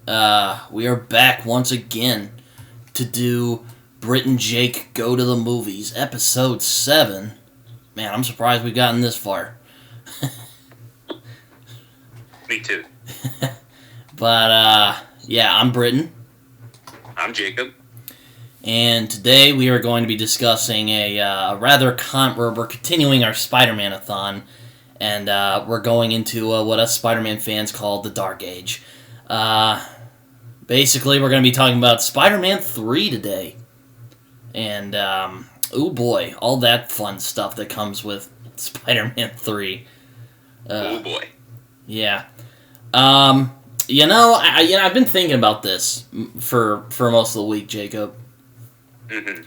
We are back once again to do Brit and Jake Go to the Movies, episode 7. Man, I'm surprised we've gotten this far. Me too. But, yeah, I'm Britton. I'm Jacob. And today we are going to be discussing we're continuing our Spider-Man-a-thon, and we're going into what us Spider-Man fans call the Dark Age. Basically, we're going to be talking about Spider-Man 3 today. And, oh boy, all that fun stuff that comes with Spider-Man 3. Oh boy. Yeah. I've been thinking about this for most of the week, Jacob. Mm-hmm.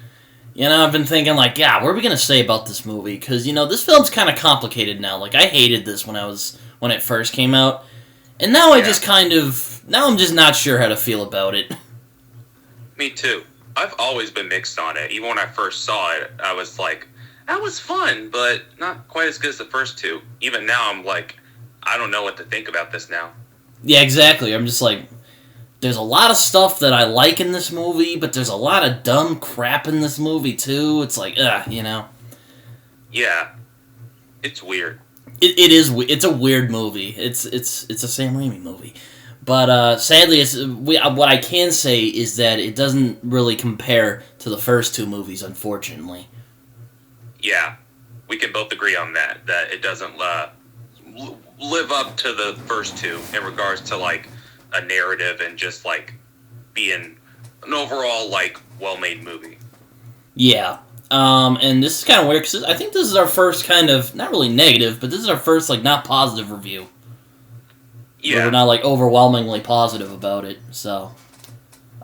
I've been thinking, what are we going to say about this movie? Because, this film's kind of complicated now. I hated this when it first came out. And now I'm just not sure how to feel about it. Me too. I've always been mixed on it. Even when I first saw it, I was like, that was fun, but not quite as good as the first two. Even now, I'm like, I don't know what to think about this now. Yeah, exactly. I'm just like, there's a lot of stuff that I like in this movie, but there's a lot of dumb crap in this movie, too. It's like, Yeah. It's weird. It's a weird movie. It's a Sam Raimi movie. But sadly, what I can say is that it doesn't really compare to the first two movies, unfortunately. Yeah. We can both agree on that it doesn't live up to the first two in regards to, a narrative and just, being an overall, well-made movie. Yeah. And this is kind of weird, because I think this is our first kind of, not really negative, but this is our first, not positive review. Yeah. We're not, overwhelmingly positive about it, so.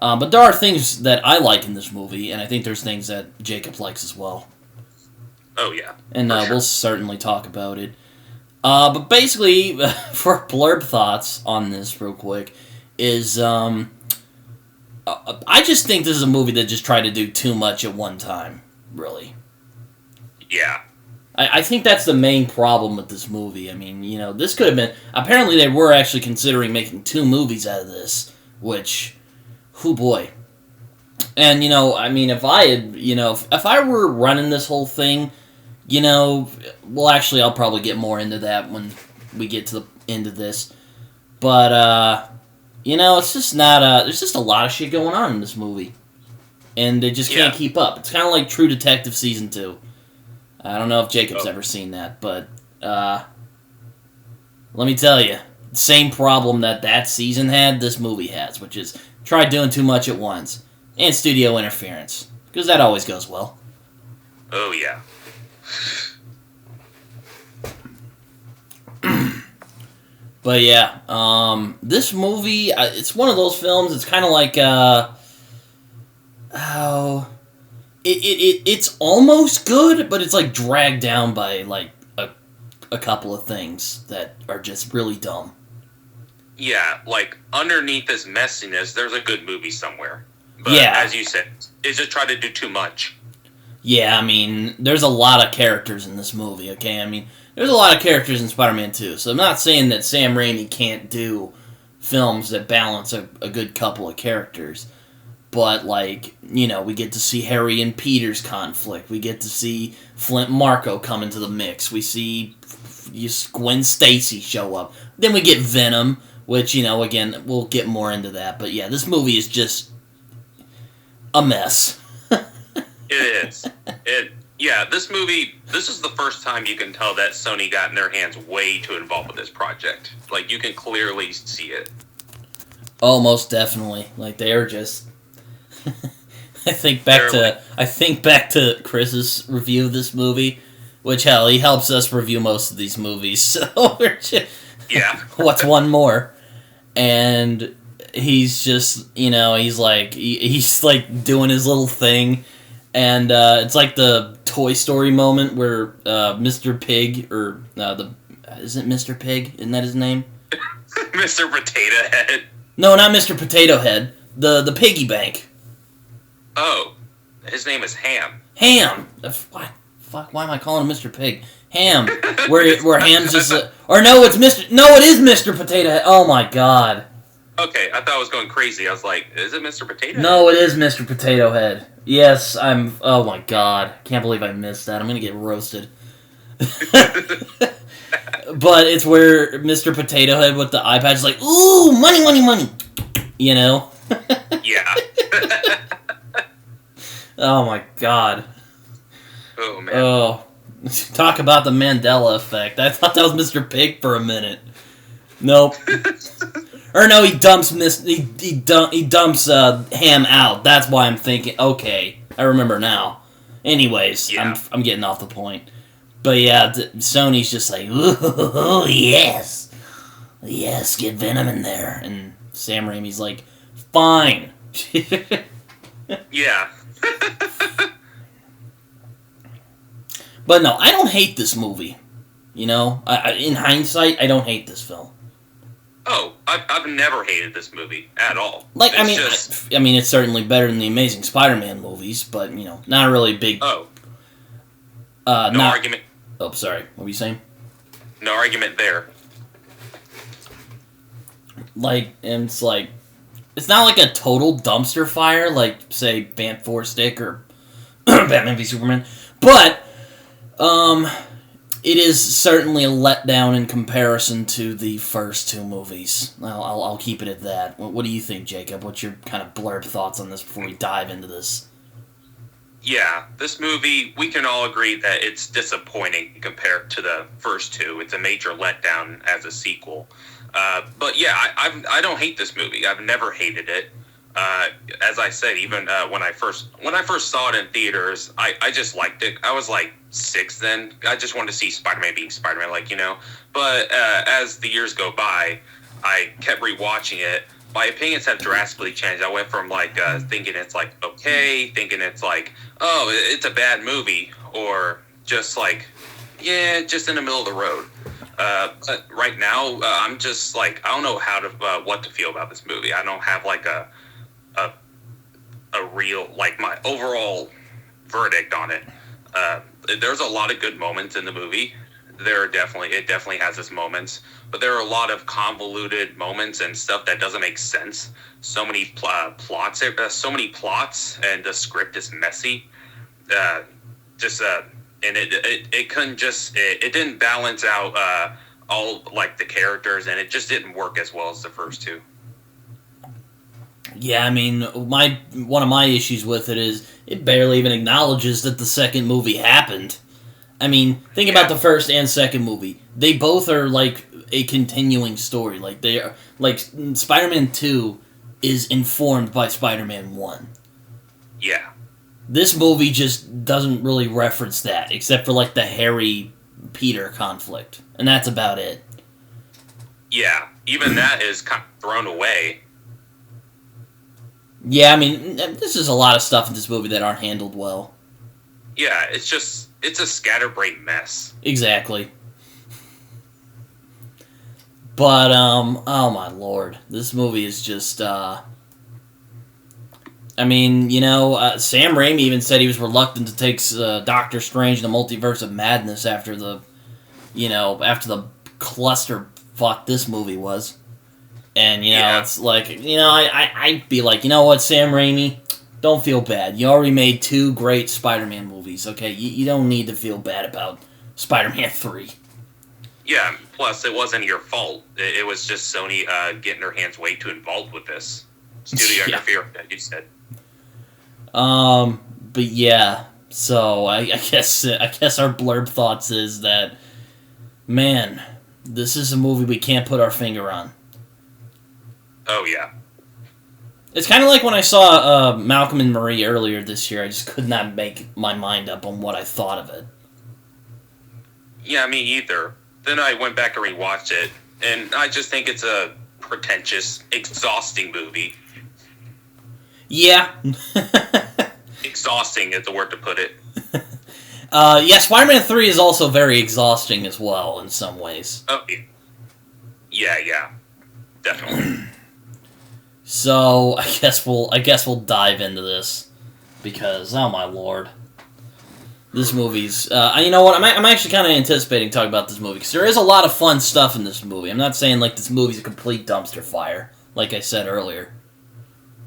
But there are things that I like in this movie, and I think there's things that Jacob likes as well. Oh, yeah. And we'll certainly talk about it. But basically, for Blurb Thoughts on this real quick, is, I just think this is a movie that just tried to do too much at one time, really. Yeah. I think that's the main problem with this movie. I mean, this could have been... Apparently they were actually considering making 2 movies out of this, which... Hoo boy. And, if I had... if I were running this whole thing... well, actually, I'll probably get more into that when we get to the end of this. But, it's just not, there's just a lot of shit going on in this movie. And they just can't keep up. It's kind of like True Detective Season 2. I don't know if Jacob's ever seen that, but, let me tell you, the same problem that season had, this movie has, which is, try doing too much at once. And studio interference. Because that always goes well. Oh, yeah. But yeah, this movie, it's one of those films, it's kind of like, it's almost good, but it's dragged down by a couple of things that are just really dumb. Yeah, underneath this messiness, there's a good movie somewhere. But yeah. As you said, it just tried to do too much. Yeah, I mean, there's a lot of characters in this movie, okay? I mean, there's a lot of characters in Spider-Man 2, so I'm not saying that Sam Raimi can't do films that balance a good couple of characters. But, we get to see Harry and Peter's conflict. We get to see Flint Marko come into the mix. We see Gwen Stacy show up. Then we get Venom, which, again, we'll get more into that. But, yeah, this movie is just a mess. It is. This movie, this is the first time you can tell that Sony got in their hands way too involved with this project. You can clearly see it. Oh, most definitely. They are just... I think back to Chris's review of this movie, which, hell, he helps us review most of these movies, so we're just... Yeah. What's one more? And he's just, he's doing his little thing, and it's like the Toy Story moment where Mr. Pig, or isn't Mr. Pig? Isn't that his name? Mr. Potato Head. No, not Mr. Potato Head. The piggy bank. Oh, his name is Ham. Ham. Fuck. Why am I calling him Mr. Pig? Ham. Where Ham's just. Or no, it's Mr. No, it is Mr. Potato Head. Oh my god. Okay, I thought I was going crazy. I was like, is it Mr. Potato Head? No, it is Mr. Potato Head. Yes, I'm... Oh my god. Can't believe I missed that. I'm gonna get roasted. But it's where Mr. Potato Head with the eye patch is like, ooh, money, money, money. You know? Yeah. Oh my god. Oh, man. Oh. Talk about the Mandela effect. I thought that was Mr. Pig for a minute. Nope. Or no, he dumps Ham out. That's why I'm thinking. Okay, I remember now. Anyways, Yeah. I'm getting off the point. But yeah, Sony's just like, ooh, yes, yes, get Venom in there, and Sam Raimi's like, fine. Yeah. But no, I don't hate this movie. You know, in hindsight, I don't hate this film. Oh, I've never hated this movie at all. Like, It's I mean, it's certainly better than the Amazing Spider-Man movies, but you know, not a really big. Oh. No argument. Oh, sorry. What were you saying? No argument there. Like, and it's like, it's not like a total dumpster fire, like say Band 4 Stick or Batman v Superman, but it is certainly a letdown in comparison to the first two movies. I'll keep it at that. What do you think, Jacob? What's your kind of blurb thoughts on this before we dive into this? Yeah, this movie, we can all agree that it's disappointing compared to the first two. It's a major letdown as a sequel. But yeah, I don't hate this movie. I've never hated it. As I said, even when I first saw it in theaters, I just liked it. I was like 6 then. I just wanted to see Spider-Man being Spider-Man, like, you know. But as the years go by, I kept rewatching it. My opinions have drastically changed. I went from like thinking it's like okay, thinking it's like, oh, it's a bad movie, or just like, yeah, just in the middle of the road. But right now, I'm just like, I don't know what to feel about this movie. I don't have like a real, like, my overall verdict on it. There's a lot of good moments in the movie. It definitely has its moments, but there are a lot of convoluted moments and stuff that doesn't make sense. So many plots, and the script is messy. And it couldn't just, it didn't balance out all like the characters, and it just didn't work as well as the first two. Yeah, I mean, one of my issues with it is it barely even acknowledges that the second movie happened. I mean, think about the first and second movie. They both are like a continuing story. Like they are, like Spider-Man 2 is informed by Spider-Man 1. Yeah. This movie just doesn't really reference that, except for like the Harry Peter conflict, and that's about it. Yeah, even that is kind of thrown away. Yeah, I mean, this is a lot of stuff in this movie that aren't handled well. Yeah, it's a scatterbrained mess. Exactly. But, oh my lord. This movie is just, I mean, you know, Sam Raimi even said he was reluctant to take Doctor Strange and the Multiverse of Madness after the clusterfuck this movie was. And, you know, It's like, you know, I'd be like, you know what, Sam Raimi, don't feel bad. You already made 2 great Spider-Man movies, okay? You don't need to feel bad about Spider-Man 3. Yeah, plus it wasn't your fault. It was just Sony getting their hands way too involved with this. Studio interference, you said. But yeah, so I guess our blurb thoughts is that, man, this is a movie we can't put our finger on. Oh, yeah. It's kind of like when I saw Malcolm and Marie earlier this year. I just could not make my mind up on what I thought of it. Yeah, me either. Then I went back and rewatched it, and I just think it's a pretentious, exhausting movie. Yeah. Exhausting is the word to put it. Yeah, Spider-Man 3 is also very exhausting as well in some ways. Oh, yeah. Definitely. So I guess we'll dive into this because oh my lord, this movie's. You know what? I'm actually kind of anticipating talking about this movie because there is a lot of fun stuff in this movie. I'm not saying like this movie's a complete dumpster fire. like I said earlier.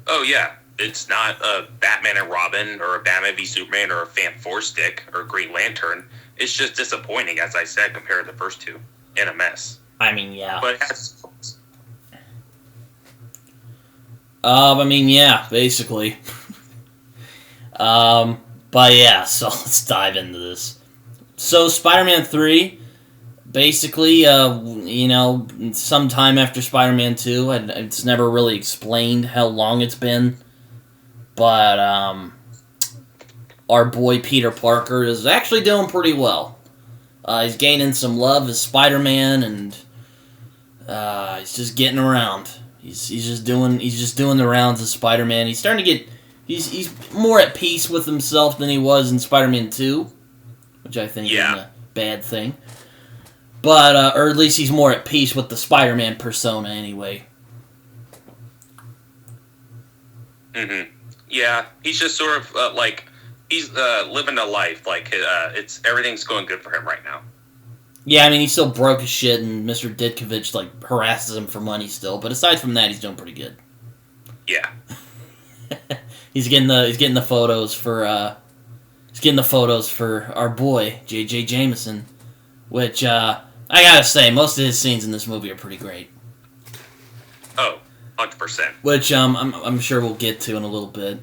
Oh, yeah. It's not a Batman and Robin or a Batman v Superman or a Fan-4 or Green Lantern. It's just disappointing, as I said, compared to the first two. And a mess. I mean, yeah. But it has... basically. But yeah, so let's dive into this. So, Spider-Man 3, basically, sometime after Spider-Man 2, it's never really explained how long it's been, but, our boy Peter Parker is actually doing pretty well. He's gaining some love as Spider-Man, and, he's just getting around. He's just doing the rounds as Spider-Man. He's starting to get... He's more at peace with himself than he was in Spider-Man 2, which I think isn't a bad thing. But, or at least he's more at peace with the Spider-Man persona anyway. Mm-hmm. Yeah, he's just sort of, he's living a life. Everything's going good for him right now. Yeah, I mean, he's still broke as shit, and Mr. Ditkovich, harasses him for money still. But aside from that, he's doing pretty good. Yeah. He's getting the photos for our boy J.J. Jameson, which I gotta say, most of his scenes in this movie are pretty great. Oh, 100%. Which I'm sure we'll get to in a little bit.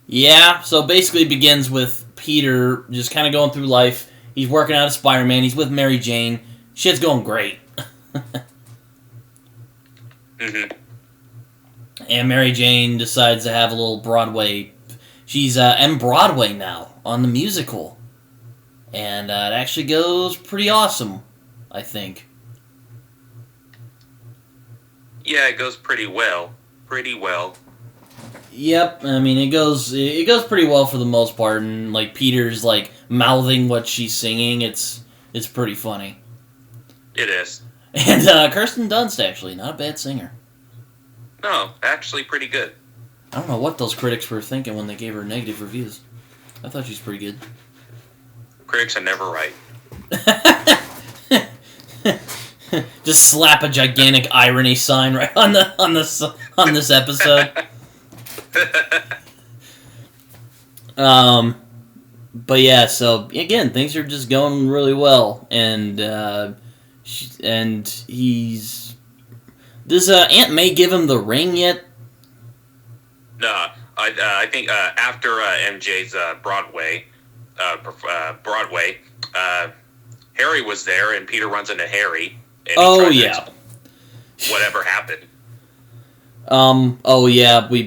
Yeah. So basically, it begins with Peter just kind of going through life. He's working out as Spider-Man. He's with Mary Jane. Shit's going great. Mm-hmm. And Mary Jane decides to have a little Broadway. She's M Broadway now on the musical, and it actually goes pretty awesome, I think. Yeah, it goes pretty well. Pretty well. Yep, I mean it goes pretty well for the most part, and Peter's mouthing what she's singing. It's pretty funny. It is. And Kirsten Dunst, actually, not a bad singer. No, actually pretty good. I don't know what those critics were thinking when they gave her negative reviews. I thought she's pretty good. Critics are never right. Just slap a gigantic irony sign right on this episode. But yeah, so again, things are just going really well, and he's... Does Aunt May give him the ring yet? No, I think after MJ's Broadway, Harry was there, and Peter runs into Harry. And he whatever happened.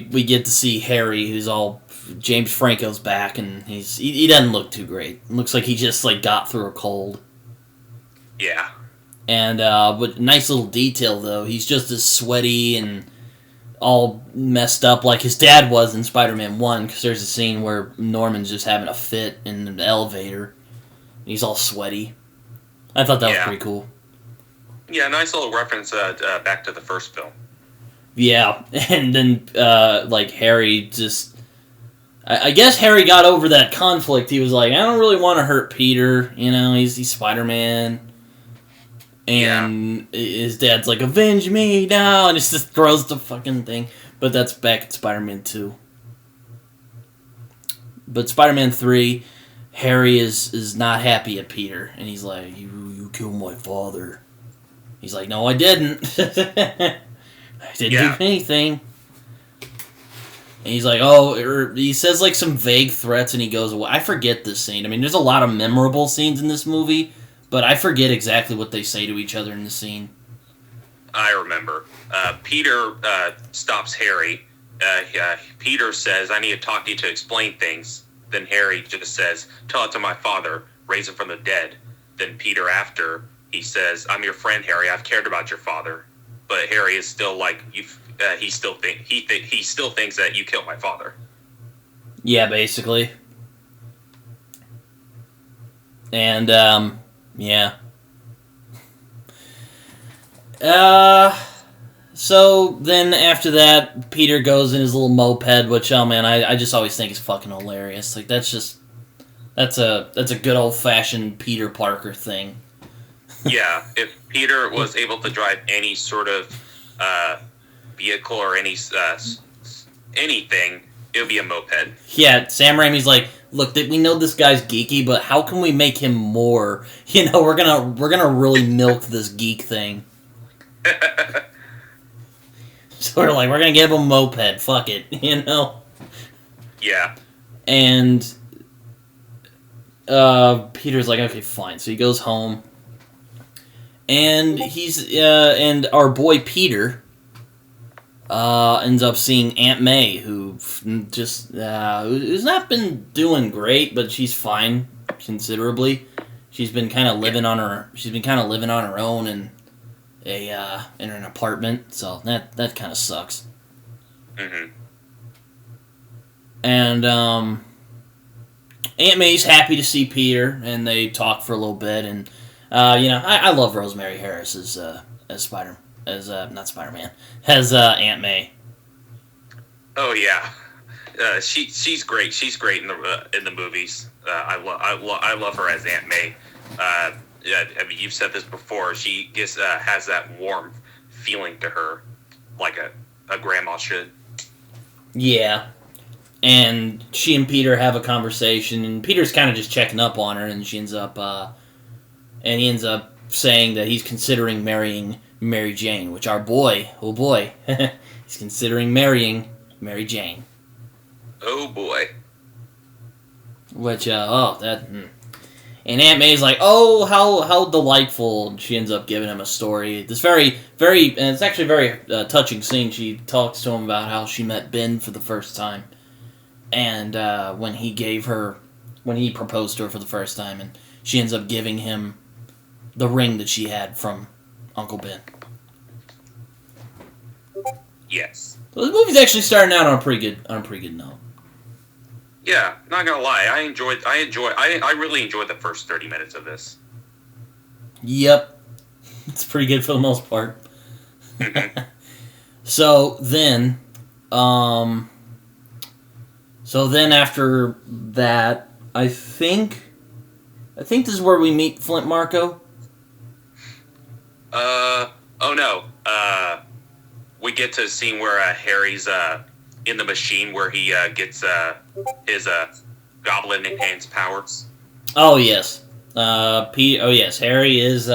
We get to see Harry, who's all... James Franco's back, and he doesn't look too great. It looks like he just got through a cold. Yeah. And but nice little detail though, he's just as sweaty and all messed up like his dad was in Spider-Man 1, because there's a scene where Norman's just having a fit in an elevator. He's all sweaty. I thought that was pretty cool. Yeah, nice little reference back to the first film. Yeah, and then Harry just... I guess Harry got over that conflict. He was like, I don't really want to hurt Peter. He's Spider-Man. And his dad's like, avenge me now. And he just throws the fucking thing. But that's back at Spider-Man 2. But Spider-Man 3, Harry is not happy at Peter. And he's like, you killed my father. He's like, no, I didn't. I didn't do anything. And he's like, he says some vague threats and he goes away. I forget this scene. I mean, there's a lot of memorable scenes in this movie, but I forget exactly what they say to each other in the scene. I remember. Peter stops Harry. Peter says, I need to talk to you to explain things. Then Harry just says, tell it to my father, raise him from the dead. Then Peter after, he says, I'm your friend, Harry. I've cared about your father. But Harry is still like, he still thinks that you killed my father. Yeah, basically. And yeah. So then after that, Peter goes in his little moped, which I just always think is fucking hilarious. That's just That's a good old-fashioned Peter Parker thing. Yeah, if Peter was able to drive any sort of vehicle or anything, it would be a moped. Yeah, Sam Raimi's like, look, we know this guy's geeky, but how can we make him more? We're gonna really milk this geek thing. So we're gonna give him a moped. Fuck it, Yeah. And Peter's like, okay, fine. So he goes home, and and our boy Peter ends up seeing Aunt May, who just who's not been doing great, but she's fine considerably. She's been kind of living on her. She's been kind of living on her own in an apartment, so that kind of sucks. Mm-hmm. And Aunt May's happy to see Peter, and they talk for a little bit. And I love Rosemary Harris as not Spider-Man, as Aunt May. Oh yeah, she's great. She's great in the movies. I love her as Aunt May. Yeah, I mean, you've said this before. She just has that warm feeling to her, like a grandma should. Yeah. And she and Peter have a conversation, and Peter's kind of just checking up on her, and he ends up saying that he's considering marrying Mary Jane, which our boy, oh boy, he's considering marrying Mary Jane. Oh boy. Which, And Aunt May's like, oh, how delightful, and she ends up giving him a story. This very, very, and it's actually a very touching scene. She talks to him about how she met Ben for the first time. And when he proposed to her for the first time, and she ends up giving him the ring that she had from Uncle Ben. Yes. So the movie's actually starting out on a pretty good note. Yeah, not gonna lie, I really enjoyed the first 30 minutes of this. Yep, it's pretty good for the most part. So then after that, I think this is where we meet Flint Marko. Oh no. We get to a scene where Harry's in the machine where he gets his Goblin enhanced powers. Oh yes. Harry is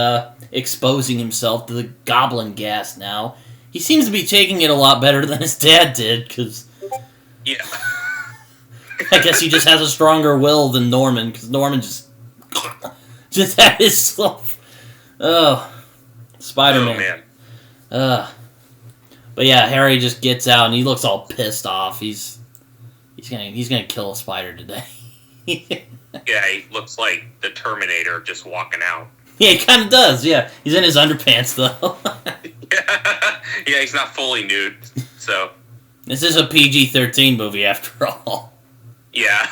exposing himself to the Goblin gas now. He seems to be taking it a lot better than his dad did, because yeah. I guess he just has a stronger will than Norman, because Norman just had his stuff. Oh, Spider-Man. Oh, man. But yeah, Harry just gets out and he looks all pissed off. He's gonna kill a spider today. Yeah, he looks like the Terminator just walking out. Yeah, he kind of does. Yeah, he's in his underpants though. Yeah, he's not fully nude. So this is a PG-13 movie after all. Yeah.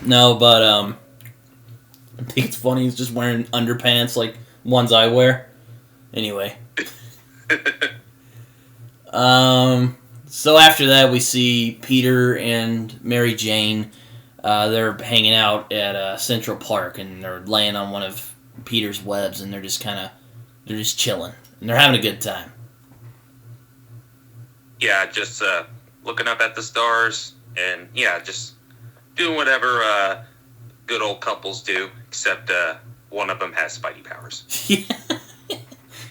No, but I think it's funny. He's just wearing underpants like ones I wear. Anyway. So after that, we see Peter and Mary Jane. They're hanging out at Central Park, and they're laying on one of Peter's webs, and they're just chilling, and they're having a good time. Yeah, just looking up at the stars, and yeah, just doing whatever good old couples do, except one of them has Spidey powers.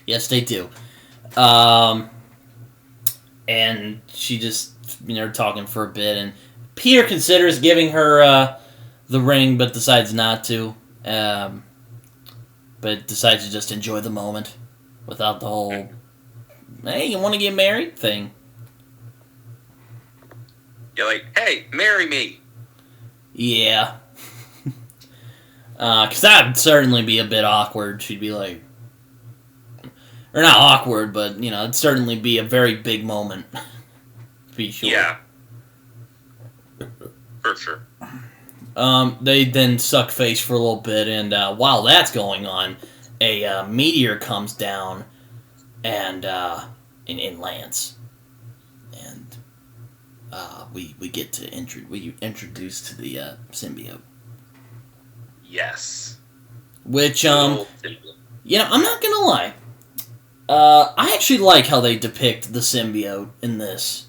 Yes, they do. And she just, talking for a bit, and Peter considers giving her the ring, but decides not to. But decides to just enjoy the moment without the whole, hey, you want to get married thing. You're like, hey, marry me. Yeah. Because that would certainly be a bit awkward. She'd be like, or not awkward, but, it'd certainly be a very big moment. Be sure. Yeah. For sure. They then suck face for a little bit, and while that's going on, a meteor comes down and lands. we get to we introduced to the symbiote. Yes. Which I'm not gonna lie. I actually like how they depict the symbiote in this.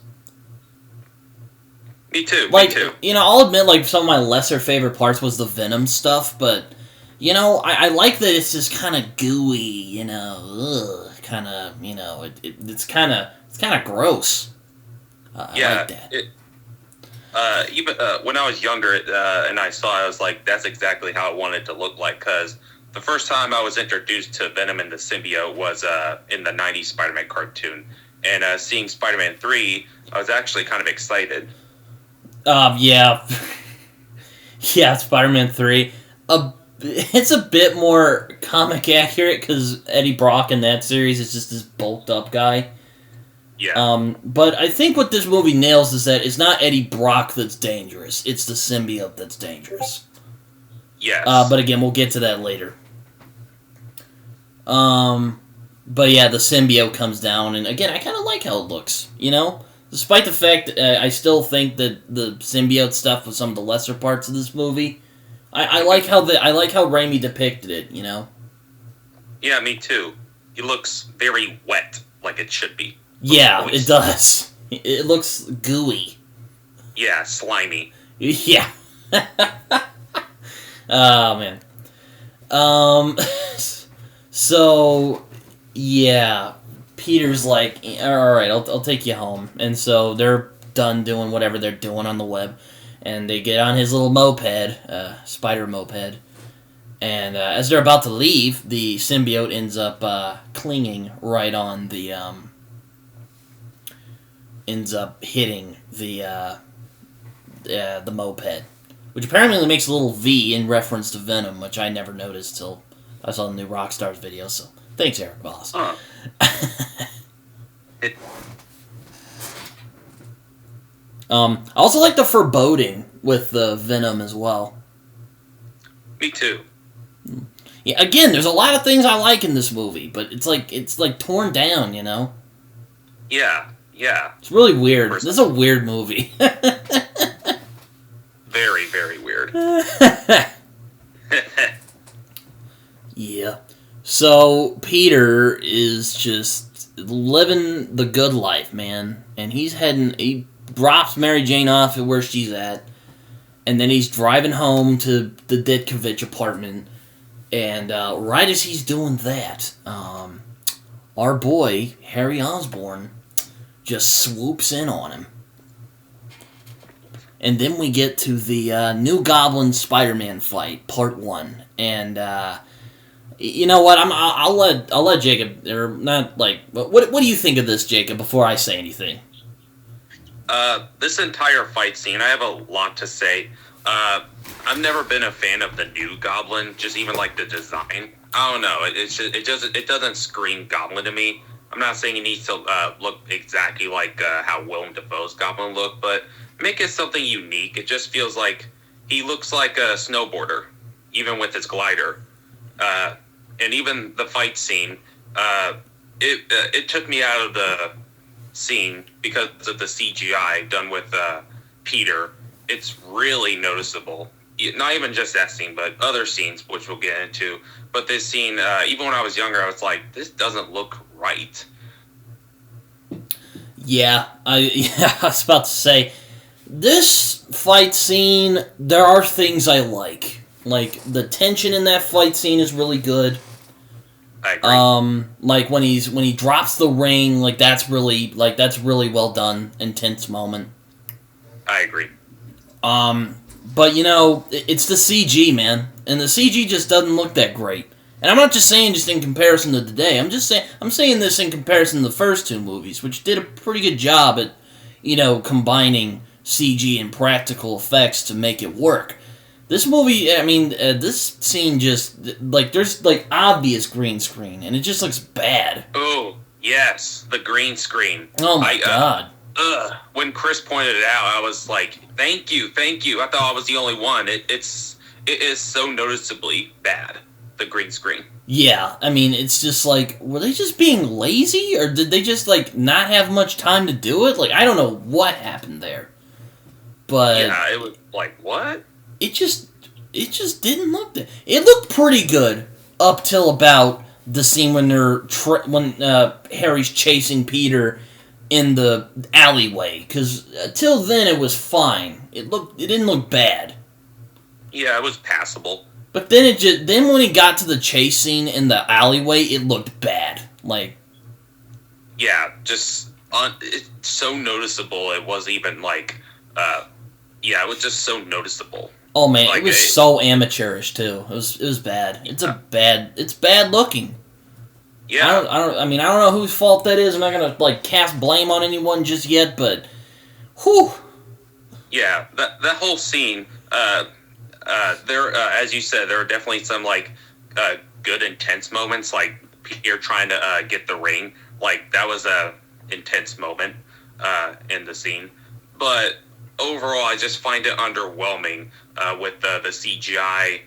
Me too. Like, me too. I'll admit, like, some of my lesser favorite parts was the Venom stuff, but I like that it's just kind of gooey. Kind of, it's kind of gross. I like that. Even when I was younger and I saw it, I was like, that's exactly how I wanted it to look like, because the first time I was introduced to Venom and the symbiote was in the 90s Spider-Man cartoon. And seeing Spider-Man 3, I was actually kind of excited. Yeah. Yeah, Spider-Man 3. It's a bit more comic accurate, because Eddie Brock in that series is just this bulked up guy. Yeah. But I think what this movie nails is that it's not Eddie Brock that's dangerous. It's the symbiote that's dangerous. Yes. But again, we'll get to that later. But yeah, the symbiote comes down, and again, I kind of like how it looks, Despite the fact I still think that the symbiote stuff was some of the lesser parts of this movie. I like how Raimi depicted it, Yeah, me too. He looks very wet, like it should be. Yeah, it does. It looks gooey. Yeah, slimy. Yeah. Oh, man. So, yeah, Peter's like, alright, I'll take you home. And so they're done doing whatever they're doing on the web, and they get on his little moped, spider moped, and as they're about to leave, the symbiote ends up clinging right on the, ends up hitting the moped, which apparently makes a little V in reference to Venom, which I never noticed till I saw the new Rockstars video, so thanks, Eric Boss. Huh. I also like the foreboding with the Venom as well. Me too. Yeah, again, there's a lot of things I like in this movie, but it's like torn down, Yeah. It's really weird. This is a weird movie. Very, very weird. Yeah. So, Peter is just living the good life, man. And he drops Mary Jane off at where she's at. And then he's driving home to the Ditkovich apartment. And right as he's doing that, our boy, Harry Osborn, just swoops in on him. And then we get to the new Goblin Spider-Man fight, Part 1. And, you know what? I'll let Jacob, or not like, what do you think of this, Jacob, before I say anything? This entire fight scene, I have a lot to say. I've never been a fan of the new Goblin, just even like the design. I don't know. It doesn't scream Goblin to me. I'm not saying he needs to look exactly like how Willem Dafoe's Goblin looked, but make it something unique. It just feels like he looks like a snowboarder, even with his glider. And even the fight scene, it took me out of the scene because of the CGI done with Peter. It's really noticeable. Not even just that scene, but other scenes, which we'll get into. But this scene, even when I was younger, I was like, this doesn't look right. Yeah, I was about to say, this fight scene, there are things I like. Like, the tension in that fight scene is really good. I agree. Like when he drops the ring, that's really well done, intense moment. I agree. But it's the CG, man, and the CG just doesn't look that great. And I'm not just saying just in comparison to today. I'm saying this in comparison to the first two movies, which did a pretty good job at, combining CG and practical effects to make it work. This movie, I mean, this scene just, there's, obvious green screen, and it just looks bad. Oh, yes, the green screen. Oh, my God. When Chris pointed it out, I was like, thank you. I thought I was the only one. It is so noticeably bad, the green screen. Yeah, I mean, it's just were they just being lazy, or did they just, not have much time to do it? I don't know what happened there. But yeah, it was like, what? It just didn't look that. It looked pretty good up till about the scene when Harry's chasing Peter in the alleyway. Because till then it was fine. It didn't look bad. Yeah, it was passable. But then then when he got to the chase scene in the alleyway, it looked bad. Like, yeah, just it's so noticeable. It wasn't even like, it was just so noticeable. Oh man, like, it was so amateurish too. It was bad. It's bad looking. Yeah. I don't know whose fault that is. I'm not gonna like cast blame on anyone just yet, but whew. Yeah, that whole scene. There, as you said, there are definitely some like good intense moments, like Peter trying to get the ring. Like that was a intense moment in the scene, but overall, I just find it underwhelming with the CGI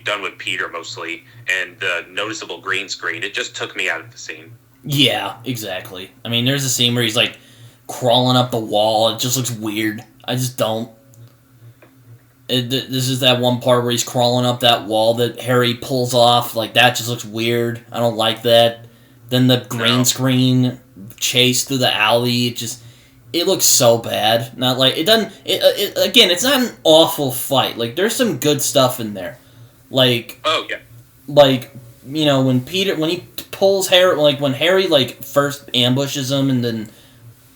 done with Peter mostly, and the noticeable green screen. It just took me out of the scene. Yeah, exactly. I mean, there's a scene where he's like crawling up the wall. It just looks weird. I just don't. This is that one part where he's crawling up that wall that Harry pulls off. Like, that just looks weird. I don't like that. Then the green screen chase through the alley. It looks so bad. Not like it doesn't. Again, it's not an awful fight. Like, there's some good stuff in there. Like, oh yeah, like, you know, when he pulls Harry, like when Harry like first ambushes him and then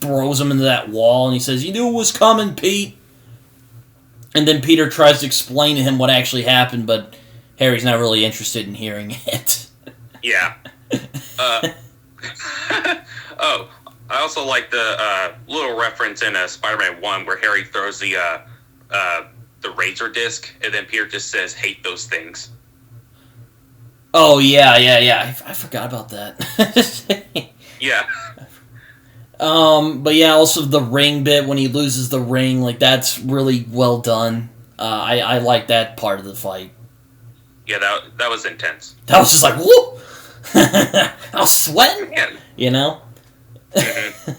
throws him into that wall, and he says, "You knew it was coming, Pete." And then Peter tries to explain to him what actually happened, but Harry's not really interested in hearing it. Yeah. Oh, I also like the little reference in Spider-Man 1 where Harry throws the razor disc, and then Peter just says, "Hate those things." Oh, yeah. I forgot about that. Yeah. But yeah, also the ring bit, when he loses the ring, like, that's really well done. I like that part of the fight. Yeah, that was intense. That was just like, whoop! I was sweating, Man. You know? Mm-hmm.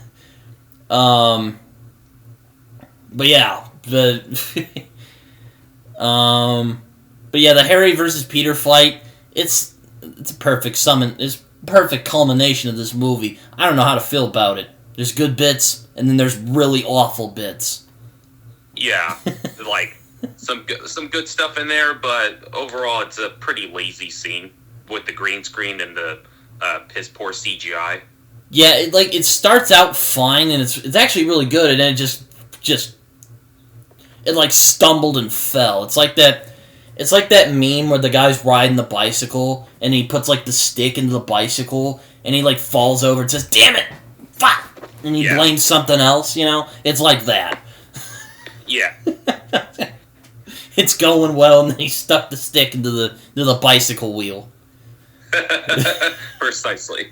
But yeah, but yeah, the Harry versus Peter fight, it's a perfect perfect culmination of this movie. I don't know how to feel about it. There's good bits, and then there's really awful bits. Yeah, like some good stuff in there, but overall it's a pretty lazy scene with the green screen and the piss poor CGI. Yeah, it starts out fine, and it's actually really good, and then it just it like stumbled and fell. It's like that meme where the guy's riding the bicycle and he puts like the stick into the bicycle and he like falls over and says, "Damn it, fuck!" and he blames something else. You know, it's like that. Yeah. It's going well, and then he stuck the stick into the bicycle wheel. Precisely.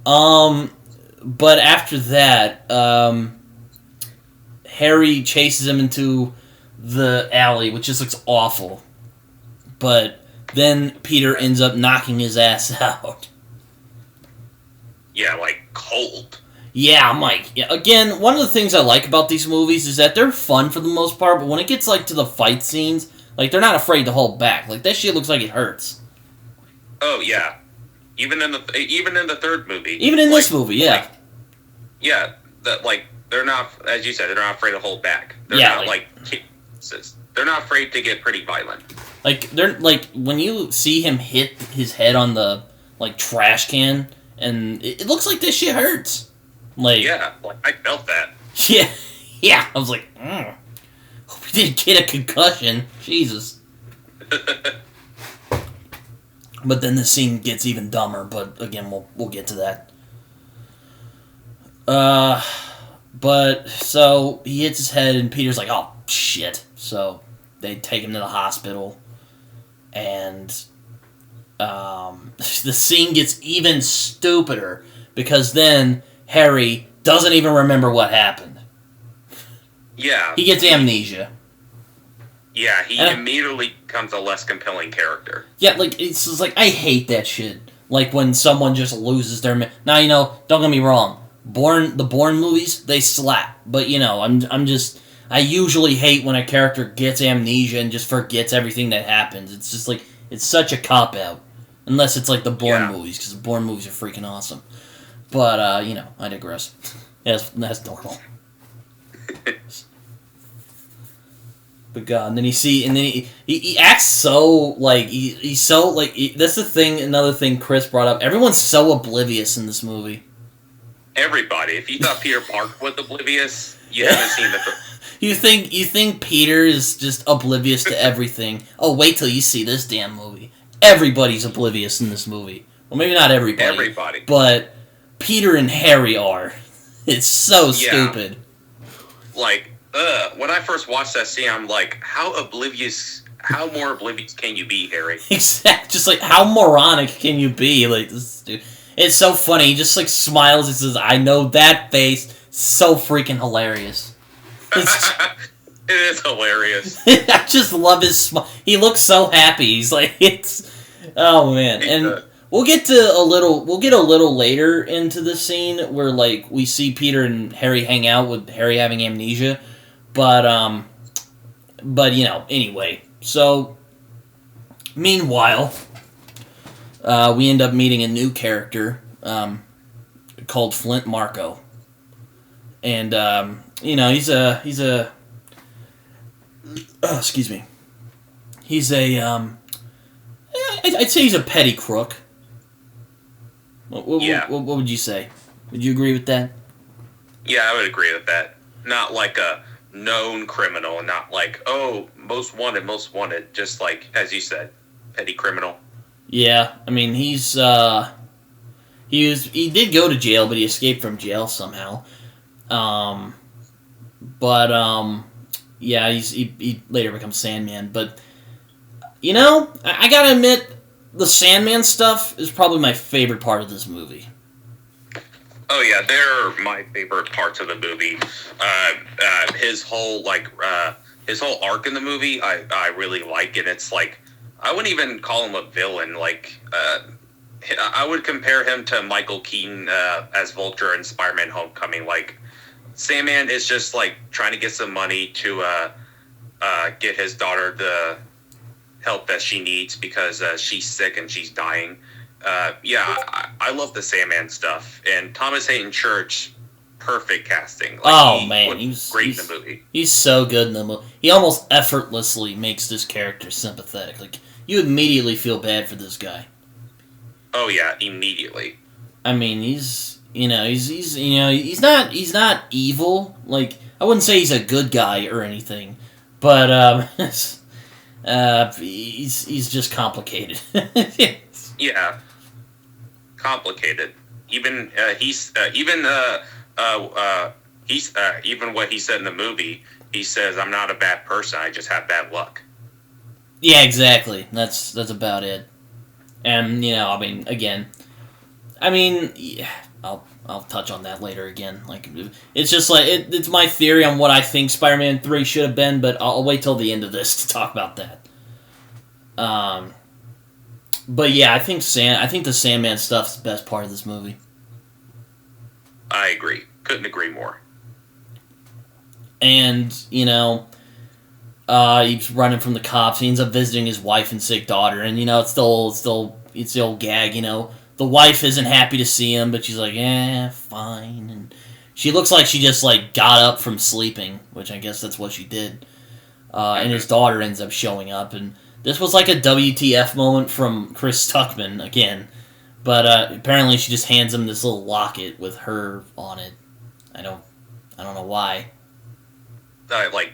But after that, Harry chases him into the alley, which just looks awful. But then Peter ends up knocking his ass out. Yeah, like cold. Yeah, I'm like, again, one of the things I like about these movies is that they're fun for the most part, but when it gets like to the fight scenes, like, they're not afraid to hold back. Like, that shit looks like it hurts. Oh yeah, even in the third movie. Even in this movie, yeah. They're not, as you said, they're not afraid to hold back. They're they're not afraid to get pretty violent. Like, they're like, when you see him hit his head on the like trash can, and it looks like this shit hurts. Like, yeah, like I felt that. Yeah. I was like, hope he didn't get a concussion. Jesus. But then the scene gets even dumber. But again, we'll get to that. But so he hits his head, and Peter's like, "Oh shit!" So they take him to the hospital, and the scene gets even stupider because then Harry doesn't even remember what happened. Yeah. He gets amnesia. Yeah, he immediately becomes a less compelling character. Yeah, like, it's just like, I hate that shit. Like, when someone just loses their... Now, you know, don't get me wrong. The Bourne movies, they slap. But, I usually hate when a character gets amnesia and just forgets everything that happens. It's just like, it's such a cop-out. Unless it's like the Bourne movies, because the Bourne movies are freaking awesome. But, I digress. That's normal. But God, and then he acts so, like, he's so, like, that's the thing, another thing Chris brought up. Everyone's so oblivious in this movie. Everybody. If you thought Peter Parker was oblivious, you haven't seen the film. You think Peter is just oblivious to everything. Oh, wait till you see this damn movie. Everybody's oblivious in this movie. Well, maybe not everybody. Everybody. But Peter and Harry are. It's so stupid. Like, when I first watched that scene, I'm like, how more oblivious can you be, Harry? Exactly. Just like, how moronic can you be? Like, this dude. It's so funny. He just, like, smiles and says, I know that face. So freaking hilarious. It is hilarious. I just love his smile. He looks so happy. He's like, oh man. And we'll get a little later into the scene where, like, we see Peter and Harry hang out with Harry having amnesia. But anyway. So, meanwhile, we end up meeting a new character, called Flint Marko. And, he's a excuse me. He's I'd say he's a petty crook. What would you say? Would you agree with that? Yeah, I would agree with that. Not like a known criminal, not like, oh, most wanted. Just like, as you said, petty criminal. Yeah, I mean, he did go to jail, but he escaped from jail somehow. He later becomes Sandman. But, I gotta admit, the Sandman stuff is probably my favorite part of this movie. Oh yeah, they're my favorite parts of the movie. His whole arc in the movie, I really like it. It's like, I wouldn't even call him a villain. Like, I would compare him to Michael Keaton as Vulture in Spider-Man: Homecoming. Like, Sandman is just like trying to get some money to get his daughter the help that she needs because she's sick and she's dying. I love the Sandman stuff, and Thomas Haden Church, perfect casting. Like, he's great in the movie. He's so good in the movie. He almost effortlessly makes this character sympathetic. Like, you immediately feel bad for this guy. Oh yeah, immediately. I mean, he's not evil. Like, I wouldn't say he's a good guy or anything, but he's just complicated. Yeah, complicated. Even what he said in the movie. He says, "I'm not a bad person. I just have bad luck." Yeah, exactly. That's about it. And I'll touch on that later again. Like, it's just like it's my theory on what I think Spider-Man 3 should have been, but I'll wait till the end of this to talk about that. But yeah, I think the Sandman stuff's the best part of this movie. I agree. Couldn't agree more. And he's running from the cops. He ends up visiting his wife and sick daughter, and it's the old gag. The wife isn't happy to see him, but she's like, "Yeah, fine." And she looks like she just like got up from sleeping, which I guess that's what she did. And his daughter ends up showing up, and this was like a WTF moment from Chris Tuckman again. But apparently she just hands him this little locket with her on it. I don't know why.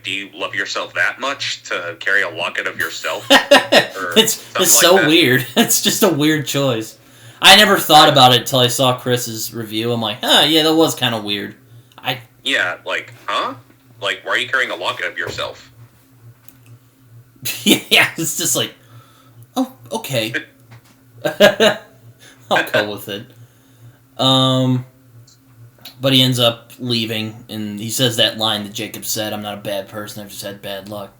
Do you love yourself that much to carry a locket of yourself? It's so weird. It's just a weird choice. I never thought about it until I saw Chris's review. I'm like, yeah, that was kind of weird. Yeah, like, huh? Like, why are you carrying a locket of yourself? Yeah, it's just like, oh, okay. I'll go with it. But he ends up leaving, and he says that line that Jacob said, "I'm not a bad person, I've just had bad luck."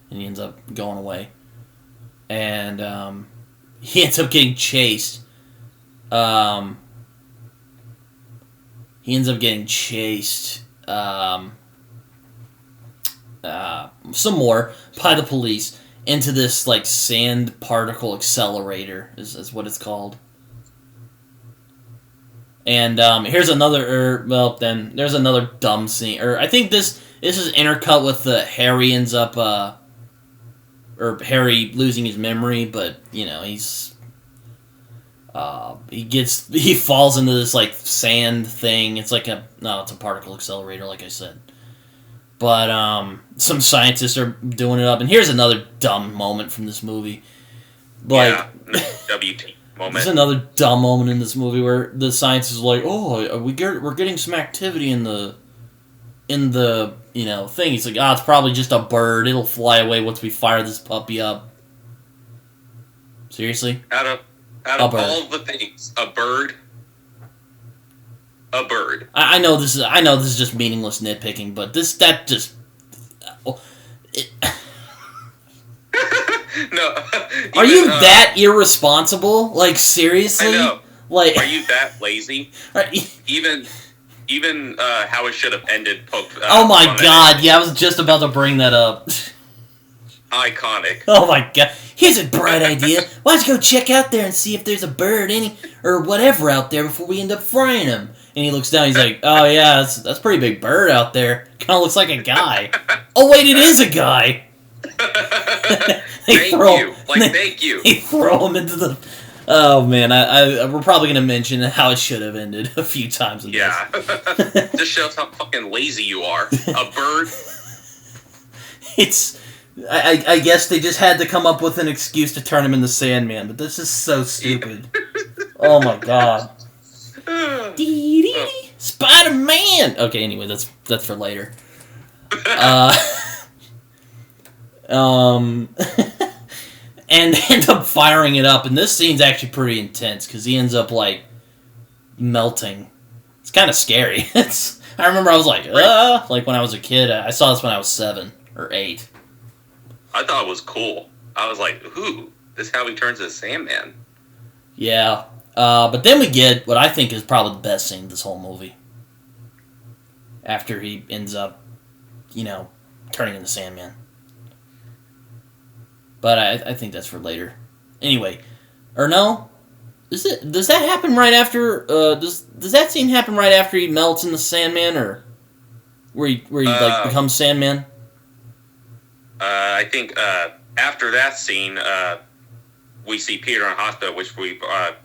And he ends up going away. And he ends up getting chased. He he ends up getting chased some more by the police into this like sand particle accelerator is what it's called. And here's another then there's another dumb scene, or I think this is intercut with the Harry ends up or Harry losing his memory, but you know he falls into this like sand thing. It's like it's a particle accelerator, like I said. But some scientists are doing it up, and here's another dumb moment from this movie. Like, WT moment. There's another dumb moment in this movie where the scientist is like, "Oh, we're getting some activity in the thing." He's like, it's probably just a bird. It'll fly away once we fire this puppy up." Seriously? Out of all the things, a bird. A bird. I know this is just meaningless nitpicking, but no. Are you that irresponsible? Like, seriously? I know. Like, are you that lazy? Even how it should have ended. Oh my god! Yeah, I was just about to bring that up. Iconic. Oh my god! Here's a bright idea. Why don't you go check out there and see if there's a bird or whatever out there before we end up frying him? And he looks down. He's like, "Oh yeah, that's a pretty big bird out there. Kind of looks like a guy." Oh wait, it is a guy. Thank you. They throw him into the. Oh man, we're probably gonna mention how it should have ended a few times. Yeah. This shows how fucking lazy you are. A bird. It's. I guess they just had to come up with an excuse to turn him into Sandman, but this is so stupid. Oh my god. Spider-Man! Okay, anyway, that's for later. And end up firing it up, and this scene's actually pretty intense, because he ends up, like, melting. It's kind of scary. I remember I was like when I was a kid. I saw this when I was 7 or 8. I thought it was cool. I was like, ooh, this is how he turns into Sandman. Yeah. But then we get what I think is probably the best scene of this whole movie. After he ends up, turning into Sandman. But I think that's for later. Anyway. Or no? Does that happen right after, does that scene happen right after he melts into Sandman, or where he becomes Sandman? I think after that scene, we see Peter in hospital, which we've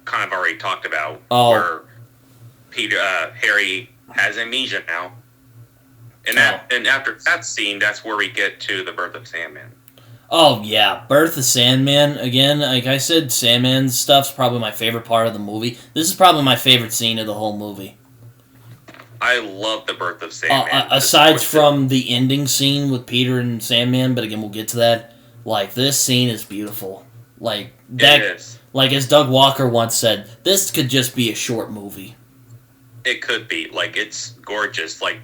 kind of already talked about. Oh. Where Harry has amnesia now, and after that scene, that's where we get to the birth of Sandman. Oh yeah, Birth of Sandman again. Like I said, Sandman stuff's probably my favorite part of the movie. This is probably my favorite scene of the whole movie. I love the birth of Sandman. Aside from the ending scene with Peter and Sandman, but again, we'll get to that. Like, this scene is beautiful. Like, that, it is. Like, as Doug Walker once said, this could just be a short movie. It could be. Like, it's gorgeous. Like,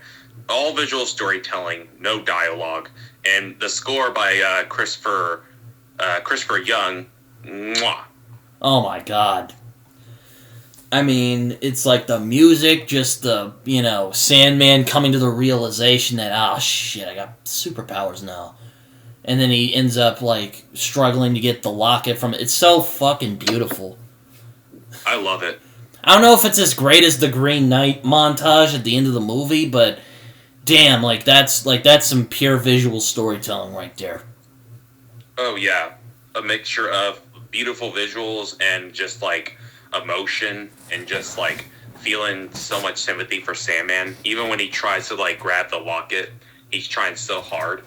all visual storytelling, no dialogue. And the score by Christopher Young, mwah. Oh my god. I mean, it's like the music, just the, Sandman coming to the realization that, shit, I got superpowers now. And then he ends up, like, struggling to get the locket from it. It's so fucking beautiful. I love it. I don't know if it's as great as the Green Knight montage at the end of the movie, but damn, that's some pure visual storytelling right there. Oh, yeah. A mixture of beautiful visuals and just, like, emotion and just like feeling so much sympathy for Sandman. Even when he tries to like grab the locket, he's trying so hard.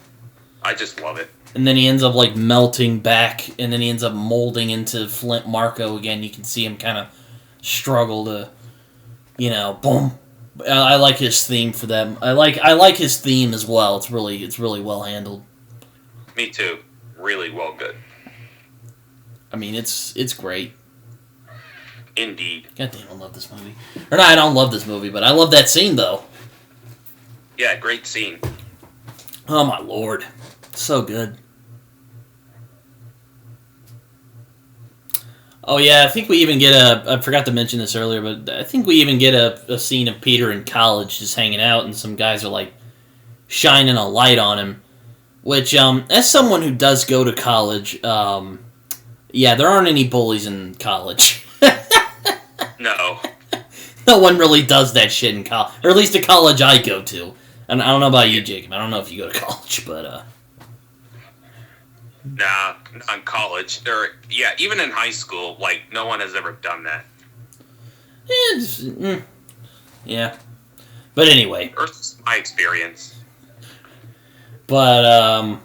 I just love it. And then he ends up like melting back, and then he ends up molding into Flint Marko again. You can see him kind of struggle to, boom. I like his theme for them. I like his theme as well. It's really well handled. Me too. Really well good. I mean, it's great. Indeed. God damn, I love this movie. Or no, I don't love this movie, but I love that scene, though. Yeah, great scene. Oh, my lord. So good. Oh yeah, I think we even get I forgot to mention this earlier, but I think we even get a scene of Peter in college just hanging out, and some guys are like shining a light on him. Which, as someone who does go to college, yeah, there aren't any bullies in college. No. No one really does that shit in college, or at least the college I go to. And I don't know about you, Jacob. I don't know if you go to college, but Nah, not in college. Yeah, even in high school, like, no one has ever done that. Yeah. But anyway. Or my experience. But,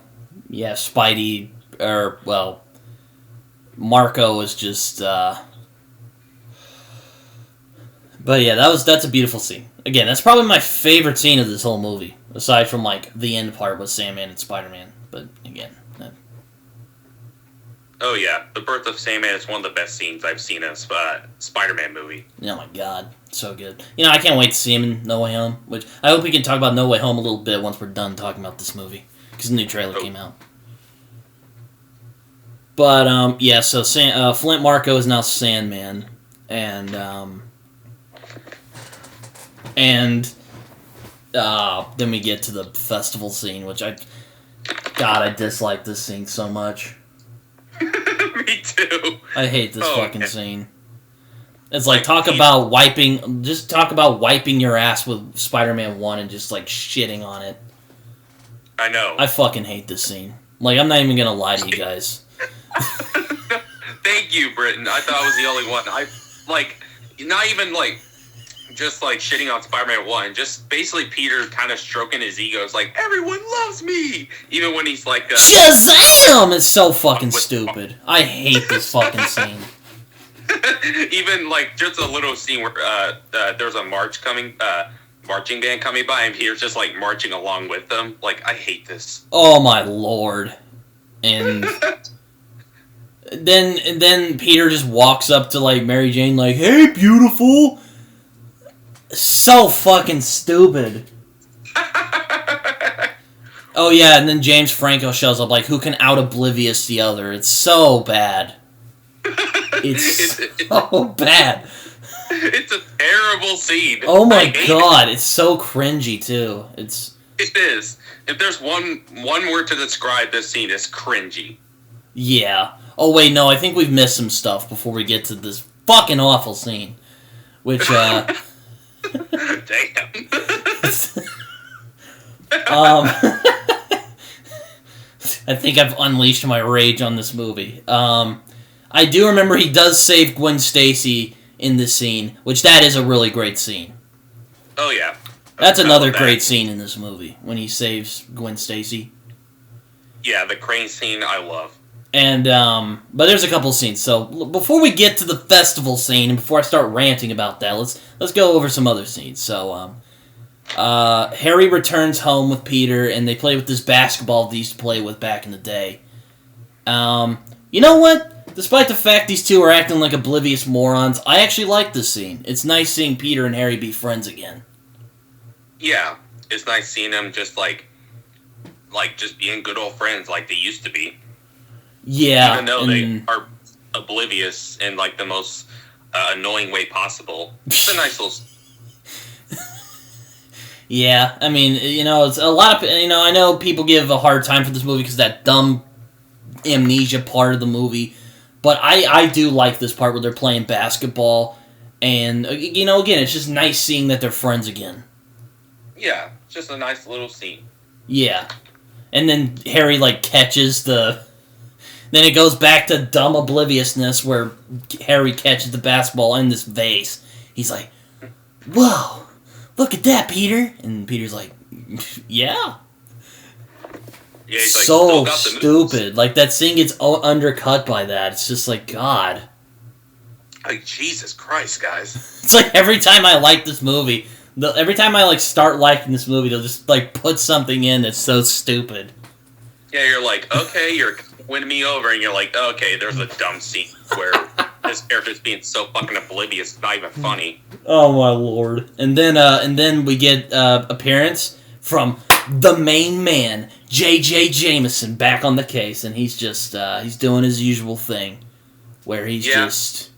yeah, Spidey, Marco is just, but yeah, that's a beautiful scene. Again, that's probably my favorite scene of this whole movie, aside from, like, the end part with Sandman and Spider-Man. But, again... Oh yeah, the birth of Sandman is one of the best scenes I've seen in a Spider-Man movie. Oh my god, so good. I can't wait to see him in No Way Home, which I hope we can talk about No Way Home a little bit once we're done talking about this movie, because the new trailer came out. But, yeah, so Flint Marko is now Sandman, and then we get to the festival scene, which I dislike this scene so much. Me too. I hate this fucking scene. It's like, talk about wiping your ass with Spider-Man 1 and just, like, shitting on it. I know. I fucking hate this scene. Like, I'm not even gonna lie to you guys. Thank you, Britton. I thought I was the only one. Not even, like, just, like, shitting on Spider-Man 1. Just basically Peter kind of stroking his ego. It's like, everyone loves me! Even when he's like... Shazam! It's so fucking stupid. I hate this fucking scene. Even, like, just a little scene where there's a marching band coming by, and Peter's just, like, marching along with them. Like, I hate this. Oh, my lord. And... then Peter just walks up to, like, Mary Jane, like, hey, beautiful! So fucking stupid. Oh yeah, and then James Franco shows up like, who can out-oblivious the other? It's so bad. It's so bad. It's a terrible scene. Oh my god, it's so cringy too. It is. If there's one word to describe this scene, it's cringy. Yeah. Oh wait, no, I think we've missed some stuff before we get to this fucking awful scene. Which, Damn. I think I've unleashed my rage on this movie. I do remember he does save Gwen Stacy in this scene, which that is a really great scene. Oh yeah. That's another great scene in this movie, when he saves Gwen Stacy. Yeah, the crane scene I love. And, but there's a couple scenes, so before we get to the festival scene, and before I start ranting about that, let's go over some other scenes. So, Harry returns home with Peter, and they play with this basketball they used to play with back in the day. You know what? Despite the fact these two are acting like oblivious morons, I actually like this scene. It's nice seeing Peter and Harry be friends again. Yeah, it's nice seeing them just, like just being good old friends like they used to be. Yeah. Even though they are oblivious in, like, the most annoying way possible. It's a nice little... Yeah, I mean, it's a lot of... I know people give a hard time for this movie because of that dumb amnesia part of the movie. But I do like this part where they're playing basketball. And, again, it's just nice seeing that they're friends again. Yeah, it's just a nice little scene. Yeah. And then Harry, like, catches the... Then it goes back to dumb obliviousness where Harry catches the basketball in this vase. He's like, whoa, look at that, Peter. And Peter's like, yeah. Yeah, he's like, so stupid. Like, that scene gets undercut by that. It's just like, God. Like, Jesus Christ, guys. It's like every time I like this movie, every time I, like, start liking this movie, they'll just, like, put something in that's so stupid. Yeah, you're like, okay, you're winning me over, and you're like, okay, there's a dumb scene where this character's being so fucking oblivious, it's not even funny. Oh my lord! And then we get appearance from the main man, J.J. Jameson, back on the case, and he's just he's doing his usual thing. where he's just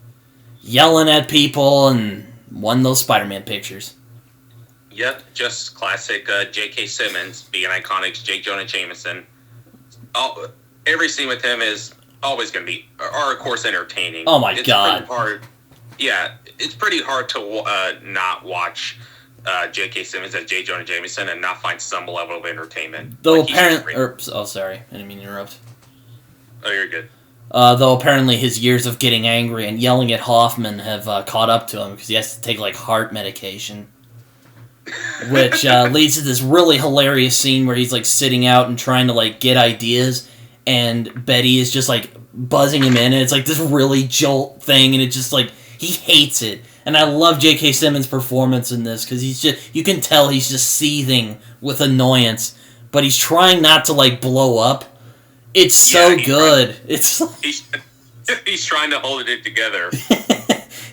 yelling at people and won those Spider-Man pictures. Yep, just classic JK Simmons being iconic J. Jonah Jameson. Every scene with him is always going to be, or of course, entertaining. Oh my God. It's pretty hard to not watch J.K. Simmons as J. Jonah Jameson and not find some level of entertainment. Though apparently... sorry. I didn't mean to interrupt. Oh, you're good. Though apparently his years of getting angry and yelling at Hoffman have caught up to him because he has to take, heart medication. Which leads to this really hilarious scene where he's, sitting out and trying to, get ideas, and Betty is just, buzzing him in, and it's, this really jolt thing, and it's just, he hates it. And I love J.K. Simmons' performance in this, because you can tell he's just seething with annoyance, but he's trying not to, blow up. It's so good. He's trying to hold it together.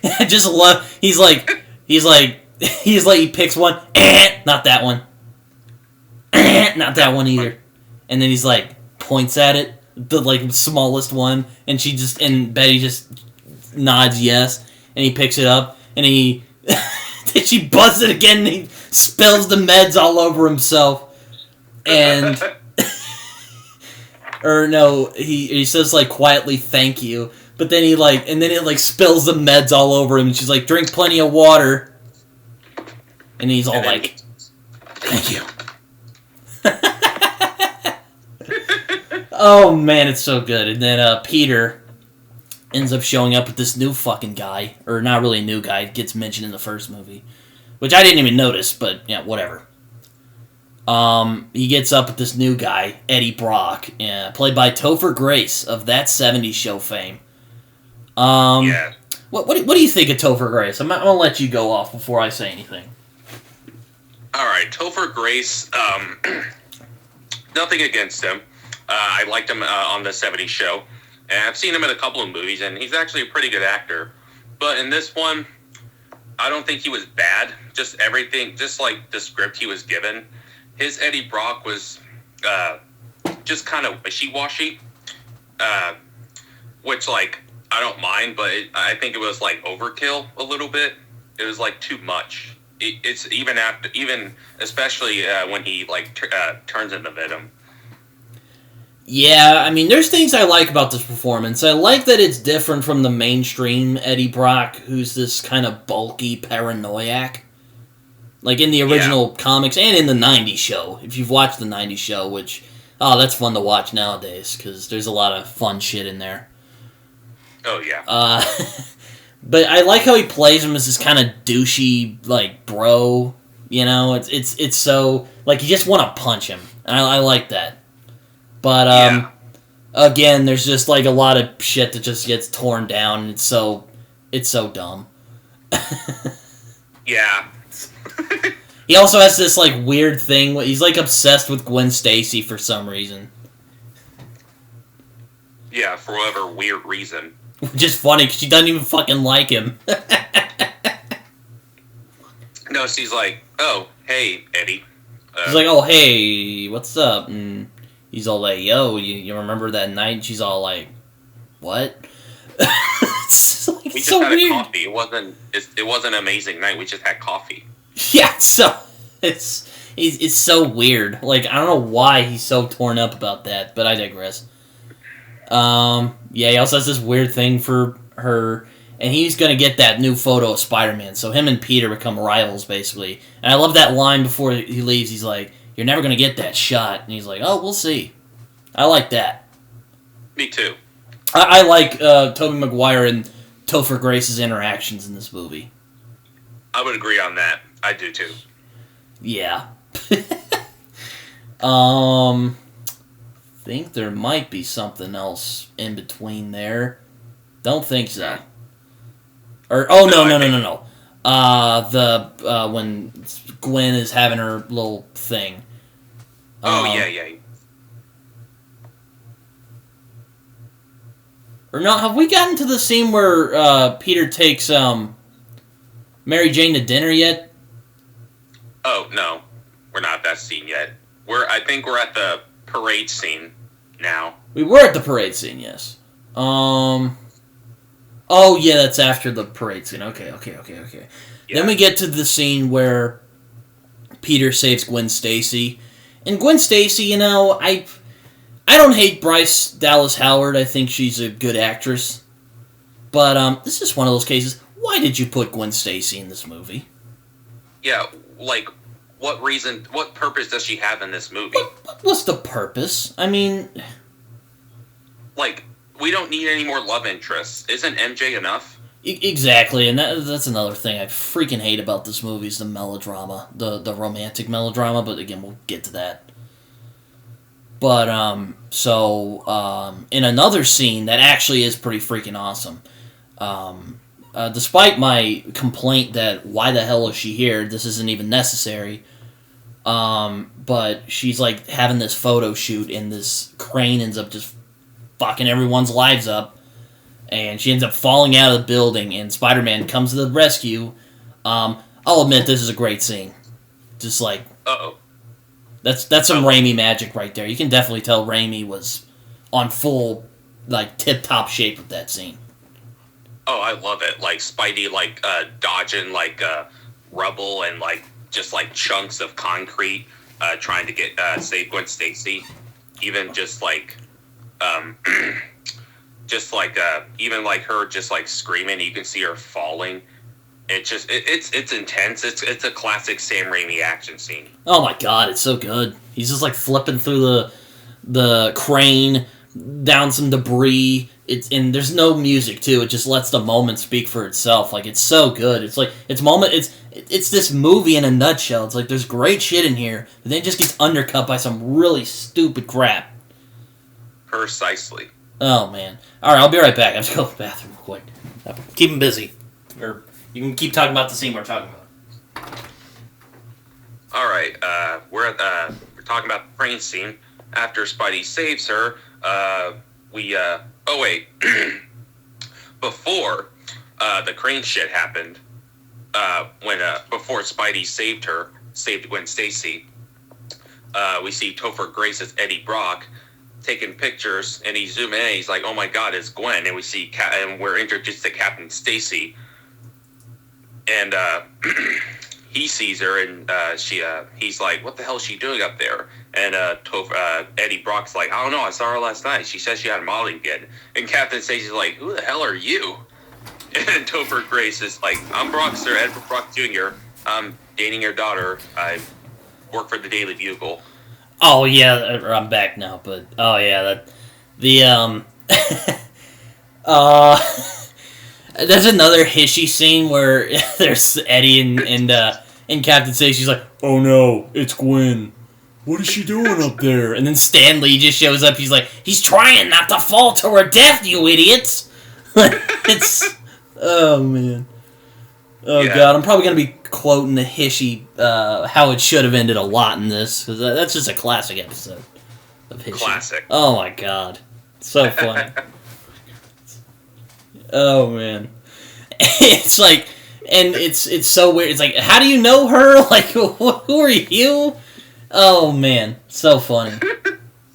I just love, he picks one, not that one, not that one either. And then he's points at it, the smallest one, and Betty just nods yes, and he picks it up, and then she buzzes it again, and he spills the meds all over himself. And, or no, he says quietly thank you, but then and then it spills the meds all over him, and she's drink plenty of water. And he's all thank you. Oh, man, it's so good. And then Peter ends up showing up with this new fucking guy. Or not really a new guy. It gets mentioned in the first movie. Which I didn't even notice, but, yeah, whatever. He gets up with this new guy, Eddie Brock, played by Topher Grace of That 70s Show fame. Yeah. What do you think of Topher Grace? I'm going to let you go off before I say anything. All right, Topher Grace, nothing against him. I liked him on the 70s Show, and I've seen him in a couple of movies, and he's actually a pretty good actor. But in this one, I don't think he was bad. Just everything, just the script he was given. His Eddie Brock was just kind of wishy-washy, which, I don't mind, but I think it was, overkill a little bit. It was, too much. It's even especially when he turns into Venom. Yeah, I mean, there's things I like about this performance. I like that it's different from the mainstream Eddie Brock, who's this kind of bulky paranoiac. In the original comics and in the 90s show. If you've watched the 90s show, which, that's fun to watch nowadays, because there's a lot of fun shit in there. Oh, yeah. But I like how he plays him as this kind of douchey, bro. You know, it's so, you just want to punch him. And I like that. But, again, there's just, a lot of shit that just gets torn down, and it's so dumb. Yeah. He also has this, weird thing. He's, obsessed with Gwen Stacy for some reason. Yeah, for whatever weird reason. Which is funny, because she doesn't even fucking like him. No, she's oh, hey, Eddie. She's oh, hey, what's up? And he's all yo, you remember that night? And she's all what? It's we just so had weird. a coffee. It wasn't an amazing night. We just had coffee. Yeah, so it's so weird. I don't know why he's so torn up about that, but I digress. Yeah, he also has this weird thing for her, and he's gonna get that new photo of Spider-Man, so him and Peter become rivals, basically. And I love that line before he leaves, he's you're never gonna get that shot, and he's oh, we'll see. I like that. Me too. I like Tobey Maguire and Topher Grace's interactions in this movie. I would agree on that. I do too. Yeah. Think there might be something else in between there. Don't think so. Or no. When Gwen is having her little thing. Yeah. Or no, have we gotten to the scene where Peter takes Mary Jane to dinner yet? Oh no, we're not at that scene yet. I think we're at the parade scene now. We were at the parade scene, yes. Oh, yeah, that's after the parade scene. Okay. Yeah. Then we get to the scene where Peter saves Gwen Stacy. And Gwen Stacy, you know, I don't hate Bryce Dallas Howard. I think she's a good actress. But this is one of those cases. Why did you put Gwen Stacy in this movie? Yeah, like, what purpose does she have in this movie? What's the purpose? I mean... Like, we don't need any more love interests. Isn't MJ enough? Exactly, and that's another thing I freaking hate about this movie is the melodrama, the romantic melodrama, but again, we'll get to that. But, in another scene that actually is pretty freaking awesome, despite my complaint that why the hell is she here, this isn't even necessary, but she's, like, having this photo shoot, and this crane ends up just fucking everyone's lives up, and she ends up falling out of the building, and Spider-Man comes to the rescue. I'll admit, this is a great scene. Just like... Uh-oh. That's some Raimi magic right there. You can definitely tell Raimi was on full, like, tip-top shape with that scene. Oh, I love it. Like, Spidey, like, dodging, like, rubble and, like, just, like, chunks of concrete, trying to get, save Gwen Stacy. Even just, like... just like even like her just like screaming, you can see her falling. It's just it's intense. It's a classic Sam Raimi action scene. Oh my god, it's so good. He's just like flipping through the crane down some debris. And there's no music too. It just lets the moment speak for itself. Like, it's so good. It's like it's this movie in a nutshell. It's like there's great shit in here, but then it just gets undercut by some really stupid crap. Precisely. Oh, man. Alright, I'll be right back. I have to go to the bathroom real quick. Keep him busy. Or you can keep talking about the scene we're talking about. Alright, we're talking about the crane scene. After Spidey saves her, oh wait. Before the crane shit happened, before Spidey saved Gwen Stacy, we see Topher Grace as Eddie Brock taking pictures, and he zoom in, and he's like, "Oh my God, it's Gwen!" And we see, and we're introduced to Captain Stacy, and he sees her, and he's like, "What the hell is she doing up there?" And Eddie Brock's like, "I don't know. I saw her last night. She says she had a modeling kid." And Captain Stacy's like, "Who the hell are you?" And Topher Grace is like, "I'm Brock, Sir Edward Brock Jr. I'm dating your daughter. I work for the Daily Bugle." Oh yeah, I'm back now, but oh yeah, there's another hishy scene where there's Eddie and Captain Stacy's like, "Oh no, it's Gwen. What is she doing up there?" And then Stan Lee just shows up. He's like, "He's trying not to fall to her death, you idiots." It's oh man. Oh yeah. God, I'm probably gonna be quoting the hishy how it should have ended a lot in this, because that's just a classic episode of hishy. Classic. Oh my God, so funny. Oh man, it's like, and it's so weird. It's like, how do you know her? Like, who are you? Oh man, so funny.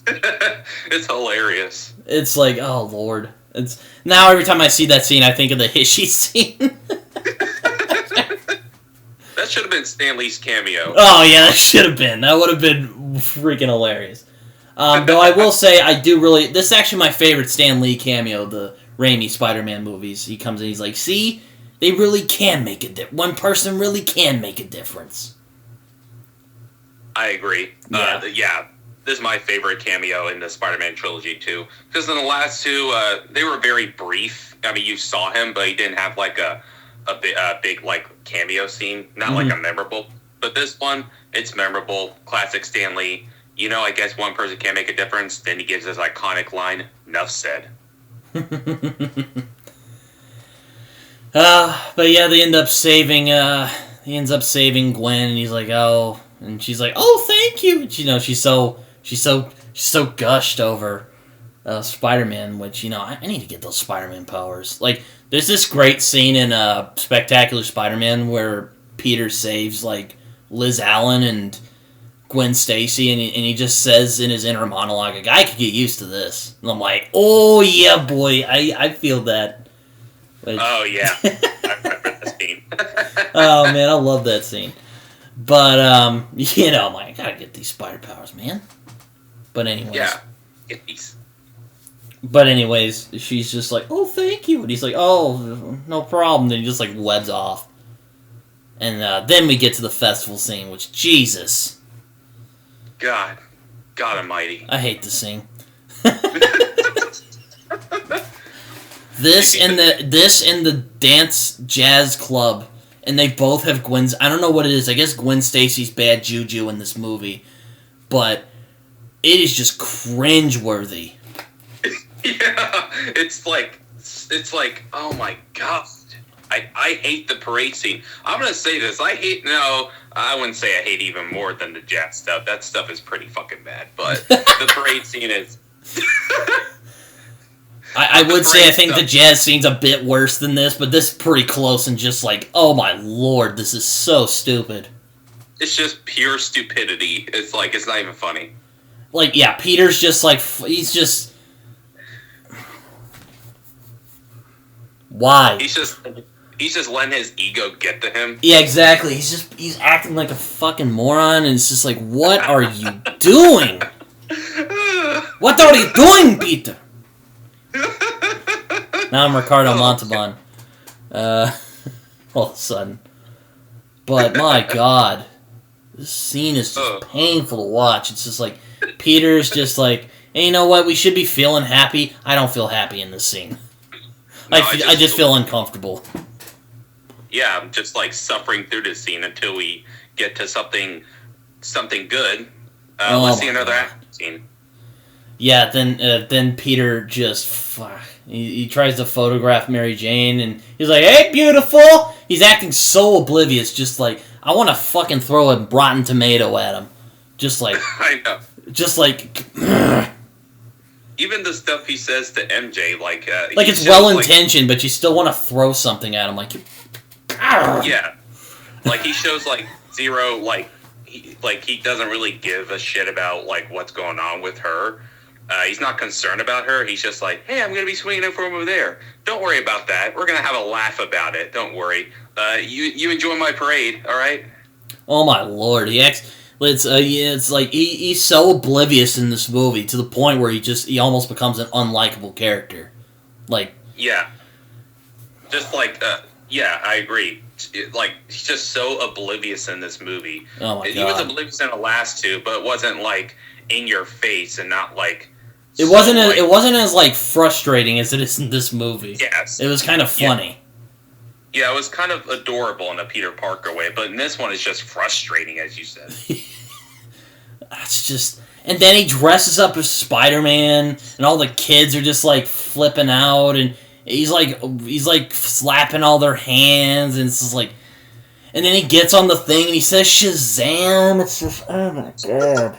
It's hilarious. It's like, oh Lord. It's now every time I see that scene, I think of the hishy scene. That should have been Stan Lee's cameo. Oh yeah, that should have been. That would have been freaking hilarious. Though I will say, I do really. This is actually my favorite Stan Lee cameo, the Raimi Spider-Man movies. He comes in, he's like, "See, they really can make a difference. One person really can make a difference." I agree. Yeah. This is my favorite cameo in the Spider-Man trilogy too. Because in the last two, they were very brief. I mean, you saw him, but he didn't have like a big like cameo scene, not like a memorable. But this one, it's memorable. Classic Stan Lee. You know, I guess one person can't make a difference. Then he gives his iconic line, "Nuff said." But yeah, they end up saving. He ends up saving Gwen, and he's like, "Oh," and she's like, "Oh, thank you." And, you know, she's so gushed over Spider-Man, which, you know, I need to get those Spider-Man powers. Like, there's this great scene in Spectacular Spider-Man where Peter saves, like, Liz Allen and Gwen Stacy, and he just says in his inner monologue, "A guy could get used to this." And I'm like, oh, yeah, boy, I feel that. Oh, yeah. I remember that scene. Oh, man, I love that scene. But, you know, I'm like, I gotta get these spider powers, man. But anyways. Yeah. Get these. But anyways, she's just like, oh, thank you. And he's like, oh, no problem. Then he just, like, webs off. And then we get to the festival scene, which, Jesus. God almighty. I hate this scene. This and the dance jazz club, and they both have Gwen's. I don't know what it is. I guess Gwen Stacy's bad juju in this movie, but it is just cringeworthy. Yeah, it's like, oh my god. I hate the parade scene. I'm going to say this. I wouldn't say I hate even more than the jazz stuff. That stuff is pretty fucking bad. But the parade scene is... I would say I think the jazz scene's a bit worse than this, but this is pretty close and just like, oh my lord, this is so stupid. It's just pure stupidity. It's like, it's not even funny. Like, yeah, Peter's just like, he's just... Why? He's just letting his ego get to him. Yeah, exactly. He's acting like a fucking moron, and it's just like, what are you doing? What are you doing, Peter? Now I'm Ricardo Montalban. All of a sudden. But my god, this scene is just painful to watch. It's just like, Peter's just like, hey, you know what? We should be feeling happy. I don't feel happy in this scene. No, I just feel uncomfortable. Yeah, I'm just like suffering through this scene until we get to something good. Let's see another action scene. Yeah, then Peter just he tries to photograph Mary Jane, and he's like, "Hey, beautiful!" He's acting so oblivious, just like, I want to fucking throw a rotten tomato at him. Just like, I know. Just like, even the stuff he says to MJ, like it's well intentioned, but you still want to throw something at him, like, yeah, like he shows like zero, like he doesn't really give a shit about like what's going on with her. He's not concerned about her. He's just like, hey, I'm gonna be swinging it from over there. Don't worry about that. We're gonna have a laugh about it. Don't worry. You enjoy my parade, all right? Oh my lord, it's like he's so oblivious in this movie to the point where he almost becomes an unlikable character. Like, yeah, just like yeah, I agree. Like, he's just so oblivious in this movie. Oh my god, he was oblivious in the last two, but it wasn't like in your face and not like. It wasn't as like frustrating as it is in this movie. Yes, it was kind of funny. Yeah, it was kind of adorable in a Peter Parker way, but in this one, it's just frustrating, as you said. That's just... And then he dresses up as Spider-Man, and all the kids are just, like, flipping out, and he's like, slapping all their hands, and it's just like... And then he gets on the thing, and he says Shazam! It's just... Oh, my God.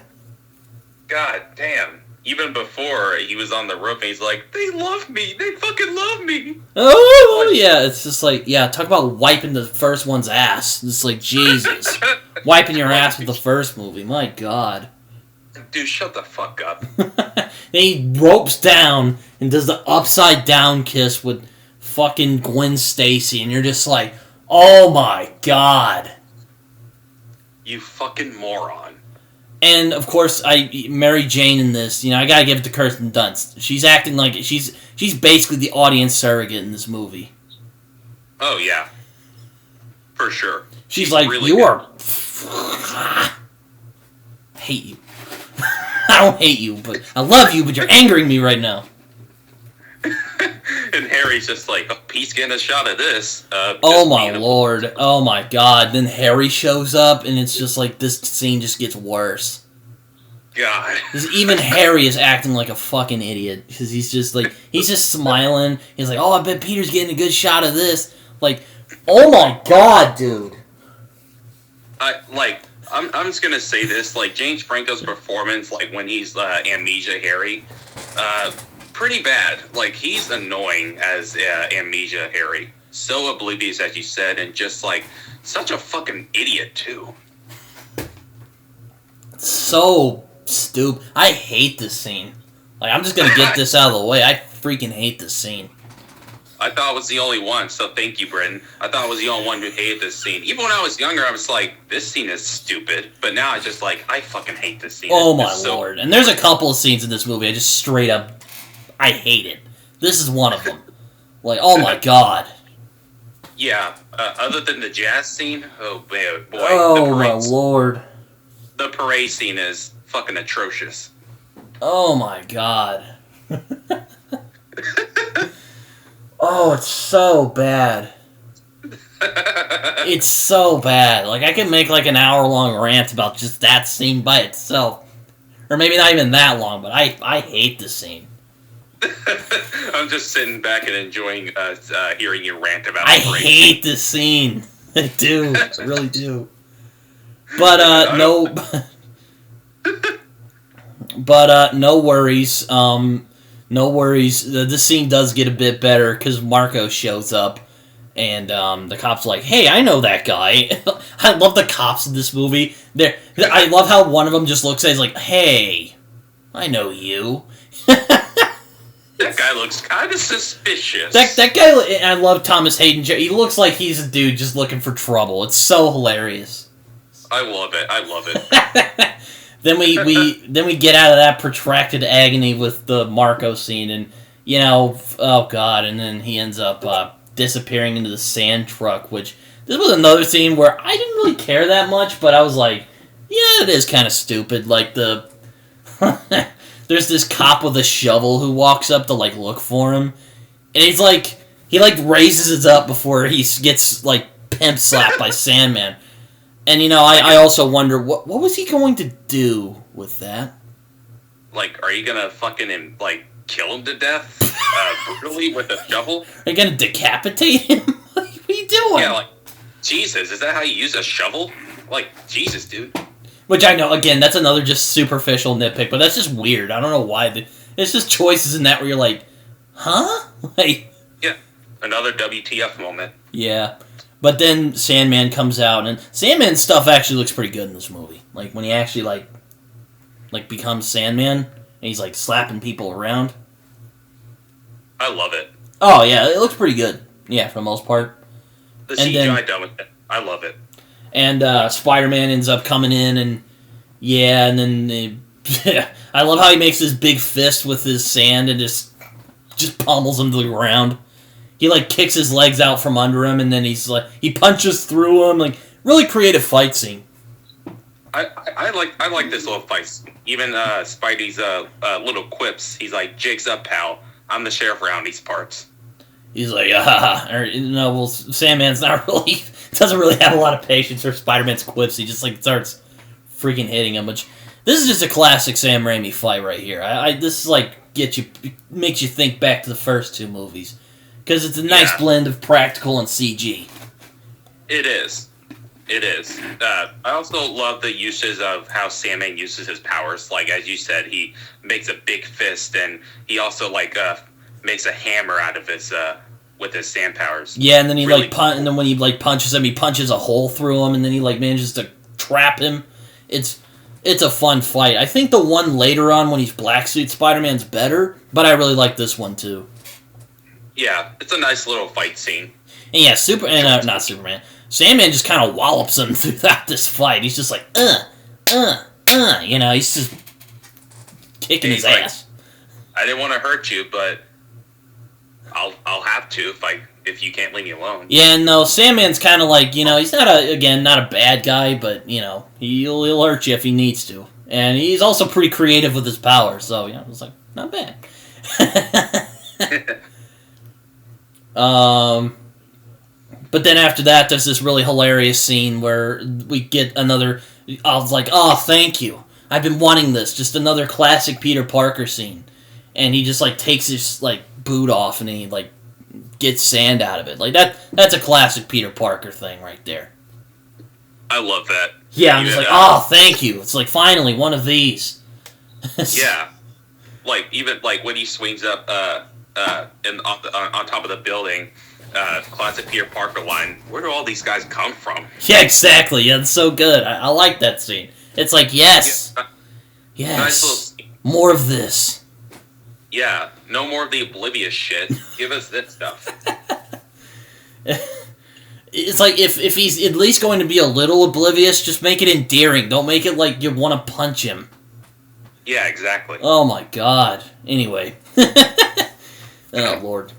God damn. Even before, he was on the roof, and he's like, they love me! They fucking love me! Oh, yeah, it's just like, yeah, talk about wiping the first one's ass. It's like, Jesus. Wiping your ass with the first movie, my God. Dude, shut the fuck up. Then he ropes down and does the upside down kiss with fucking Gwen Stacy, and you're just like, oh my God. You fucking moron. And, of course, Mary Jane in this, I gotta give it to Kirsten Dunst. She's acting like, she's basically the audience surrogate in this movie. Oh, yeah. For sure. She's like, really I hate you. I don't hate you, but I love you, but you're angering me right now. And Harry's just like, oh, he's getting a shot at this. Oh my lord. Oh my god. Then Harry shows up, and it's just like, this scene just gets worse. God. Even Harry is acting like a fucking idiot. Because he's just smiling. He's like, oh, I bet Peter's getting a good shot of this. Like, oh my god, dude. I'm just gonna say this, like, James Franco's performance, like, when he's Amnesia Harry, pretty bad. Like, he's annoying as Amnesia Harry. So oblivious, as you said, and just, like, such a fucking idiot, too. So stupid. I hate this scene. Like, I'm just gonna get this out of the way. I freaking hate this scene. I thought I was the only one, so thank you, Britton. I thought I was the only one who hated this scene. Even when I was younger, I was like, this scene is stupid. But now I just like, I fucking hate this scene. Oh my lord. And there's a couple of scenes in this movie I just straight up, I hate it. This is one of them. Like, oh my god. Yeah, other than the jazz scene, oh man, boy. Oh my lord. The parade scene is fucking atrocious. Oh my god. Oh, it's so bad. It's so bad. Like, I could make like an hour-long rant about just that scene by itself. Or maybe not even that long, but I hate this scene. I'm just sitting back and enjoying hearing you rant about I the parade. hate this scene. I do. I really do. But, no... But, no worries. No worries. This scene does get a bit better because Marco shows up, and the cop's like, "Hey, I know that guy." I love the cops in this movie. I love how one of them just looks at he's like, "Hey, I know you." That guy looks kind of suspicious. That guy. I love Thomas Haden. He looks like he's a dude just looking for trouble. It's so hilarious. I love it. I love it. Then we get out of that protracted agony with the Marco scene, and oh god, and then he ends up disappearing into the sand truck. Which this was another scene where I didn't really care that much, but I was like, yeah, it is kind of stupid. Like there's this cop with a shovel who walks up to like look for him, and he raises it up before he gets like pimp slapped by Sandman. And, I also wonder, what was he going to do with that? Like, are you gonna fucking, kill him to death? Brutally with a shovel? Are you gonna decapitate him? What are you doing? Yeah, Jesus, is that how you use a shovel? Jesus, dude. Which I know, again, that's another just superficial nitpick, but that's just weird. I don't know why. It's just choices in that where you're like, huh? Yeah, another WTF moment. Yeah. But then Sandman comes out, and Sandman's stuff actually looks pretty good in this movie. Like, when he actually, becomes Sandman, and he's, slapping people around. I love it. Oh, yeah, it looks pretty good. Yeah, for the most part. The CGI done with it. I love it. And Spider-Man ends up coming in, and then I love how he makes this big fist with his sand and just pummels him to the ground. He kicks his legs out from under him, and then he punches through him. Really creative fight scene. I like this little fight scene. Even Spidey's little quips. He's like, "Jake's up, pal. I'm the sheriff around these parts." He's like, Sandman's doesn't really have a lot of patience for Spider-Man's quips. He just starts freaking hitting him. Which this is just a classic Sam Raimi fight right here. This is makes you think back to the first two movies. Because it's a nice blend of practical and CG. It is. It is. I also love the uses of how Sandman uses his powers. As you said, he makes a big fist, and he also, makes a hammer out of his, with his sand powers. Yeah, and then he, and then when he, punches him, he punches a hole through him, and then he, manages to trap him. It's a fun fight. I think the one later on when he's Black Suit Spider-Man's better, but I really like this one, too. Yeah, it's a nice little fight scene. And yeah, not Superman. Sandman just kind of wallops him throughout this fight. He's just like, he's just kicking his ass. I didn't want to hurt you, but I'll have to if you can't leave me alone. Yeah, no, Sandman's kind of he's not a bad guy, but he'll hurt you if he needs to, and he's also pretty creative with his powers. So it's not bad. But then after that, there's this really hilarious scene where we get another. I was like, "Oh, thank you! I've been wanting this." Just another classic Peter Parker scene, and he just takes his boot off and he gets sand out of it. That's a classic Peter Parker thing right there. I love that. Yeah, I'm just "Oh, thank you!" It's finally one of these. Yeah, even when he swings up on top of the building. Classic Peter Parker line. Where do all these guys come from? Yeah, exactly. Yeah, it's so good. I like that scene. It's yes. Yes. Nice little scene. More of this. Yeah, no more of the oblivious shit. Give us this stuff. It's like, if he's at least going to be a little oblivious, just make it endearing. Don't make it like you want to punch him. Yeah, exactly. Oh my god. Anyway. Oh, Lord.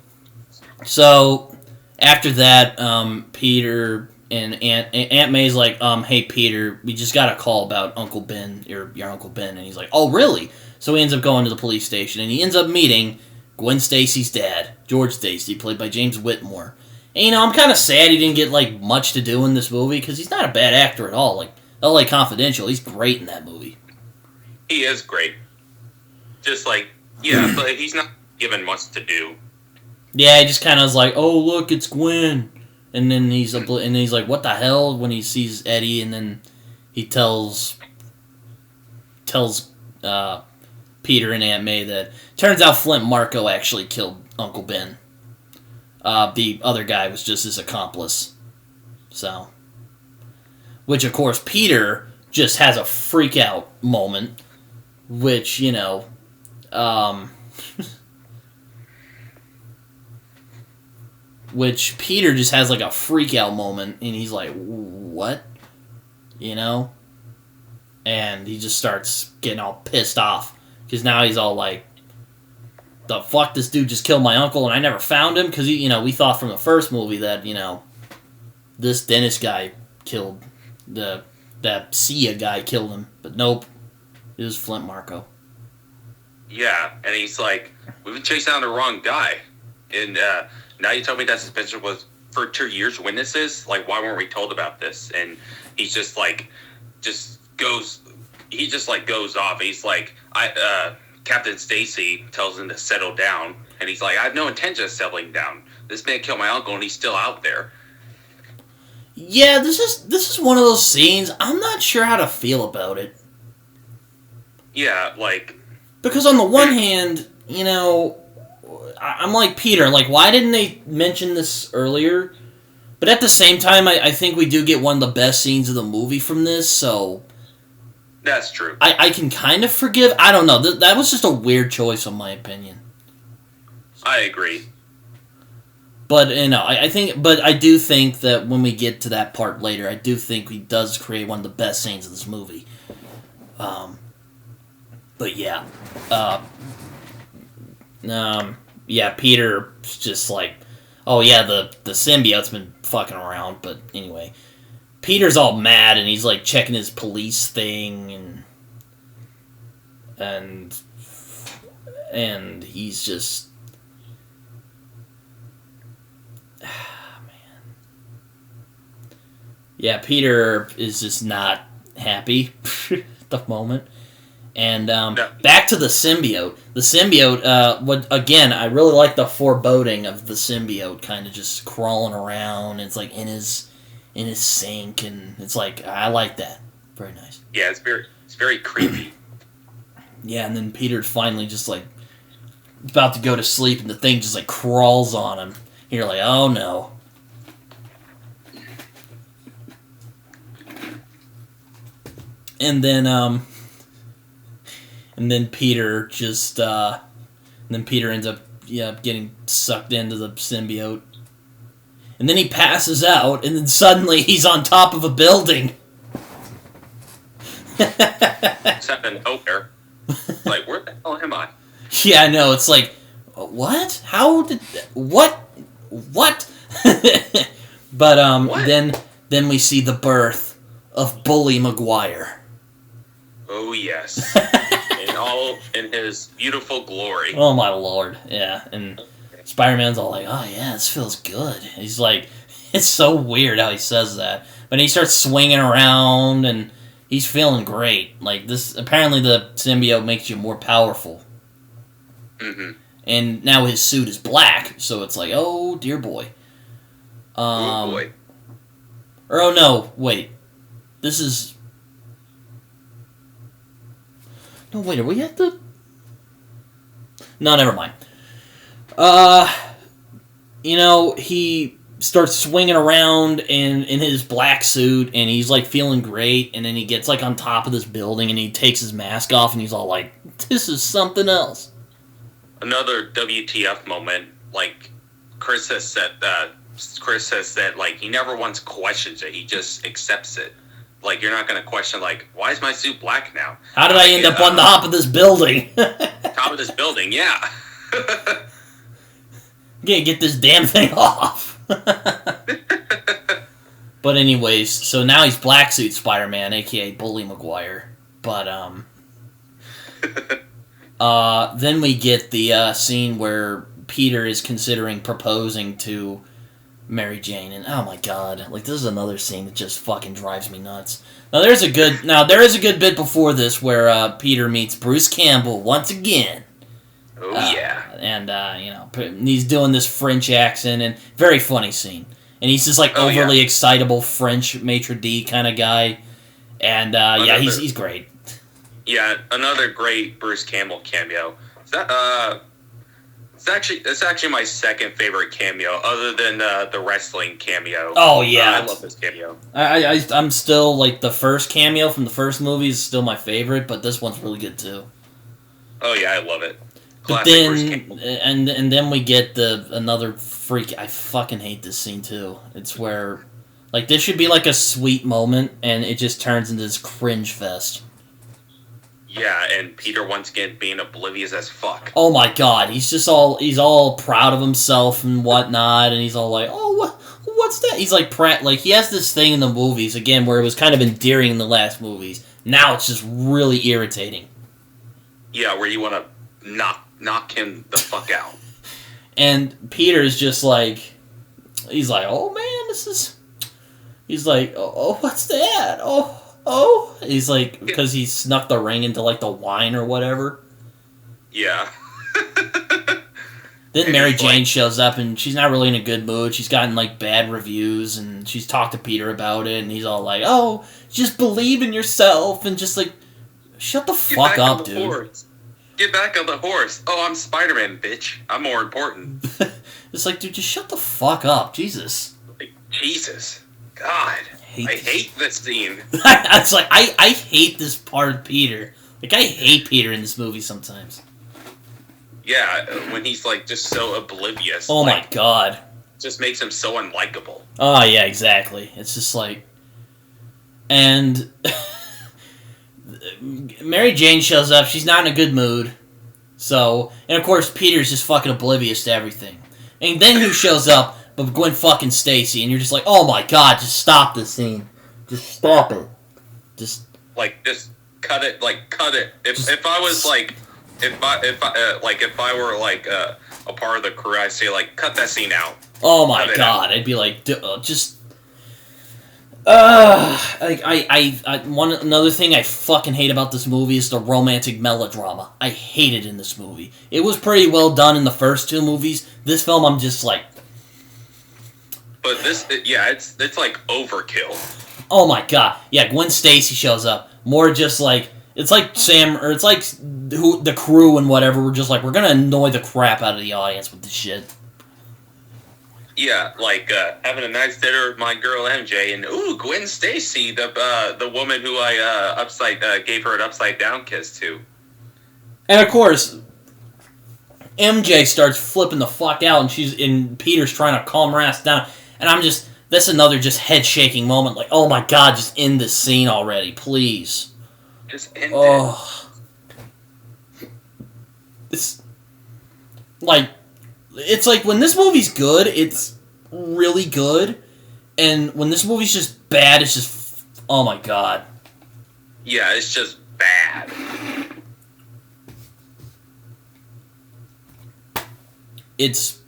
So, after that, Peter and Aunt May's like, hey, Peter, we just got a call about Uncle Ben, your Uncle Ben. And he's like, oh, really? So he ends up going to the police station, and he ends up meeting Gwen Stacy's dad, George Stacy, played by James Whitmore. And, you know, I'm kind of sad he didn't get, like, much to do in this movie, because he's not a bad actor at all. Like, L.A. Confidential, he's great in that movie. He is great. Just like, yeah, but he's not given much to do. Yeah, he just kind of was like, oh, look, it's Gwen. And then he's like, what the hell, when he sees Eddie, and then he tells Peter and Aunt May that turns out Flint Marko actually killed Uncle Ben. The other guy was just his accomplice. So, which of course Peter just has a freak out moment, which, you know, which Peter just has like a freak out moment, and he's like, what? You know? And he just starts getting all pissed off. Because now he's all like, the fuck, this dude just killed my uncle and I never found him? Because, you know, we thought from the first movie that, you know, this Dennis guy killed, that Sia guy killed him. But nope, it was Flint Marko. Yeah, and he's like, we've been chasing down the wrong guy. And now you tell me that suspension was for 2 years witnesses? Like, why weren't we told about this? And he's just like, goes off. He's like, Captain Stacy tells him to settle down, and he's like, I have no intention of settling down. This man killed my uncle, and he's still out there. Yeah, this is one of those scenes. I'm not sure how to feel about it. Yeah, like, because on the one hand, you know, I'm like Peter. Like, why didn't they mention this earlier? But at the same time, I think we do get one of the best scenes of the movie from this, so that's true. I can kind of forgive. I don't know. That was just a weird choice, in my opinion. I agree. But, you know, I do think that when we get to that part later, I do think he does create one of the best scenes of this movie. But yeah. Yeah, Peter's just like, oh yeah, the symbiote's been fucking around, but anyway. Peter's all mad, and he's like checking his police thing, and he's just, man. Yeah, Peter is just not happy at the moment. And back to the symbiote. The symbiote, again, I really like the foreboding of the symbiote kind of just crawling around. It's like in his sink, and it's like, I like that. Very nice. Yeah, it's very creepy. Yeah, and then Peter's finally just like about to go to sleep, and the thing just like crawls on him. And you're like, oh no. And then Peter just Peter ends up getting sucked into the symbiote. And then he passes out, and then suddenly he's on top of a building. Except nowhere. Like, where the hell am I? Yeah, I know. It's like, what? How did... What? But, what? Then we see the birth of Bully Maguire. Oh, yes. in his beautiful glory. Oh, my lord. Yeah, and Spider-Man's all like, oh, yeah, this feels good. He's like, it's so weird how he says that. But he starts swinging around, and he's feeling great. Like, this, apparently the symbiote makes you more powerful. Mm-hmm. And now his suit is black, so it's like, oh, dear boy. Oh, boy. Or, oh, no, wait. This is... No, wait, are we at the... No, never mind. You know, he starts swinging around in his black suit, and he's, like, feeling great, and then he gets, like, on top of this building, and he takes his mask off, and he's all like, this is something else. another WTF moment. Like Chris has said like he never once questions it. He just accepts it. Like you're not going to question like why is my suit black now? How did I end up on the top of this building? Top of this building, yeah. Get this damn thing off. But anyways, so now he's Black Suit Spider-Man, aka Bully Maguire. But then we get the scene where Peter is considering proposing to Mary Jane, and oh my god, like this is another scene that just fucking drives me nuts. Now there is a good bit before this where Peter meets Bruce Campbell once again. Oh yeah, and he's doing this French accent, and very funny scene. And he's just like overly excitable French maitre d' kind of guy, and he's great. Yeah, another great Bruce Campbell cameo. It's actually my second favorite cameo, other than the wrestling cameo. Oh yeah, I love this cameo. I'm still like the first cameo from the first movie is still my favorite, but this one's really good too. Oh yeah, I love it. But then and then we get another freak. I fucking hate this scene too. It's where like this should be like a sweet moment, and it just turns into this cringe fest. Yeah, and Peter once again being oblivious as fuck. Oh my god, he's all proud of himself and whatnot, and he's all like, oh, what's that? He's like, he has this thing in the movies, again, where it was kind of endearing in the last movies. Now it's just really irritating. Yeah, where you want to knock him the fuck out. And Peter's just like, he's like, oh man, he's like, oh, what's that? Oh, he's like, because he snuck the ring into, like, the wine or whatever. Yeah. Then Mary Jane shows up, and she's not really in a good mood. She's gotten, like, bad reviews, and she's talked to Peter about it, and he's all like, oh, just believe in yourself, and just, like, shut the fuck up, dude. Horse. Get back on the horse. Oh, I'm Spider-Man, bitch. I'm more important. It's like, dude, just shut the fuck up. Jesus. Like, Jesus. God. I hate this scene. It's like, I hate this part of Peter. Like, I hate Peter in this movie sometimes. Yeah, when he's, like, just so oblivious. Oh, like, my God. Just makes him so unlikable. Oh, yeah, exactly. It's just like... And... Mary Jane shows up. She's not in a good mood. So... And, of course, Peter's just fucking oblivious to everything. And then who shows up... But Gwen fucking Stacy, and you're just like, oh my god, just stop this scene. Just stop it. Just cut it. Like, cut it. If I was like, if I were like a part of the crew, I'd say like, cut that scene out. Oh my god, I'd be like, just. Another thing I fucking hate about this movie is the romantic melodrama. I hate it in this movie. It was pretty well done in the first two movies. This film, I'm just like. But this, it's like overkill. Oh my god. Yeah, Gwen Stacy shows up. More just like, it's like the crew and whatever, we're just like, we're gonna annoy the crap out of the audience with this shit. Yeah, like, having a nice dinner with my girl MJ, and ooh, Gwen Stacy, the woman who I gave her an upside down kiss to. And of course, MJ starts flipping the fuck out, and Peter's trying to calm her ass down. And I'm just, that's another just head-shaking moment. Like, oh my god, just end this scene already, please. Just end it. It's like when this movie's good, it's really good. And when this movie's just bad, it's just, oh my god. Yeah, it's just bad. It's...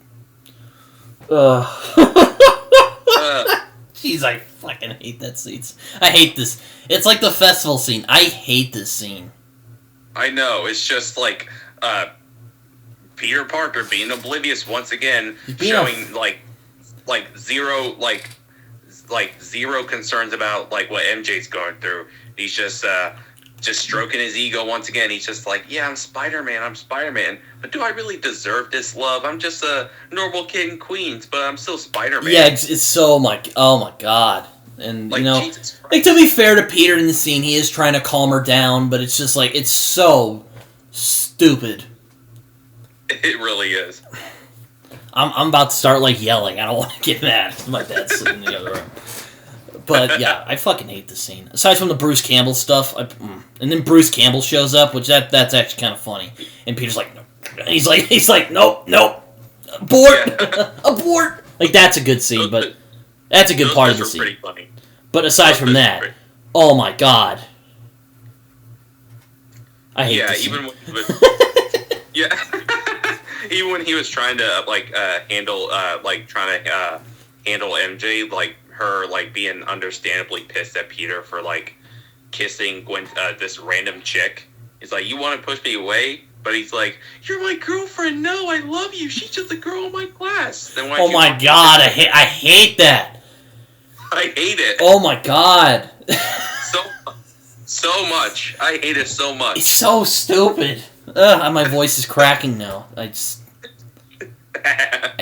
Jeez, I fucking hate that scene. I hate this. It's like the festival scene. I hate this scene. I know. It's just like Peter Parker being oblivious once again, showing zero concerns about like what MJ's going through. He's just stroking his ego once again. He's just like, yeah, I'm Spider-Man. But do I really deserve this love? I'm just a normal kid in Queens, but I'm still Spider-Man. Yeah, it's so like, oh my god. And, like, you know, like, to be fair to Peter in the scene, he is trying to calm her down, but it's just like, it's so stupid. It really is. I'm about to start like yelling. I don't want to get mad. My dad's sitting in the other room. But yeah, I fucking hate this scene. Aside from the Bruce Campbell stuff, and then Bruce Campbell shows up, which that's actually kind of funny. And Peter's like, no. He's like, nope, abort, abort. Like that's a good scene, but that's a good part of the scene. Pretty funny. But aside from that, oh my god, I hate this scene. Even when he was trying to handle MJ, like her like being understandably pissed at Peter for like kissing Gwen, this random chick. He's like, you want to push me away? But he's like, you're my girlfriend. No, I love you. She's just a girl in my class. Then oh my god, I hate that. I hate it. Oh my god. so much. I hate it so much. It's so stupid. Ugh, my voice is cracking now. I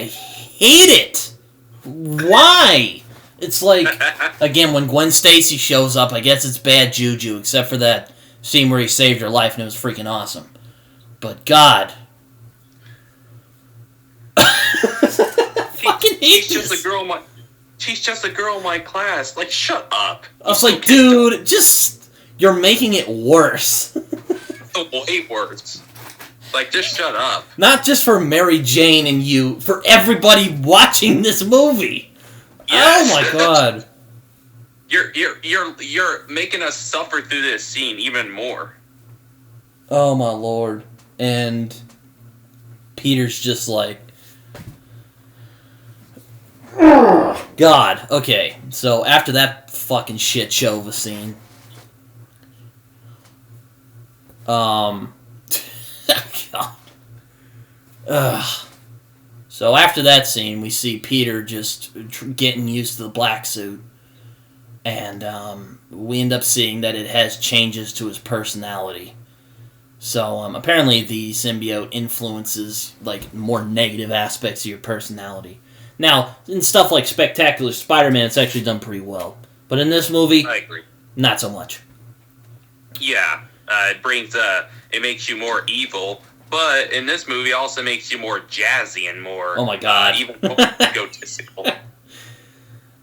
hate it. Why? It's like, again, when Gwen Stacy shows up, I guess it's bad juju, except for that scene where he saved her life and it was freaking awesome. But God. I fucking hate this. She's just a girl in my class. Like, shut up. I was like, dude, you're making it worse. Way worse. Like, just shut up. Not just for Mary Jane and you, for everybody watching this movie. Yes. Oh my god. You're making us suffer through this scene even more. Oh my lord. And Peter's just like, God. Okay, so after that fucking shit show of a scene, God. So after that scene, we see Peter just getting used to the black suit, and we end up seeing that it has changes to his personality. So apparently the symbiote influences like more negative aspects of your personality. Now, in stuff like Spectacular Spider-Man, it's actually done pretty well. But in this movie, I agree. Not so much. Yeah, it makes you more evil, but in this movie, it also makes you more jazzy and more. Oh my god! Even more egotistical.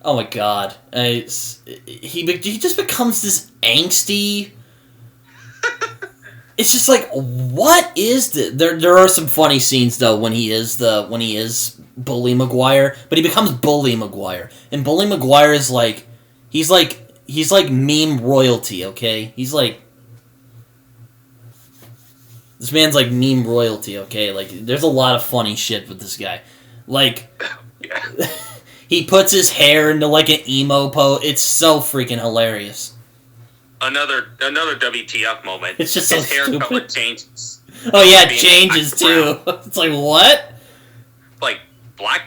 Oh my god! He just becomes this angsty. It's just like, what is this? There are some funny scenes though when he is Bully Maguire, but he becomes Bully Maguire, and Bully Maguire is like, he's like meme royalty. Okay, he's like, this man's like meme royalty. Okay, like there's a lot of funny shit with this guy. Like, yeah. He puts his hair into like an emo pose. It's so freaking hilarious. Another WTF moment. It's just so his hair stupid. color changes. Oh yeah, it changes too. It's like, what? Like black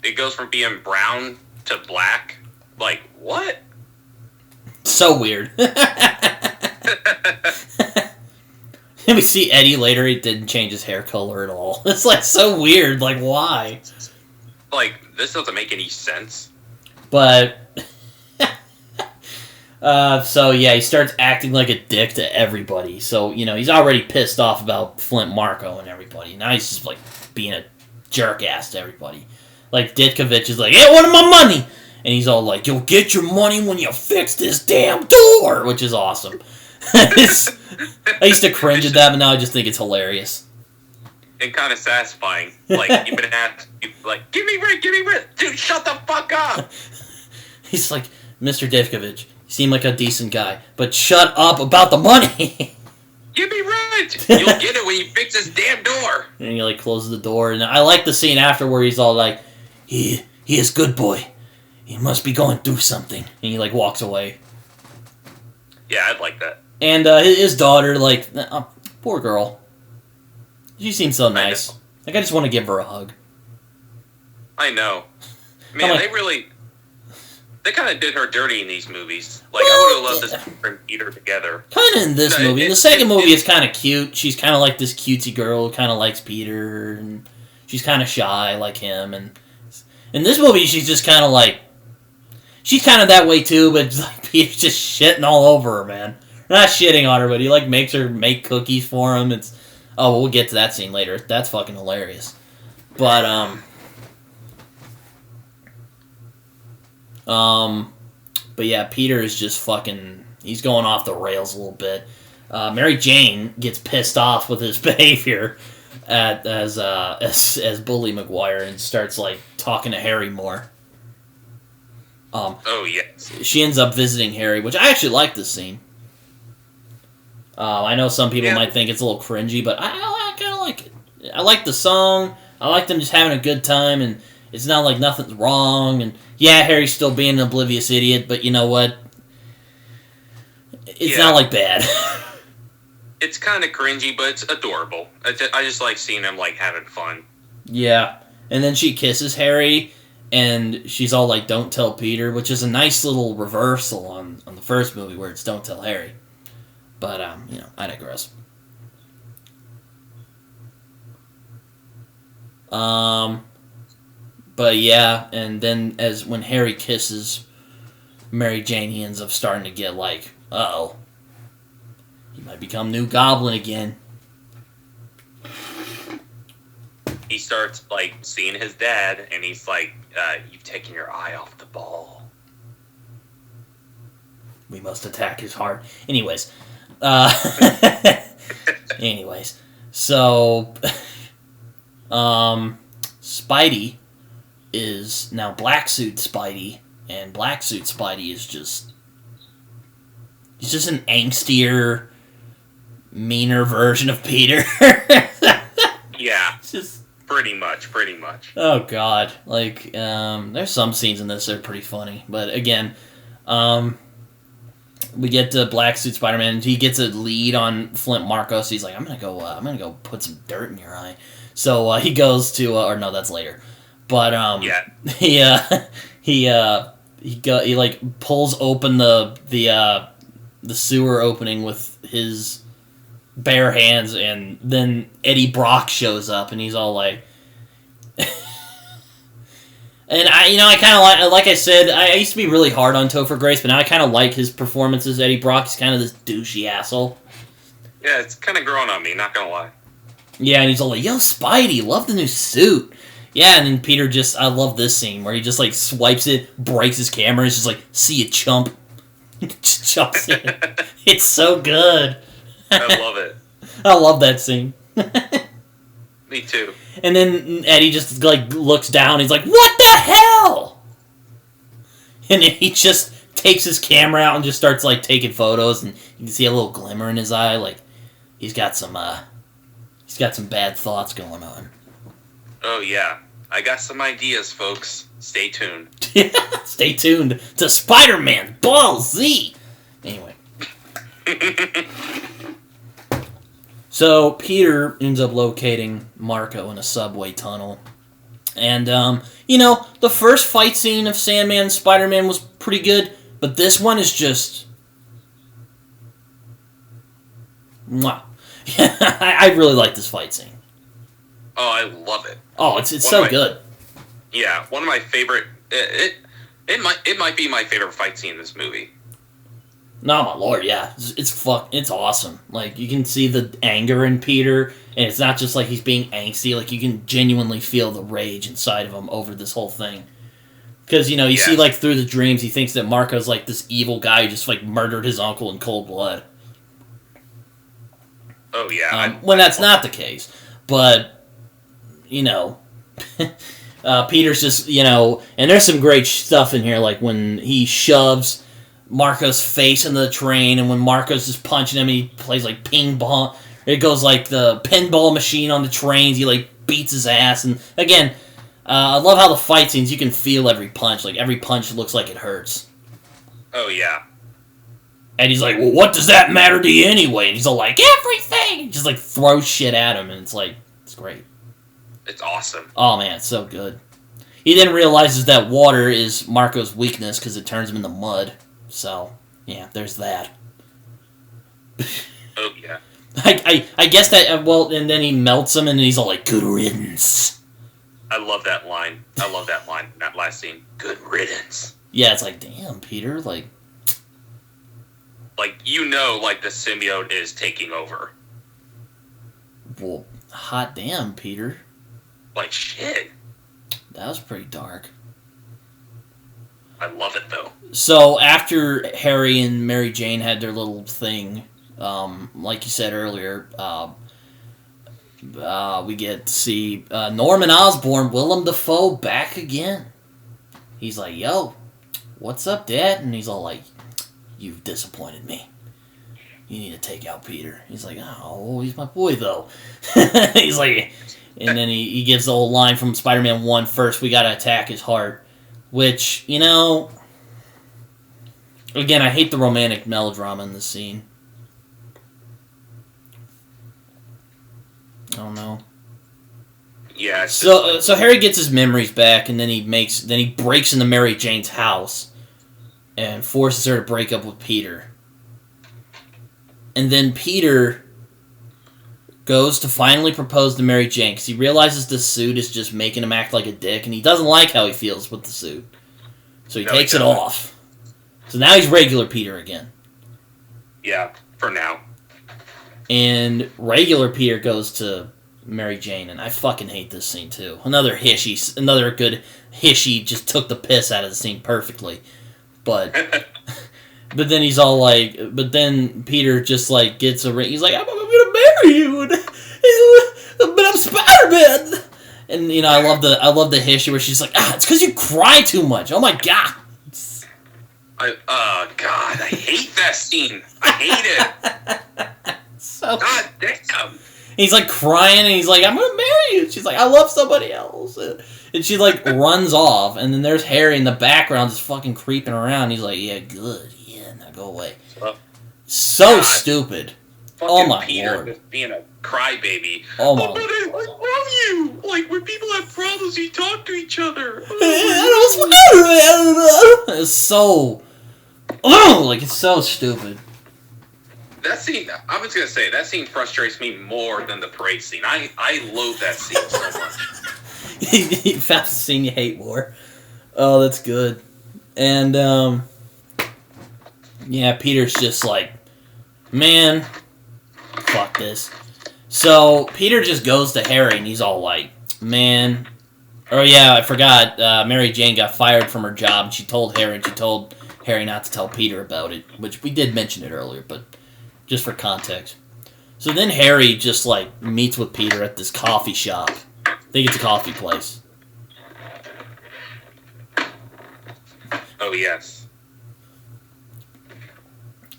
it goes from being brown to black. Like, what? So weird. And we see Eddie later, he didn't change his hair color at all. It's like so weird, like why? Like, this doesn't make any sense. But so yeah, he starts acting like a dick to everybody. So, he's already pissed off about Flint Marko and everybody. Now he's just like being a jerk ass to everybody. Like Ditkovich is like, hey, what my money? And he's all like, you'll get your money when you fix this damn door, which is awesome. I used to cringe at that, but now I just think it's hilarious. And kind of satisfying. Like, you've been asked, like, give me rent, dude, shut the fuck up. He's like, Mr. Ditkovich, you seem like a decent guy, but shut up about the money. Give me rent. You'll get it when you fix this damn door. And he like closes the door, and I like the scene after where he's all like, he is good boy. He must be going through something. And he like walks away. Yeah, I'd like that. And his daughter, like, poor girl. She seems so nice. Like, I just want to give her a hug. I know. Man, like, they kind of did her dirty in these movies. Like, I would have loved this and Peter together. Kind of in this movie. In the second movie, it's kind of cute. She's kind of like this cutesy girl who kind of likes Peter, and she's kind of shy like him. And in this movie, she's just kind of like, she's kind of that way too, but like Peter's just shitting all over her, man. Not shitting on her, but he like makes her make cookies for him. Oh, well, we'll get to that scene later. That's fucking hilarious. But, but yeah, Peter is just fucking... He's going off the rails a little bit. Mary Jane gets pissed off with his behavior as Bully Maguire and starts, like, talking to Harry more. Oh, yes. She ends up visiting Harry, which I actually like this scene. I know some people might think it's a little cringy, but I kind of like it. I like the song. I like them just having a good time, and it's not like nothing's wrong. And yeah, Harry's still being an oblivious idiot, but you know what? It's not like bad. It's kind of cringy, but it's adorable. I just like seeing him like having fun. Yeah, and then she kisses Harry, and she's all like, "Don't tell Peter," which is a nice little reversal on the first movie where it's "Don't tell Harry." But you know, I digress. But yeah, and then when Harry kisses Mary Jane, he ends up starting to get like, uh-oh, he might become new Goblin again. He starts like seeing his dad, and he's like, "You've taken your eye off the ball. We must attack his heart." Anyways, so Spidey is now Black Suit Spidey, and Black Suit Spidey is he's just an angstier, meaner version of Peter. Yeah, just pretty much. Oh god, like there's some scenes in this that are pretty funny, but again, we get to Black Suit Spider-Man, and he gets a lead on Flint Marcos. He's like, I'm gonna go put some dirt in your eye. So he goes to, or no, that's later. But he like pulls open the sewer opening with his bare hands, and then Eddie Brock shows up, and he's all like, and I kind of like I said, I used to be really hard on Topher Grace, but now I kind of like his performances. Eddie Brock is kind of this douchey asshole. Yeah, it's kind of growing on me, not gonna lie. Yeah, and he's all like, "Yo, Spidey, love the new suit." Yeah, and then Peter I love this scene where he just like swipes it, breaks his camera, and is just like, "See you, chump." Just jumps in. It's so good. I love it. I love that scene. Me too. And then Eddie just like looks down. He's like, "What the hell?" And then he just takes his camera out and just starts like taking photos, and you can see a little glimmer in his eye, like he's got some bad thoughts going on. Oh yeah, I got some ideas, folks. Stay tuned. Stay tuned to Spider-Man Ball Z. Anyway. So Peter ends up locating Marco in a subway tunnel. And, the first fight scene of Sandman and Spider-Man was pretty good, but this one is just... Mwah. I really like this fight scene. Oh, I love it. Oh, it's so good. Yeah, one of my favorite... It might be my favorite fight scene in this movie. No, my lord, yeah. It's awesome. Like, you can see the anger in Peter, and it's not just like he's being angsty, like, you can genuinely feel the rage inside of him over this whole thing. Because, you see, like, through the dreams, he thinks that Marco's, like, this evil guy who just, like, murdered his uncle in cold blood. Oh, yeah. When that's not the case. But, Peter's just, and there's some great stuff in here, like, when he shoves Marco's face into the train, and when Marco's just punching him, he plays like ping pong. It goes like the pinball machine on the trains. He like beats his ass, and again, I love how the fight scenes, you can feel every punch. Like every punch looks like it hurts. Oh yeah. And he's like, "Well, what does that matter to you anyway?" And he's all like, "Everything." He just like throws shit at him, and it's like, it's great. It's awesome. Oh man, it's so good. He then realizes that water is Marco's weakness because it turns him into mud. So, yeah, there's that. Oh, yeah. I guess that, and then he melts him, and he's all like, "Good riddance." I love that line. That last scene. Good riddance. Yeah, it's like, damn, Peter, like... Like, the symbiote is taking over. Well, hot damn, Peter. Like, shit. That was pretty dark. I love it, though. So, after Harry and Mary Jane had their little thing, like you said earlier, we get to see Norman Osborn, Willem Dafoe, back again. He's like, yo, what's up, Dad? And he's all like, you've disappointed me. You need to take out Peter. He's like, oh, he's my boy, though. He's like, and then he gives the old line from Spider-Man 1, first we gotta attack his heart. Which, you know, again, I hate the romantic melodrama in this scene. I don't know. Yeah. So Harry gets his memories back, and then he breaks into Mary Jane's house and forces her to break up with Peter. And then Peter goes to finally propose to Mary Jane because he realizes the suit is just making him act like a dick, and he doesn't like how he feels with the suit. So he takes it off. So now he's regular Peter again. Yeah, for now. And regular Peter goes to Mary Jane, and I fucking hate this scene too. Another good hishy, just took the piss out of the scene perfectly. But but then he's all like, but then Peter just like gets a ring. He's like, I'm gonna marry you, but I'm Spider-Man. And you know, I love the hishy where she's like, it's because you cry too much. Oh my god. God, I hate that scene. I hate it. So God damn. He's like crying, and he's like, I'm gonna marry you. She's like, I love somebody else. And she like runs off, and then there's Harry in the background just fucking creeping around. He's like, yeah, good. Yeah, now go away. So God. Stupid. Oh my Peter lord. Just being a crybaby. Oh my. But I love you. Like when people have problems, you talk to each other. It's so. It's so stupid. That scene, I was gonna say, that scene frustrates me more than the parade scene. I loathe that scene so much. You found the scene you hate more. Oh, that's good. And yeah, Peter's just like, man, fuck this. So Peter just goes to Harry, and he's all like, man, oh yeah, I forgot. Mary Jane got fired from her job, and she told Harry not to tell Peter about it, which we did mention it earlier, but just for context. So then Harry just, like, meets with Peter at this coffee shop. I think it's a coffee place. Oh, yes.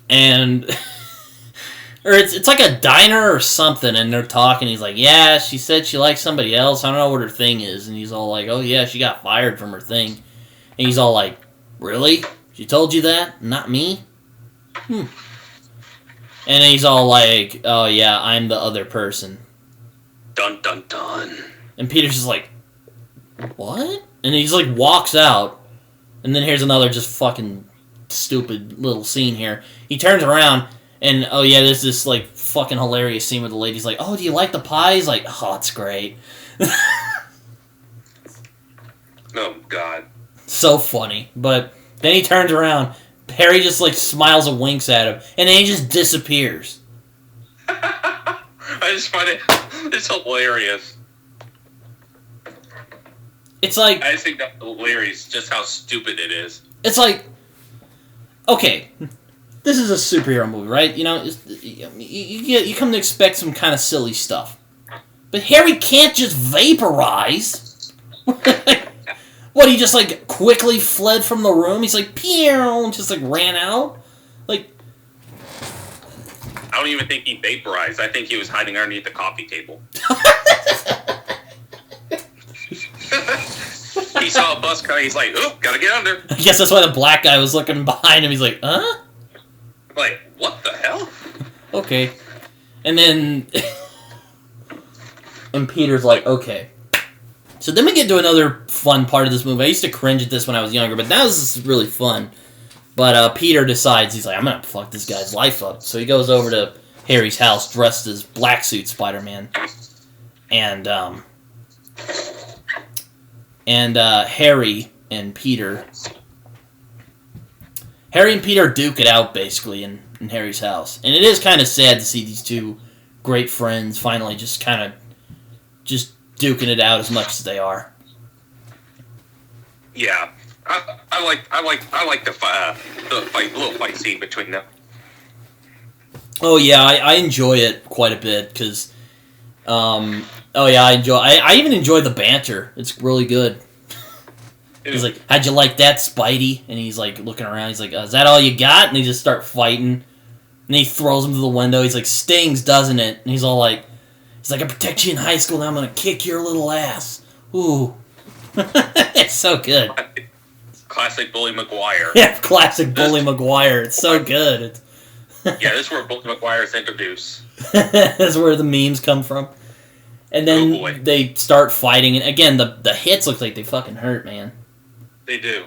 And, or it's like a diner or something, and they're talking. He's like, yeah, she said she likes somebody else. I don't know what her thing is. And he's all like, oh, yeah, she got fired from her thing. And he's all like, really? She told you that? Not me? And he's all like, oh yeah, I'm the other person. Dun dun dun. And Peter's just like, what? And he's like, walks out. And then here's another just fucking stupid little scene here. He turns around, and oh yeah, there's this like fucking hilarious scene where the lady's like, oh, do you like the pie? He's like, oh, it's great. Oh god. So funny. But then he turns around. Harry just, like, smiles and winks at him, and then he just disappears. I just find it's hilarious. It's like... I just think that's hilarious, just how stupid it is. It's like... Okay, this is a superhero movie, right? You know, you come to expect some kind of silly stuff. But Harry can't just vaporize. What, he just, like, quickly fled from the room? He's like, pew, and just, like, ran out? Like... I don't even think he vaporized. I think he was hiding underneath the coffee table. He saw a bus coming, he's like, oop, gotta get under. I guess that's why the black guy was looking behind him. He's like, huh? Like, what the hell? Okay. And then... and Peter's like, okay. So then we get to another fun part of this movie. I used to cringe at this when I was younger, but now this is really fun. But Peter decides, he's like, I'm going to fuck this guy's life up. So he goes over to Harry's house dressed as Black Suit Spider-Man. And Harry and Peter duke it out, basically, in Harry's house. And it is kind of sad to see these two great friends finally just kind of just duking it out as much as they are. Yeah, I like the little fight scene between them. Oh yeah, I enjoy it quite a bit because, I even enjoy the banter. It's really good. He's like, "How'd you like that, Spidey?" And he's like looking around. He's like, "Is that all you got?" And they just start fighting. And he throws him to the window. He's like, "Stings, doesn't it?" And he's all like, "I protect you in high school. Now I'm gonna kick your little ass." Ooh, it's so good. Classic Bully Maguire. Yeah, classic Bully Maguire. It's so good. Yeah, this is where Bully Maguire is introduced. That's where the memes come from. And then they start fighting, and again, the hits look like they fucking hurt, man. They do.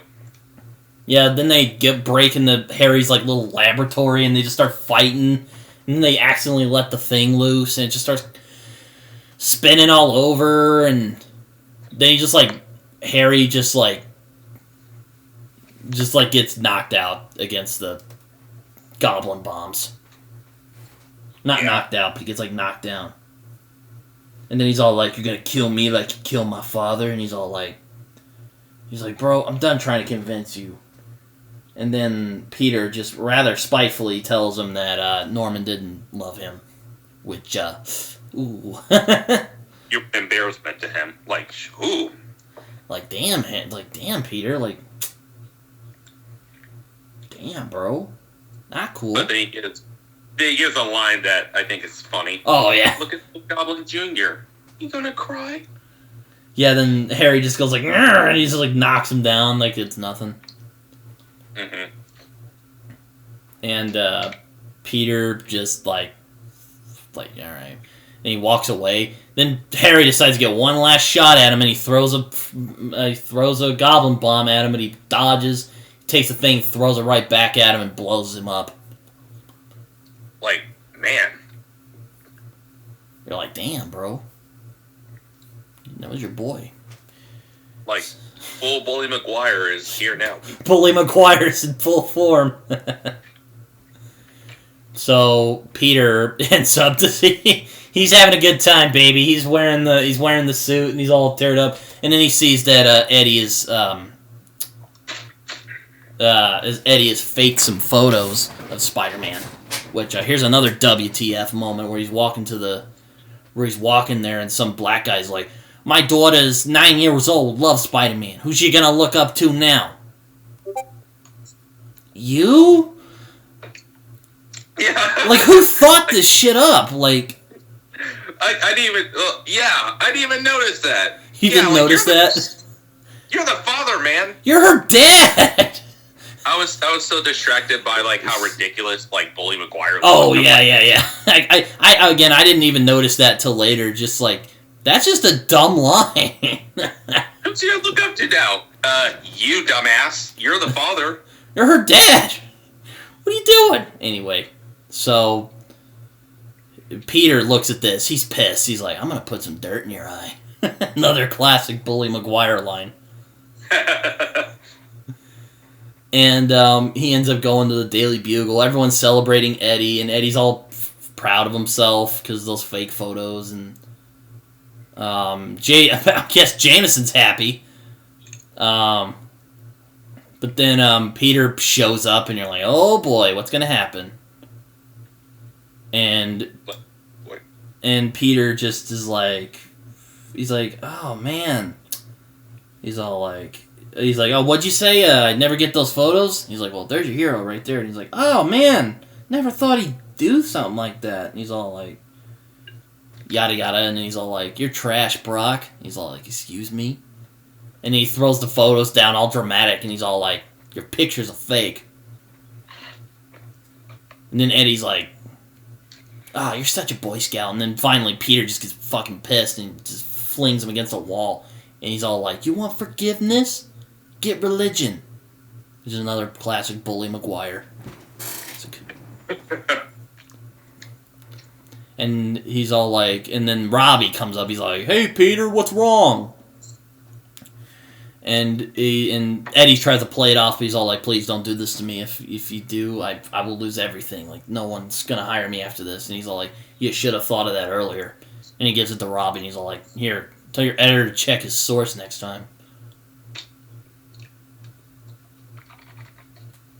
Yeah, then they break into Harry's like little laboratory, and they just start fighting. And then they accidentally let the thing loose, and it just starts spinning all over. And then Harry just gets knocked out against the Goblin bombs. Not knocked out, but he gets knocked down. And then he's all like, "You're gonna kill me like you killed my father?" And he's like, "Bro, I'm done trying to convince you." And then Peter just rather spitefully tells him that Norman didn't love him. Which, ooh. You're an embarrassment to him. Ooh. Damn, Peter, damn, bro. Not cool. But then he gives a line that I think is funny. Oh, yeah. "Look at Goblin Jr. You gonna cry?" Yeah, then Harry just goes "Grr," and he just knocks him down like it's nothing. Mm-hmm. And Peter just all right. And he walks away. Then Harry decides to get one last shot at him, and he throws a goblin bomb at him, and he dodges. He takes the thing, throws it right back at him, and blows him up. Man. You're like, damn, bro. That was your boy. Full Bully Maguire is here now. Bully Maguire's in full form. So Peter ends up to see he's having a good time, baby. He's wearing the suit and he's all teared up, and then he sees that Eddie has faked some photos of Spider-Man. Which here's another WTF moment where he's walking there and some black guy's like, "My daughter's 9 years old, loves Spider-Man. Who's she gonna look up to now?" You? Yeah. Who thought this shit up? I didn't even. I didn't even notice that. You didn't notice that? You're the father, man. You're her dad. I was so distracted by how ridiculous Bully Maguire. Oh yeah. I didn't even notice that till later. Just that's just a dumb line. Who's she gonna look up to now? You dumbass. You're the father. You're her dad. What are you doing? Anyway, so Peter looks at this. He's pissed. He's like, "I'm gonna put some dirt in your eye." Another classic Bully Maguire line. And he ends up going to the Daily Bugle. Everyone's celebrating Eddie, and Eddie's all proud of himself because of those fake photos. And I guess Jameson's happy. But then Peter shows up, and you're like, "Oh boy, what's gonna happen?" And Peter just is he's like, "Oh man," he's like, "Oh, what'd you say? I'd never get those photos?" He's like, "Well, there's your hero right there." And he's like, "Oh, man, never thought he'd do something like that." And he's all like, yada yada, and then he's all like, "You're trash, Brock." He's all like, "Excuse me?" And he throws the photos down all dramatic, and he's all like, "Your picture's a fake." And then Eddie's like, "Ah, you're such a Boy Scout." And then finally Peter just gets fucking pissed and just flings him against a wall. And he's all like, "You want forgiveness? Get religion." Which is another classic Bully Maguire. And he's all like, and then Robbie comes up. He's like, "Hey, Peter, what's wrong?" And Eddie tries to play it off. But he's all like, "Please don't do this to me. If you do, I will lose everything. No one's gonna hire me after this." And he's all like, you should have thought of that earlier. And he gives it to Robbie, and he's all like, here, tell your editor to check his source next time.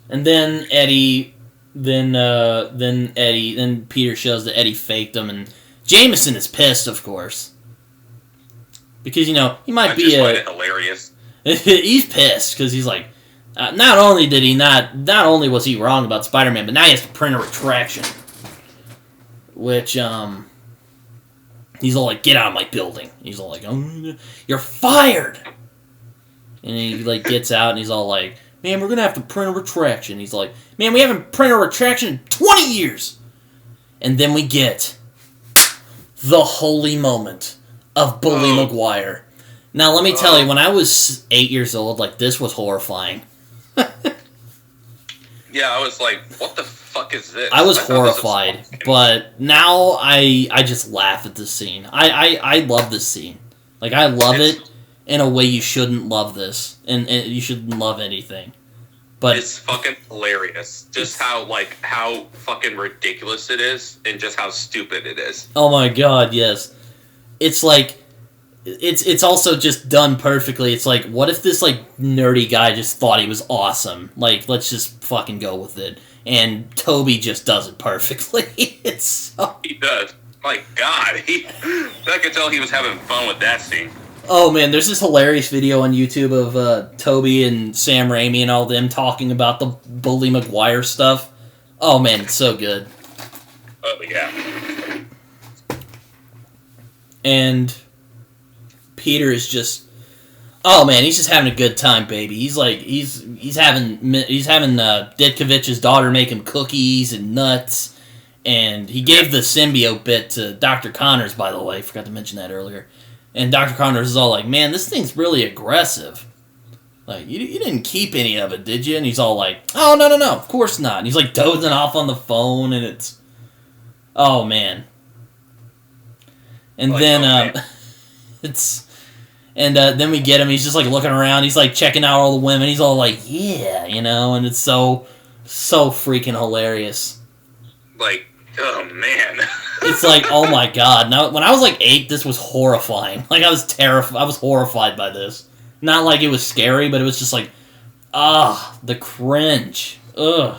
And then then Peter shows that Eddie faked him, and Jameson is pissed, of course. Because, he might be find it hilarious. He's pissed, because he's like, not only was he wrong about Spider-Man, but now he has to print a retraction. Which, he's all like, get out of my building. He's all like, oh, you're fired! And he, gets out, and he's all like, man, we're gonna have to print a retraction. He's like, man, we haven't printed a retraction in 20 years! And then we get the holy moment of Bully Maguire. Now, let me tell you, when I was 8 years old, this was horrifying. Yeah, I was like, what the fuck is this? I was horrified, but now I just laugh at this scene. I love this scene. I love it in a way you shouldn't love this, and you shouldn't love anything. But it's fucking hilarious. Just how fucking ridiculous it is, and just how stupid it is. Oh my god, yes. It's it's also just done perfectly. It's like, what if this nerdy guy just thought he was awesome? Let's just fucking go with it. And Tobey just does it perfectly. He does. My god, I could tell he was having fun with that scene. Oh man, there's this hilarious video on YouTube of Tobey and Sam Raimi and all them talking about the Bully Maguire stuff. Oh man, it's so good. Oh yeah. And Peter is just, oh man, he's just having a good time, baby. He's having Ditkovich's daughter make him cookies and nuts, and he gave the symbiote bit to Dr. Connors, by the way. Forgot to mention that earlier. And Dr. Connors is all like, man, this thing's really aggressive. You didn't keep any of it, did you? And he's all like, oh, no, of course not. And he's dozing off on the phone, and it's, oh man. And then, then we get him, he's just looking around, he's checking out all the women, he's all like, yeah, and it's so freaking hilarious. Oh man. It's oh my god. Now, when I was 8, this was horrifying. I was terrified, I was horrified by this. Not it was scary, but it was just the cringe. Ugh.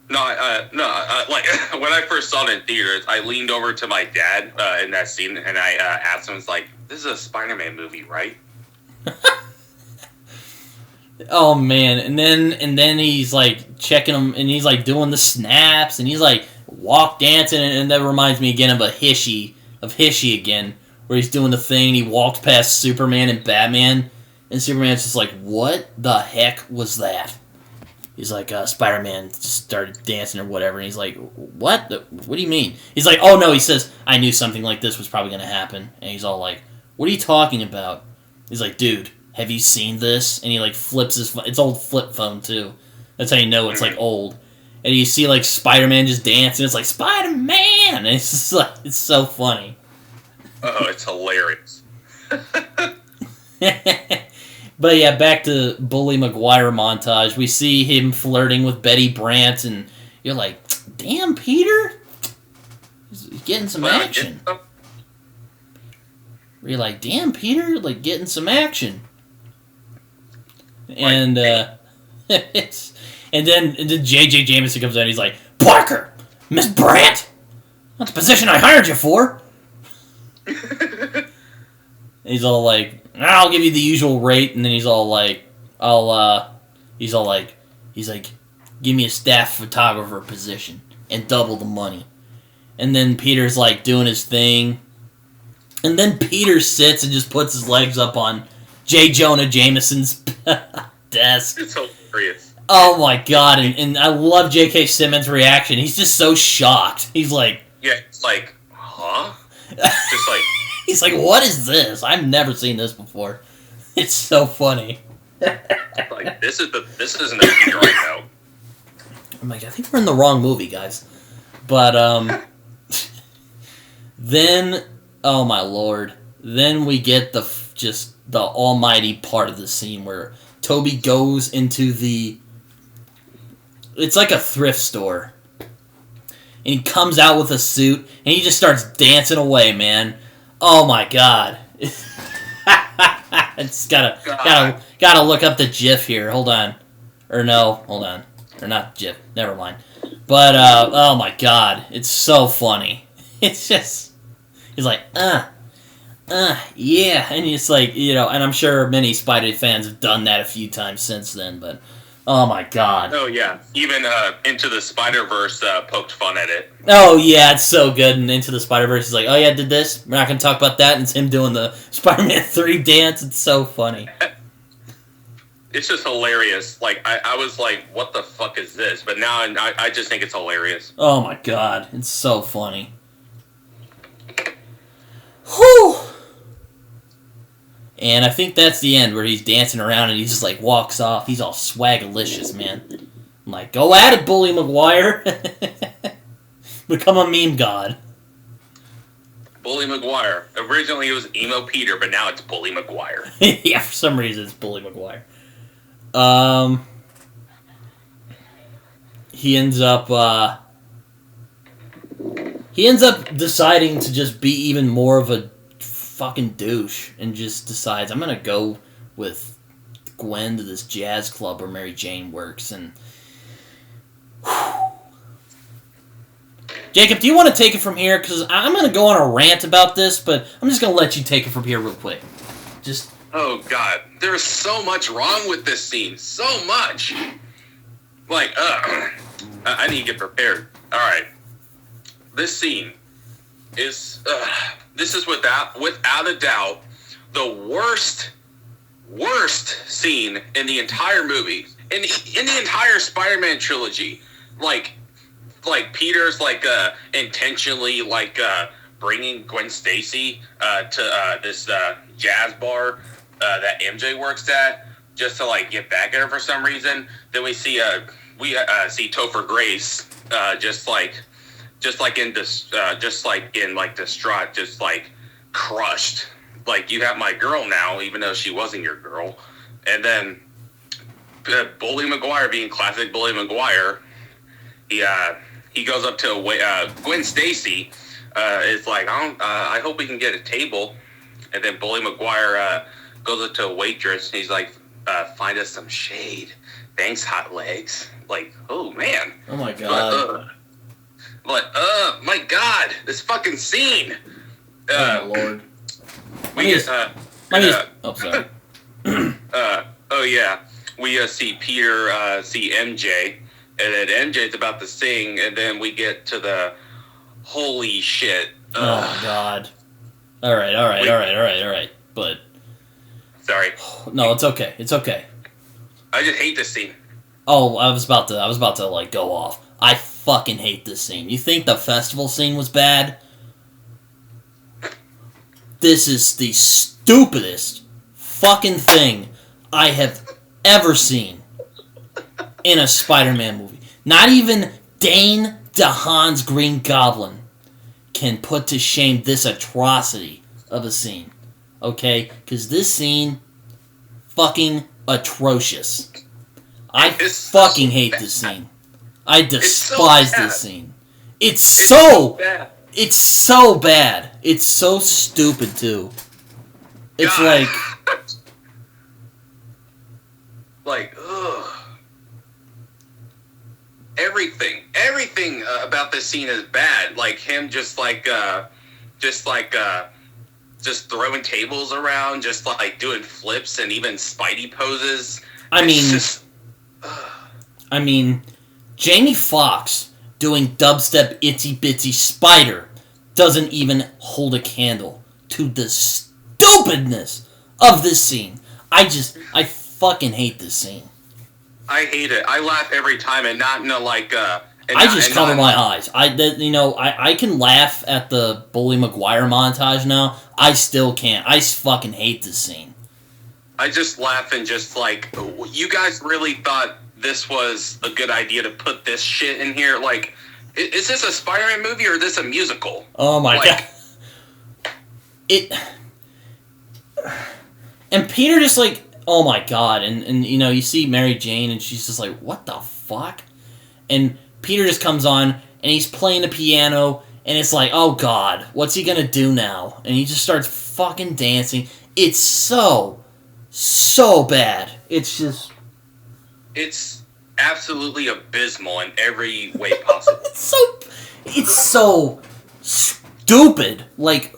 No, when I first saw it in theaters, I leaned over to my dad in that scene, and I asked him, this is a Spider-Man movie, right? Oh man, and then he's checking him, and he's doing the snaps, and he's walk dancing, and that reminds me again of Hishy again, where he's doing the thing, and he walks past Superman and Batman, and Superman's just what the heck was that? He's Spider-Man just started dancing or whatever, and he's what? What do you mean? He's oh no, he says, I knew something like this was probably going to happen, and he's all what are you talking about? He's dude, have you seen this? And he flips his phone. It's old flip phone too. That's how you know it's old. And you see Spider-Man just dancing. It's Spider-Man. And it's just it's so funny. Oh, it's hilarious. But yeah, back to Bully Maguire montage. We see him flirting with Betty Brant, and you're damn, Peter, he's getting some action. You're damn, Peter, getting some action. And it's and then JJ Jameson comes in. And he's Parker, Miss Brant, that's the position I hired you for. And he's all I'll give you the usual rate, and then he's all give me a staff photographer position and double the money. And then Peter's doing his thing. And then Peter sits and just puts his legs up on J. Jonah Jameson's desk. It's hilarious. Oh my god, and I love JK Simmons' reaction. He's just so shocked. He's yeah, it's huh? Just he's what is this? I've never seen this before. It's so funny. This isn't a Peter right now. I'm I think we're in the wrong movie, guys. But then, oh my lord, then we get the almighty part of the scene where Tobey goes into it's like a thrift store. and he comes out with a suit, and he just starts dancing away, man. Oh my god. It's gotta look up the GIF here. Hold on. Or no, hold on. Or not GIF. Never mind. But oh my god, it's so funny. It's just he's like, yeah, and it's like, you know, and I'm sure many Spider fans have done that a few times since then, but oh my god. Oh yeah, even Into the Spider-Verse poked fun at it. Oh yeah, it's so good. And Into the Spider-Verse is like, oh yeah, did this. We're not gonna talk about that. And it's him doing the Spider-Man 3 dance. It's so funny. It's just hilarious. Like I was like, what the fuck is this? But now I just think it's hilarious. Oh my god, it's so funny. Whew. And I think that's the end where he's dancing around and he just like walks off. He's all swagalicious, man. I'm like, go at it, Bully Maguire. Become a meme god. Bully Maguire. Originally it was Emo Peter, but now it's Bully Maguire. Yeah, for some reason it's Bully Maguire. He ends up deciding to just be even more of a fucking douche and just decides, I'm gonna go with Gwen to this jazz club where Mary Jane works. And Jacob, do you want to take it from here? Because I'm gonna go on a rant about this, but I'm just gonna let you take it from here real quick. Just oh god, there's so much wrong with this scene. So much. Like, I need to get prepared. All right, this scene is this is without a doubt the worst scene in the entire movie, in the entire Spider-Man trilogy. Like Peter's intentionally bringing Gwen Stacy to this jazz bar that MJ works at just to get back at her for some reason. Then we see Topher Grace distraught, just crushed. Like, you have my girl now, even though she wasn't your girl. And then Bully Maguire, being classic Bully Maguire, he goes up to Gwen Stacy. Is like, I hope we can get a table. And then Bully Maguire goes up to a waitress. And he's like, find us some shade. Thanks, hot legs. Like, oh man. Oh my god. My god, this fucking scene. Oh my lord. Oh, sorry. Oh yeah. We see Peter see MJ, and then MJ's about to sing, and then we get to the holy shit. Oh my god. All right. But sorry. No, it's okay. It's okay. I just hate this scene. Oh, I was about to go off. I fucking hate this scene. You think the festival scene was bad? This is the stupidest fucking thing I have ever seen in a Spider-Man movie. Not even Dane DeHaan's Green Goblin can put to shame this atrocity of a scene. Okay? Because this scene, fucking atrocious. I fucking hate this scene. I despise this scene. It's so bad. It's so bad. It's so stupid, too. It's God. Ugh. Everything about this scene is bad. Like him just throwing tables around, just doing flips and even Spidey poses. I mean, Jamie Foxx doing dubstep Itsy Bitsy Spider doesn't even hold a candle to the stupidness of this scene. I fucking hate this scene. I hate it. I laugh every time, and not in a I just cover my eyes. I can laugh at the Bully Maguire montage now. I still can't. I fucking hate this scene. I just laugh and just you guys really thought this was a good idea to put this shit in here? Like, is this a Spider-Man movie or is this a musical? Oh my god. And Peter just oh my god, and you see Mary Jane and she's just like, what the fuck? And Peter just comes on and he's playing the piano, and it's like, oh god, what's he gonna do now? And he just starts fucking dancing. It's so bad. It's just... It's absolutely abysmal in every way possible. It's so stupid. Like,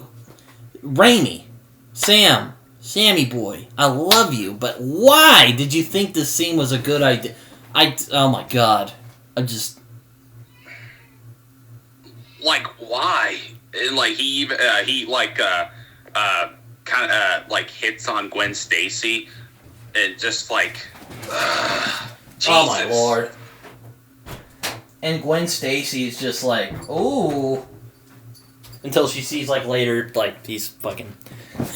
Raimi, Sammy boy, I love you, but why did you think this scene was a good idea? Oh my god. I just... Like, why? And, like, he kind of, like, hits on Gwen Stacy, and just, like, Jesus. Oh my lord. And Gwen Stacy is just like, ooh. Until she sees, like, later, like, he's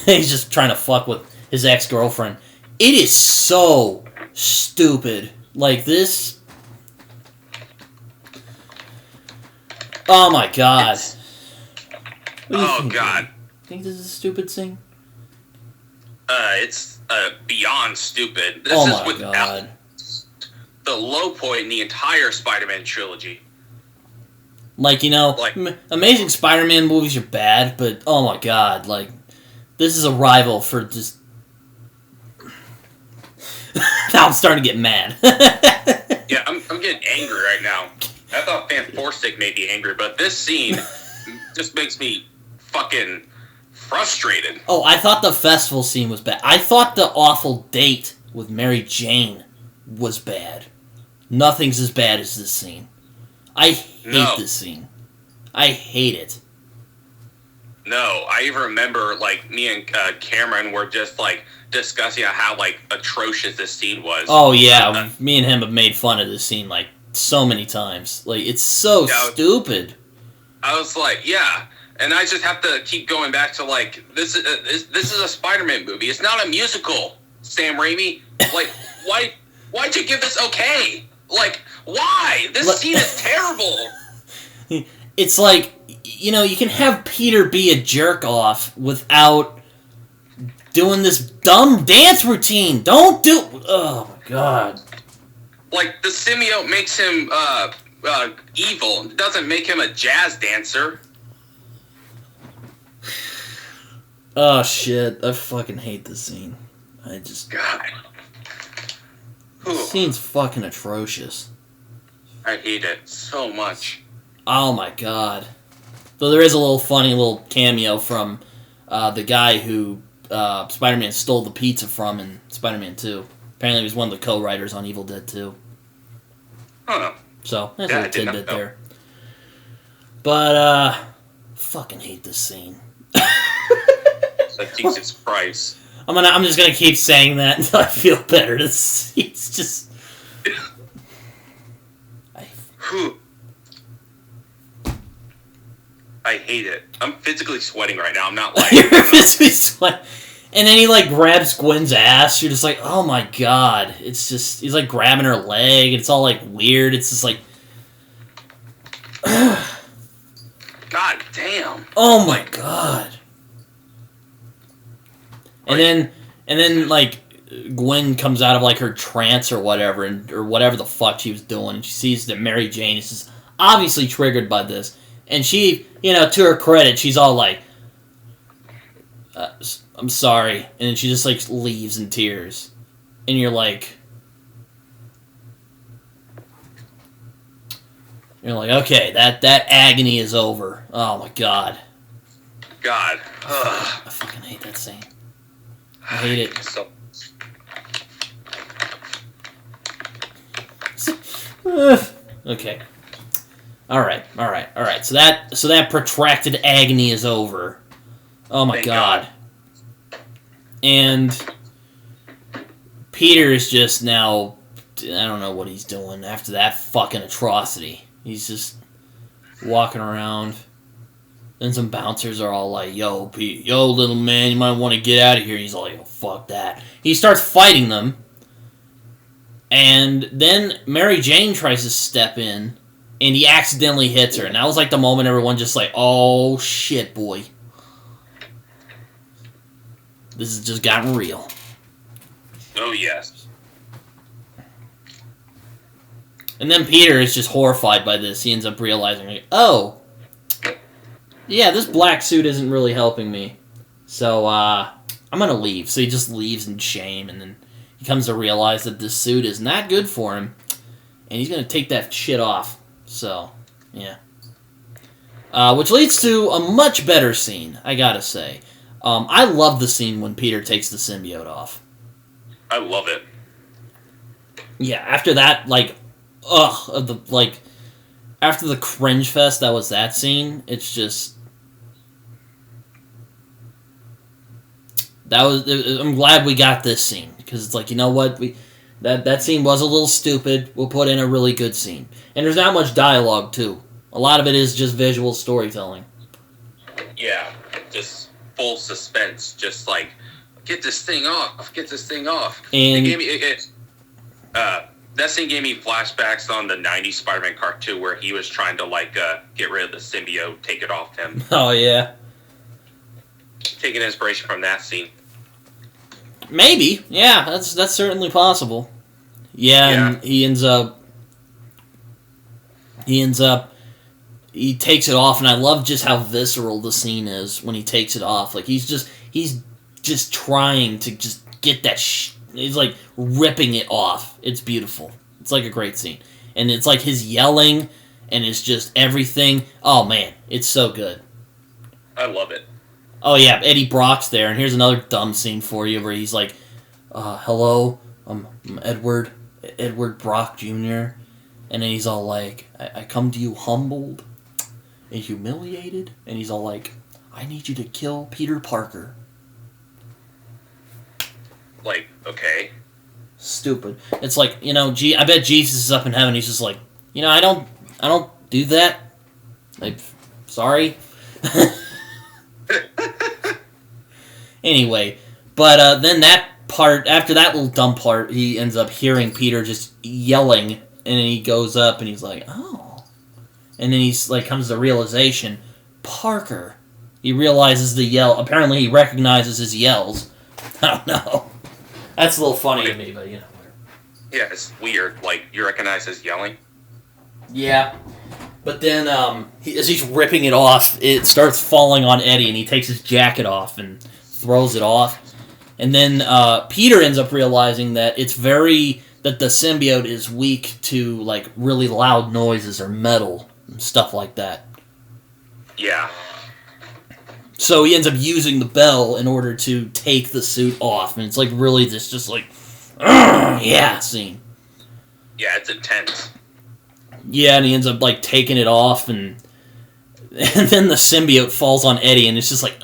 just trying to fuck with his ex-girlfriend. It is so stupid. Like, this... Oh my god. Oh god. Think this is a stupid scene? It's beyond stupid. This oh is my without god. the low point in the entire Spider-Man trilogy. Like, you know, like, Amazing Spider-Man movies are bad, but oh my god, like, this is a rival for just... Now I'm starting to get mad. Yeah, I'm getting angry right now. I thought Fan Forstick made me angry, but this scene just makes me fucking frustrated. Oh, I thought the festival scene was bad. I thought the awful date with Mary Jane was bad. Nothing's as bad as this scene. I hate this scene. I hate it. No, I even remember, like, me and Cameron were just, like, discussing how, like, atrocious this scene was. Oh, yeah. Me and him have made fun of this scene, like, so many times. Like, it's so stupid. I was like, yeah. And I just have to keep going back to, like, this is a Spider-Man movie. It's not a musical, Sam Raimi. Like, why'd you give this okay? Like, why? This scene is terrible. It's like, you know, you can have Peter be a jerk-off without doing this dumb dance routine. Don't do... Oh, my God. Like, the symbiote makes him evil. It doesn't make him a jazz dancer. Oh, shit. I fucking hate this scene. I just... God. This scene's fucking atrocious. I hate it so much. Oh, my God. Though there is a little funny little cameo from the guy who Spider-Man stole the pizza from in Spider-Man 2. Apparently he was one of the co-writers on Evil Dead 2. Huh. So, that's a little tidbit there. But, fucking hate this scene. Jesus Christ. I'm just gonna keep saying that until I feel better. It's just... I hate it. I'm physically sweating right now. I'm not lying. You're physically sweating. And then he, like, grabs Gwen's ass. You're just like, oh my god. It's just... He's, like, grabbing her leg. And it's all, like, weird. It's just like... God damn. Oh my god. And then, like, Gwen comes out of, like, her trance or whatever, or whatever the fuck she was doing, and she sees that Mary Jane is just obviously triggered by this. And she, you know, to her credit, she's all like, I'm sorry. And then she just, like, leaves in tears. And you're like, okay, that agony is over. Oh my god. God. I fucking hate that scene. I hate it. Okay. Alright. So that protracted agony is over. Oh my god. And Peter is just now... I don't know what he's doing after that fucking atrocity. He's just walking around. Then some bouncers are all like, yo, Pete, yo, little man, you might want to get out of here. He's all like, oh, fuck that. He starts fighting them. And then Mary Jane tries to step in, and he accidentally hits her. And that was like the moment everyone just like, oh, shit, boy. This has just gotten real. Oh, yes. And then Peter is just horrified by this. He ends up realizing, like, oh, yeah, this black suit isn't really helping me. So, I'm gonna leave. So he just leaves in shame, and then he comes to realize that this suit is not good for him, and he's gonna take that shit off. So, yeah. Which leads to a much better scene, I gotta say. I love the scene when Peter takes the symbiote off. I love it. Yeah, after that, like, after the cringe fest that was that scene, it's just... I'm glad we got this scene, because it's like, you know what, that scene was a little stupid, we'll put in a really good scene. And there's not much dialogue, too. A lot of it is just visual storytelling. Yeah, just full suspense, just like, get this thing off. And it gave me, that scene gave me flashbacks on the 90s Spider-Man cartoon where he was trying to, like, get rid of the symbiote, take it off him. Oh, yeah. Taking inspiration from that scene. Maybe. Yeah, that's certainly possible. Yeah, and he takes it off, and I love just how visceral the scene is when he takes it off. Like, he's just trying to just get that he's, like, ripping it off. It's beautiful. It's, like, a great scene. And it's, like, his yelling, and it's just everything. Oh, man. It's so good. I love it. Oh, yeah. Eddie Brock's there, and here's another dumb scene for you where he's like, hello, I'm Edward Brock Jr., and then he's all like, I come to you humbled and humiliated, and he's all like, I need you to kill Peter Parker. Like, okay. Stupid. It's like, you know, I bet Jesus is up in heaven, he's just like, you know, I don't do that. Like, sorry. Anyway, but then that part, after that little dumb part, he ends up hearing Peter just yelling, and then he goes up and he's like, oh. And then he's like, comes to the realization, Parker. He realizes the yell. Apparently he recognizes his yells. I don't know. That's a little funny to me, but you know. Yeah, it's weird. Like, you recognize his yelling? Yeah. But then, as he's ripping it off, it starts falling on Eddie, and he takes his jacket off and throws it off. And then Peter ends up realizing that that the symbiote is weak to, like, really loud noises or metal and stuff like that. Yeah. So he ends up using the bell in order to take the suit off, and it's, like, really this just, like, yeah, scene. Yeah, it's intense. Yeah, and he ends up, like, taking it off, and then the symbiote falls on Eddie, and it's just like,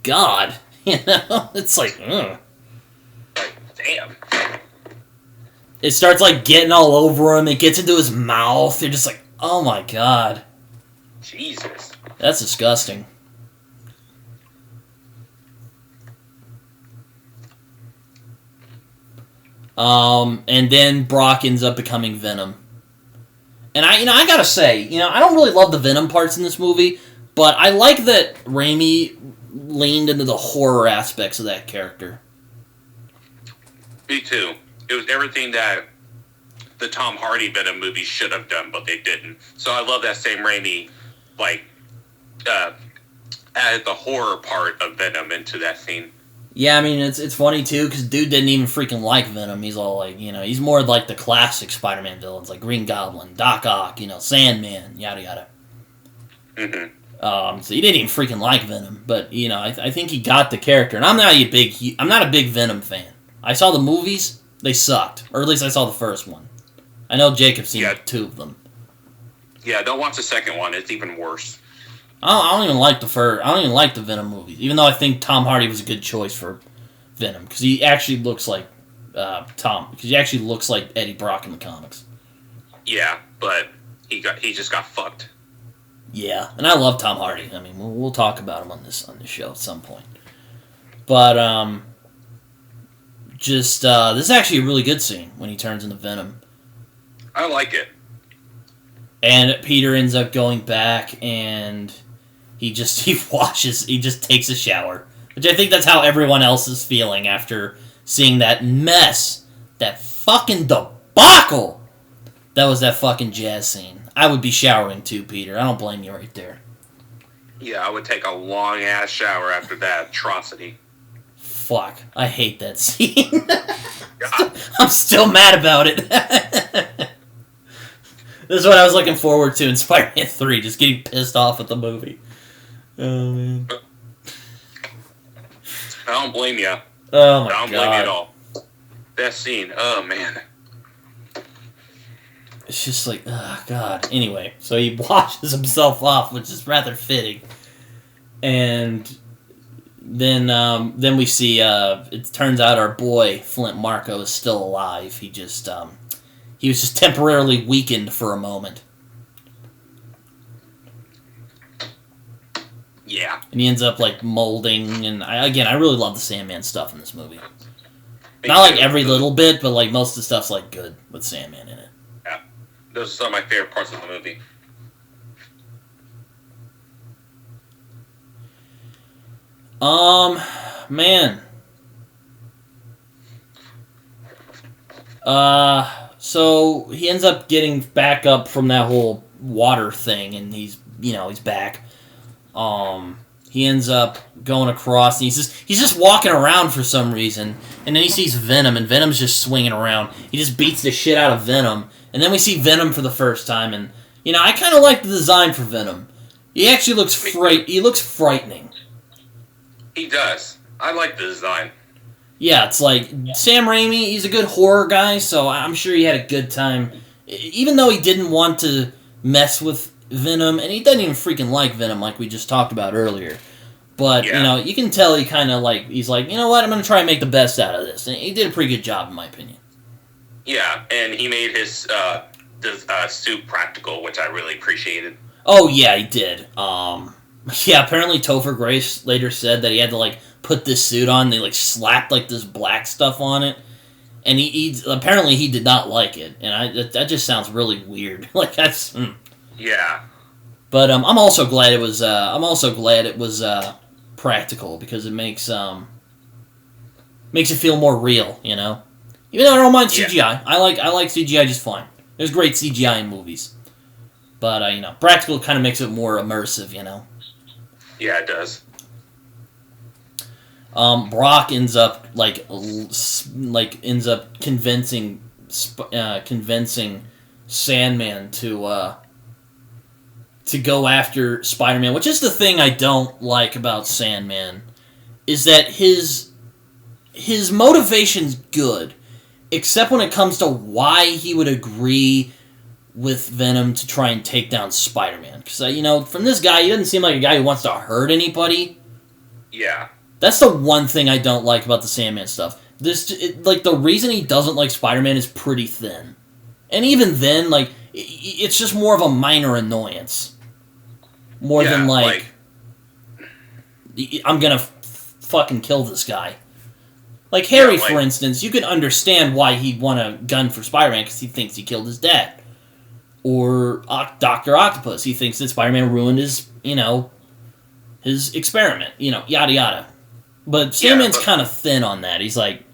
God. You know? It's like, ugh. Like, damn. It starts, like, getting all over him. It gets into his mouth. You're just like, oh my God. Jesus. That's disgusting. And then Brock ends up becoming Venom. And I gotta say, I don't really love the Venom parts in this movie, but I like that Raimi leaned into the horror aspects of that character. Me too. It was everything that the Tom Hardy Venom movie should have done, but they didn't. So I love that Sam Raimi, like, added the horror part of Venom into that scene. Yeah, I mean, it's funny, too, because dude didn't even freaking like Venom. He's all like, he's more like the classic Spider-Man villains, like Green Goblin, Doc Ock, Sandman, yada yada. Mm-hmm. So he didn't even freaking like Venom, but, I think he got the character, and I'm not a big Venom fan. I saw the movies, they sucked, or at least I saw the first one. I know Jacob's seen 2 of them. Yeah, don't watch the second one, it's even worse. I don't even like the Venom movies, even though I think Tom Hardy was a good choice for Venom, because he actually looks like Eddie Brock in the comics. Yeah, but he just got fucked. Yeah, and I love Tom Hardy. I mean, we'll talk about him on this show at some point. But this is actually a really good scene when he turns into Venom. I like it. And Peter ends up going back and he just takes a shower. Which I think that's how everyone else is feeling after seeing that mess. That fucking debacle That was that fucking jazz scene. I would be showering too, Peter. I don't blame you right there. Yeah, I would take a long-ass shower after that atrocity. Fuck. I hate that scene. I'm still mad about it. This is what I was looking forward to in Spider-Man 3, just getting pissed off at the movie. Oh, man. I don't blame you. Oh, my God. I don't blame you at all. That scene, oh, man. It's just like, oh, God. Anyway, so he washes himself off, which is rather fitting. And then we see, it turns out our boy, Flint Marko, is still alive. He was just temporarily weakened for a moment. Yeah. And he ends up, like, molding, and I really love the Sandman stuff in this movie. Not, like, every little bit, but, like, most of the stuff's, like, good with Sandman in it. Yeah. Those are some of my favorite parts of the movie. Man. So he ends up getting back up from that whole water thing, and he's back. He ends up going across, and he's just walking around for some reason, and then he sees Venom, and Venom's just swinging around. He just beats the shit out of Venom, and then we see Venom for the first time, and I kind of like the design for Venom. He actually looks frightening. He does. I like the design. Yeah, it's like Sam Raimi, he's a good horror guy, so I'm sure he had a good time. Even though he didn't want to mess with Venom, and he doesn't even freaking like Venom like we just talked about earlier. But, you can tell he kind of like, he's like, you know what, I'm going to try and make the best out of this. And he did a pretty good job, in my opinion. Yeah, and he made his suit practical, which I really appreciated. Oh, yeah, he did. Yeah, apparently Topher Grace later said that he had to, like, put this suit on. They, like, slapped, like, this black stuff on it. And he apparently he did not like it. And that just sounds really weird. Like, that's... Yeah. But I'm also glad it was practical, because it makes it feel more real, Even though I don't mind CGI. Yeah. I like CGI just fine. There's great CGI in movies. But practical kind of makes it more immersive, Yeah, it does. Brock ends up convincing Sandman to go after Spider-Man, which is the thing I don't like about Sandman, is that his motivation's good, except when it comes to why he would agree with Venom to try and take down Spider-Man. Because, from this guy, he doesn't seem like a guy who wants to hurt anybody. Yeah. That's the one thing I don't like about the Sandman stuff. The reason he doesn't like Spider-Man is pretty thin. And even then, it's just more of a minor annoyance. More than, I'm gonna fucking kill this guy. Like Harry, for instance, you can understand why he'd want a gun for Spider-Man, because he thinks he killed his dad. Or Dr. Octopus, he thinks that Spider-Man ruined his experiment, yada yada. But Sandman's kind of thin on that. He's like...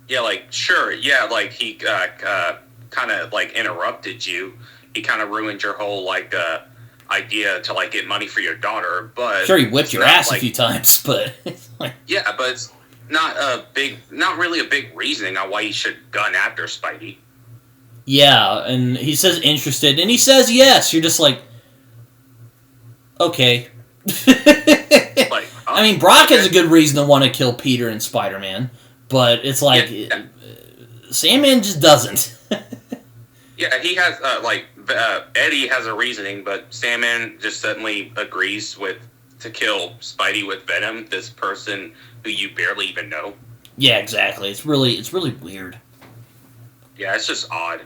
Yeah, sure, yeah, he kind of, interrupted you. He kind of ruined your whole, idea to, get money for your daughter, but... Sure, he whipped your ass a few times, but... Yeah, but it's not really a big reasoning on why you should gun after Spidey. Yeah, and he says interested, and he says yes. You're just like... Okay. I mean, Brock has a good reason to want to kill Peter and Spider-Man, but it's Sandman just doesn't. Yeah, he has, Eddie has a reasoning, but Sandman just suddenly agrees to kill Spidey with Venom, this person who you barely even know. Yeah, exactly. It's really weird. Yeah, it's just odd.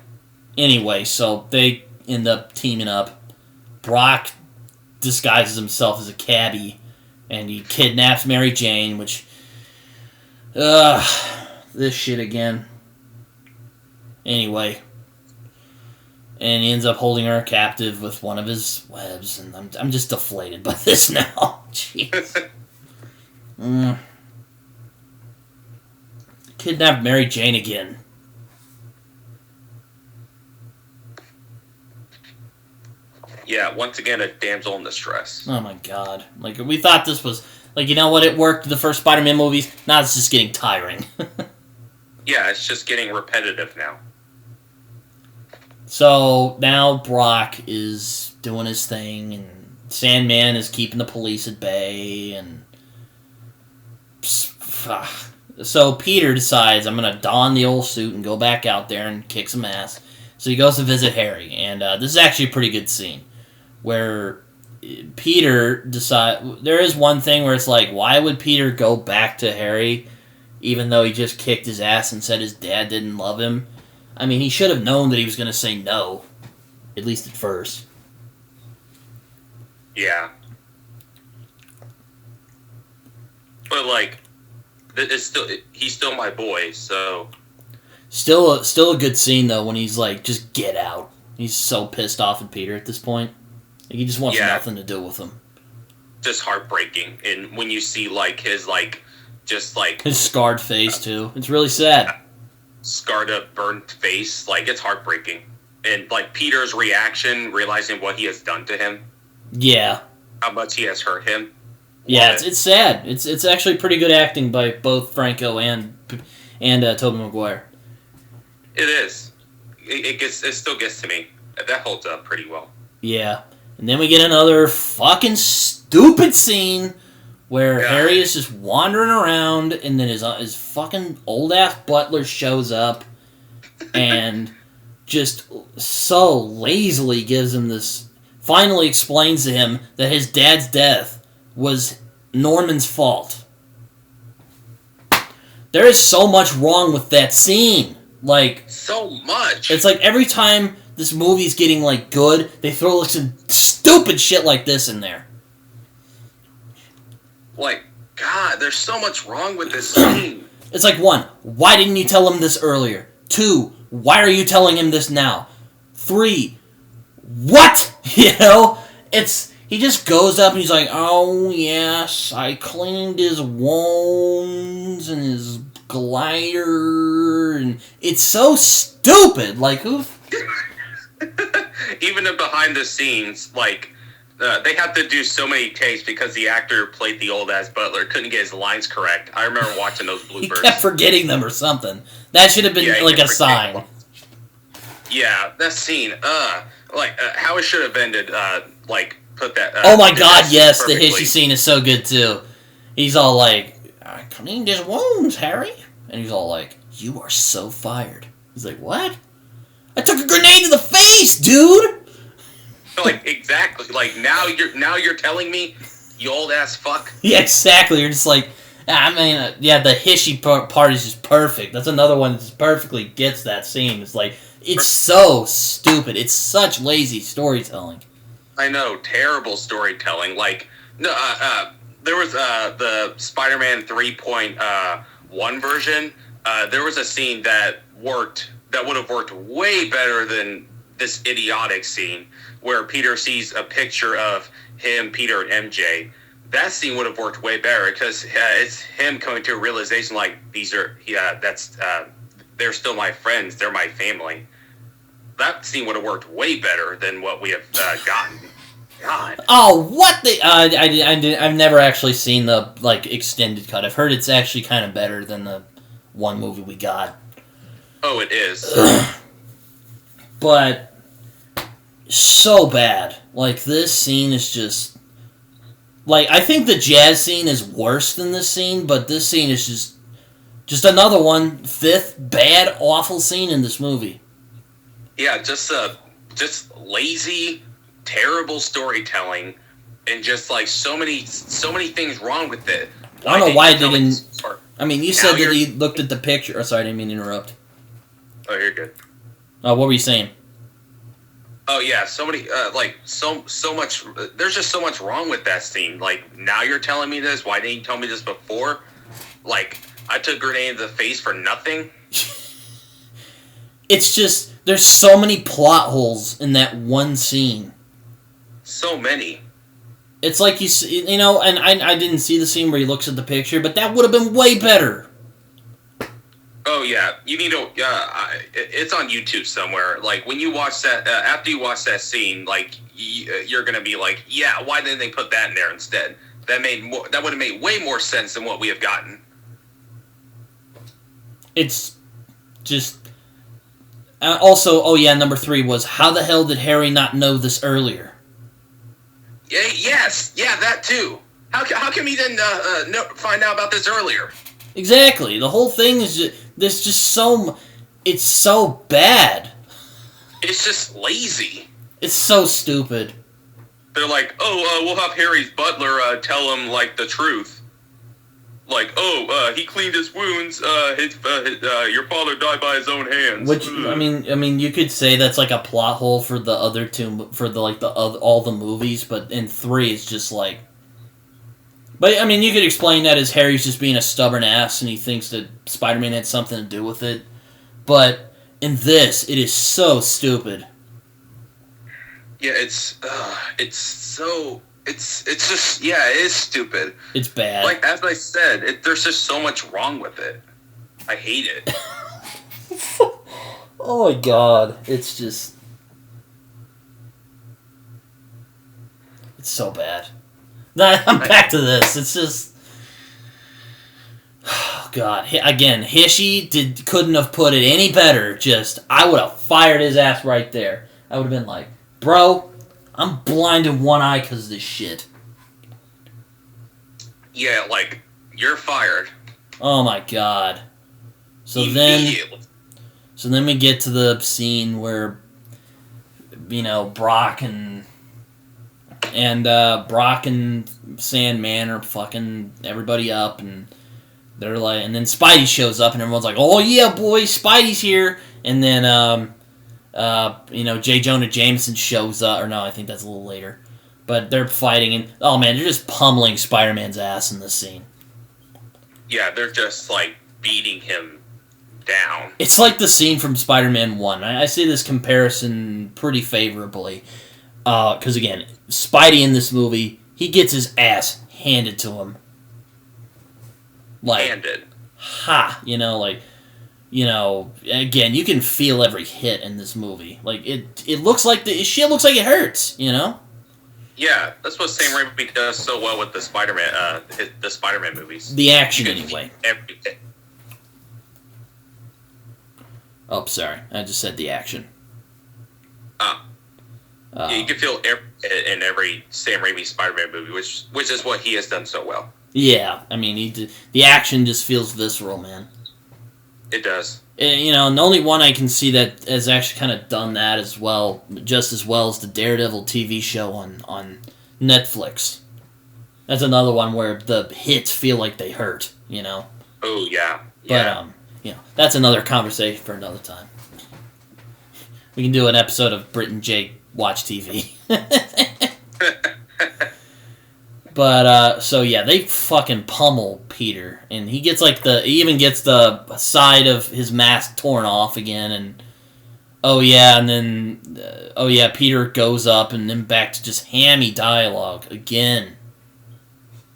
Anyway, so they end up teaming up. Brock disguises himself as a cabbie, and he kidnaps Mary Jane, which... this shit again. Anyway. And he ends up holding her captive with one of his webs, and I'm just deflated by this now. Jeez. Kidnapped Mary Jane again. Yeah, once again, a damsel in distress. Oh my god. Like, we thought this was... Like, you know what? It worked the first Spider-Man movies. Now it's just getting tiring. Yeah, it's just getting repetitive now. So, now Brock is doing his thing, and Sandman is keeping the police at bay, and... So Peter decides, I'm going to don the old suit and go back out there and kick some ass. So he goes to visit Harry, and this is actually a pretty good scene, where Peter decides... There is one thing where it's like, why would Peter go back to Harry, even though he just kicked his ass and said his dad didn't love him? I mean, he should have known that he was going to say no, at least at first. Yeah. But, like, he's still my boy, so... Still a good scene, though, when he's like, just get out. He's so pissed off at Peter at this point. Like, he just wants nothing to do with him. Just heartbreaking. And when you see, like, his, like, just, like... His scarred face, too. It's really sad. Scarred up, burnt face. Like, it's heartbreaking. And, like, Peter's reaction, realizing what he has done to him. Yeah. How much he has hurt him. Yeah, it's sad. It's actually pretty good acting by both Franco and Tobey Maguire. It is. It still gets to me. That holds up pretty well. Yeah. And then we get another fucking stupid scene where Harry is just wandering around, and then his fucking old-ass butler shows up and just so lazily gives him this... Finally explains to him that his dad's death was Norman's fault. There is so much wrong with that scene. Like, so much. It's like every time this movie's getting, like, good, they throw, like, some stupid shit like this in there. Like, God, there's so much wrong with this scene. It's like, 1, why didn't you tell him this earlier? 2, why are you telling him this now? 3, what? You know? He just goes up and he's like, oh, yes, I cleaned his wounds and his glider, and it's so stupid. Like, who... Even behind the scenes, like, they have to do so many takes because the actor played the old-ass butler, couldn't get his lines correct. I remember watching those bloopers. He kept forgetting them or something. That should have been, like, a sign. Yeah, that scene, how it should have ended, like, put that... oh my god, yes, perfectly. The Hishy scene is so good, too. He's all like, I cleaned his wounds, Harry. And he's all like, you are so fired. He's like, what? I took a grenade to the face, dude! Like, exactly. Like, now you're telling me, you old-ass fuck? Yeah, exactly. You're just like, I mean, the Hishy part is just perfect. That's another one that just perfectly gets that scene. It's like, it's so stupid. It's such lazy storytelling. I know, terrible storytelling. Like, no, there was the Spider-Man 3.1 version. There was a scene that would have worked way better than this idiotic scene where Peter sees a picture of him, Peter, and MJ. That scene would have worked way better because it's him coming to a realization like they're still my friends, they're my family. That scene would have worked way better than what we have gotten. God. Oh, what the... I've never actually seen the, like, extended cut. I've heard it's actually kind of better than the one movie we got. Oh, it is. But so bad. Like, this scene is just... Like, I think the jazz scene is worse than this scene, but this scene is just another one, 5th bad, awful scene in this movie. Yeah, just lazy... terrible storytelling, and just like so many things wrong with it. I don't know why they didn't. I mean, you said that he looked at the picture. Oh, sorry, I didn't mean to interrupt. Oh, you're good. Oh, what were you saying? Oh yeah, so many so much. There's just so much wrong with that scene. Like, now you're telling me this. Why didn't you tell me this before? Like, I took a grenade to the face for nothing. It's just there's so many plot holes in that one scene. So many. It's like you know, and I didn't see the scene where he looks at the picture, but that would have been way better. Oh Oh yeah, you need to. It's on YouTube somewhere. Like when you watch that, after you watch that scene, like you're gonna be like, yeah, why didn't they put that in there instead? That would have made way more sense than what we have gotten. It's just. Also, oh yeah, number 3 was, how the hell did Harry not know this earlier? Yes, that too. How come he didn't find out about this earlier? Exactly. The whole thing is it's so bad. It's just lazy. It's so stupid. They're like, we'll have Harry's butler tell him like the truth. Like, he cleaned his wounds. Your father died by his own hands. Which I mean, you could say that's like a plot hole for the other two, for all the movies. But in 3, it's just like. But I mean, you could explain that as Harry's just being a stubborn ass, and he thinks that Spider-Man had something to do with it. But in this, it is so stupid. Yeah, it's just, yeah, it is stupid. It's bad. Like, as I said, there's just so much wrong with it. I hate it. Oh my god. It's just. It's so bad. I'm back to this. It's just. Oh god. Again, Hishy couldn't have put it any better. I would have fired his ass right there. I would have been like, bro, I'm blind in one eye because of this shit. Yeah, like, you're fired. Oh my god. So then we get to the scene where, Brock and Sandman are fucking everybody up, and they're like, and then Spidey shows up, and everyone's like, "Oh yeah, boy, Spidey's here!" And then J. Jonah Jameson shows up, or no, I think that's a little later. But they're fighting, and oh man, they're just pummeling Spider-Man's ass in this scene. Yeah, they're just like beating him down. It's like the scene from Spider-Man 1. I see this comparison pretty favorably. Because again, Spidey in this movie, he gets his ass handed to him. Like, handed. Again, you can feel every hit in this movie. Like, it looks like shit looks like it hurts, Yeah, that's what Sam Raimi does so well with the Spider-Man movies. The action, anyway. Everything. Oh, sorry. I just said the action. Yeah, you can feel in every Sam Raimi Spider-Man movie, which is what he has done so well. Yeah, I mean, the action just feels visceral, man. It does. And the only one I can see that has actually kind of done that as well, just as well as the Daredevil TV show on Netflix. That's another one where the hits feel like they hurt, Oh, yeah. But, that's another conversation for another time. We can do an episode of Brit and Jake Watch TV. But, so yeah, they fucking pummel Peter, and he even gets the side of his mask torn off again, and Peter goes up, and then back to just hammy dialogue again.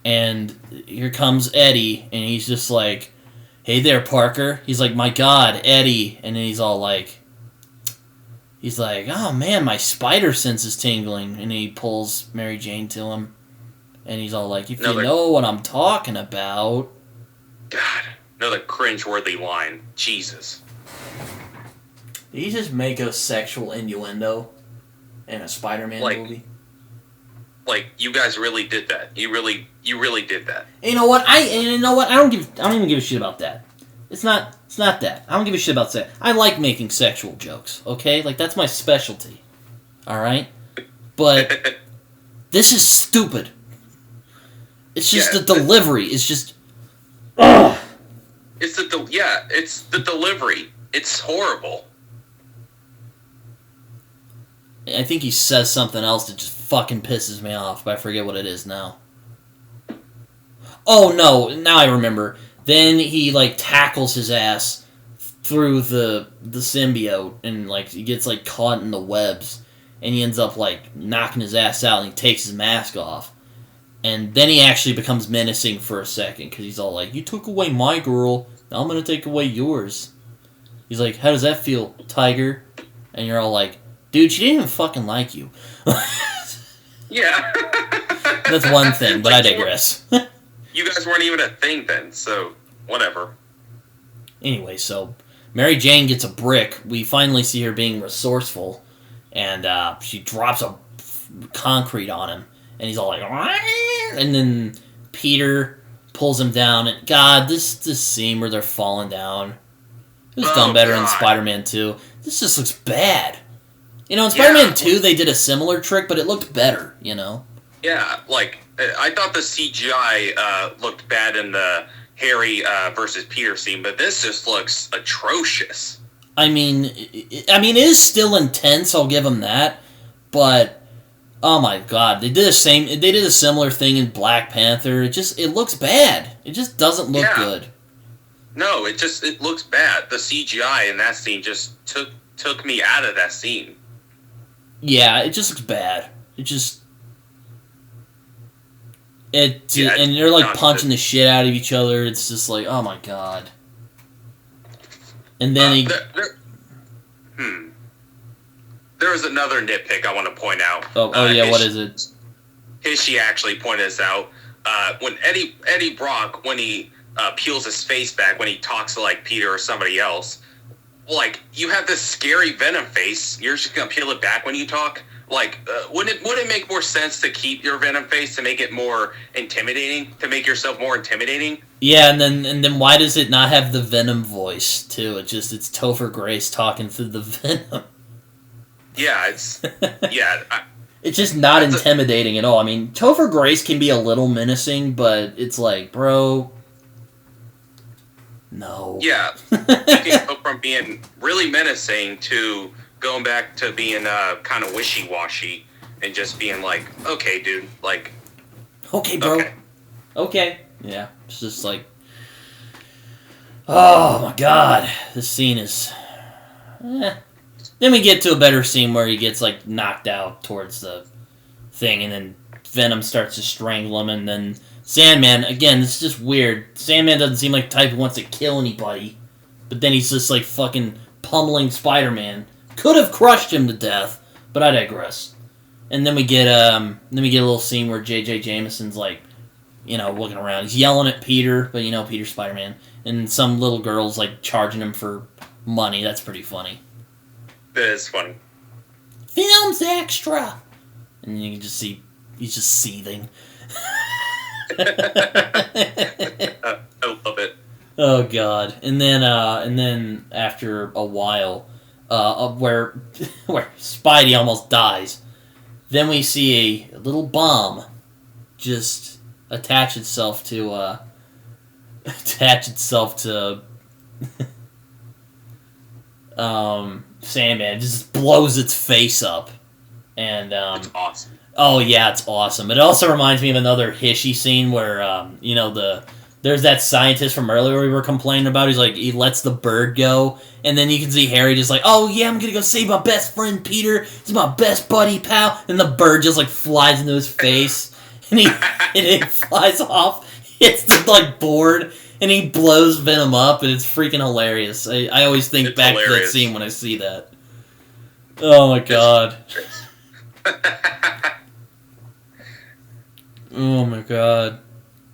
And here comes Eddie, and he's just like, "Hey there, Parker." He's like, "My God, Eddie," and then he's like, "Oh man, my spider sense is tingling," and he pulls Mary Jane to him. And he's all like, "If you know what I'm talking about." God, another cringe-worthy line. Jesus. Did he just make a sexual innuendo in a Spider-Man movie? Like, you guys really did that. You really did that. And you know what? I don't even give a shit about that. It's not that. I don't give a shit about that. I like making sexual jokes, okay? Like, that's my specialty. Alright? But this is stupid. It's just the delivery. It's just... Ugh. It's the delivery. It's horrible. I think he says something else that just fucking pisses me off, but I forget what it is now. Oh, no. Now I remember. Then he, tackles his ass through the symbiote, and, he gets, caught in the webs, and he ends up, knocking his ass out, and he takes his mask off. And then he actually becomes menacing for a second, because he's all like, "You took away my girl, now I'm going to take away yours." He's like, how does that feel, Tiger? And you're all like, dude, she didn't even fucking like you. Yeah. That's one thing, but I digress. You guys weren't even a thing then, so whatever. Anyway, so Mary Jane gets a brick. We finally see her being resourceful, and she drops a concrete on him, and he's all like, and then Peter pulls him down, and God, this scene where they're falling down, it was done better in Spider-Man 2. This just looks bad. You know, in Spider-Man 2, they did a similar trick, but it looked better, you know? Yeah, like, I thought the CGI looked bad in the Harry versus Peter scene, but this just looks atrocious. I mean, it is still intense, I'll give them that, but, oh my God, they did a similar thing in Black Panther. It looks bad. It just doesn't look good. No, it looks bad. The CGI in that scene just took me out of that scene. Yeah, it just looks bad. And they're like punching the shit out of each other. It's just like, oh my God. And then there was another nitpick I want to point out. What is it? She actually pointed this out. When Eddie Brock, when he peels his face back, when he talks to like Peter or somebody else, like, you have this scary Venom face. You're just gonna peel it back when you talk. Like, wouldn't it make more sense to keep your Venom face to make it more intimidating, to make yourself more intimidating? Yeah, and then why does it not have the Venom voice too? It's Topher Grace talking through the Venom. Yeah, it's it's just not intimidating at all. I mean, Topher Grace can be a little menacing, but it's like, bro, no. Yeah, you can go from being really menacing to going back to being kind of wishy-washy and just being like, okay, dude, like... Okay, bro. Okay. Yeah, it's just like... Oh, my God. This scene is... Then we get to a better scene where he gets, like, knocked out towards the thing, and then Venom starts to strangle him, and then Sandman, again, it's just weird. Sandman doesn't seem like the type who wants to kill anybody, but then he's just, like, fucking pummeling Spider-Man. Could have crushed him to death, but I digress. And then we get a little scene where JJ Jameson's like, you know, looking around. He's yelling at Peter, but you know Peter's Spider-Man, and some little girl's like charging him for money. That's pretty funny. That is funny. Film's extra, and you can just see he's just seething. I love it. Oh God! And then after a while. Where Spidey almost dies. Then we see a little bomb just attach itself to Sandman. It just blows its face up, and it's awesome. Oh yeah, it's awesome. It also reminds me of another Hishy scene where there's that scientist from earlier we were complaining about. He's like, he lets the bird go, and then you can see Harry just like, oh yeah, I'm gonna go save my best friend Peter. He's my best buddy, pal. And the bird just like flies into his face, and he flies off, hits the like board, and he blows Venom up, and it's freaking hilarious. I always think back to that scene when I see that. Oh my God. Oh my God.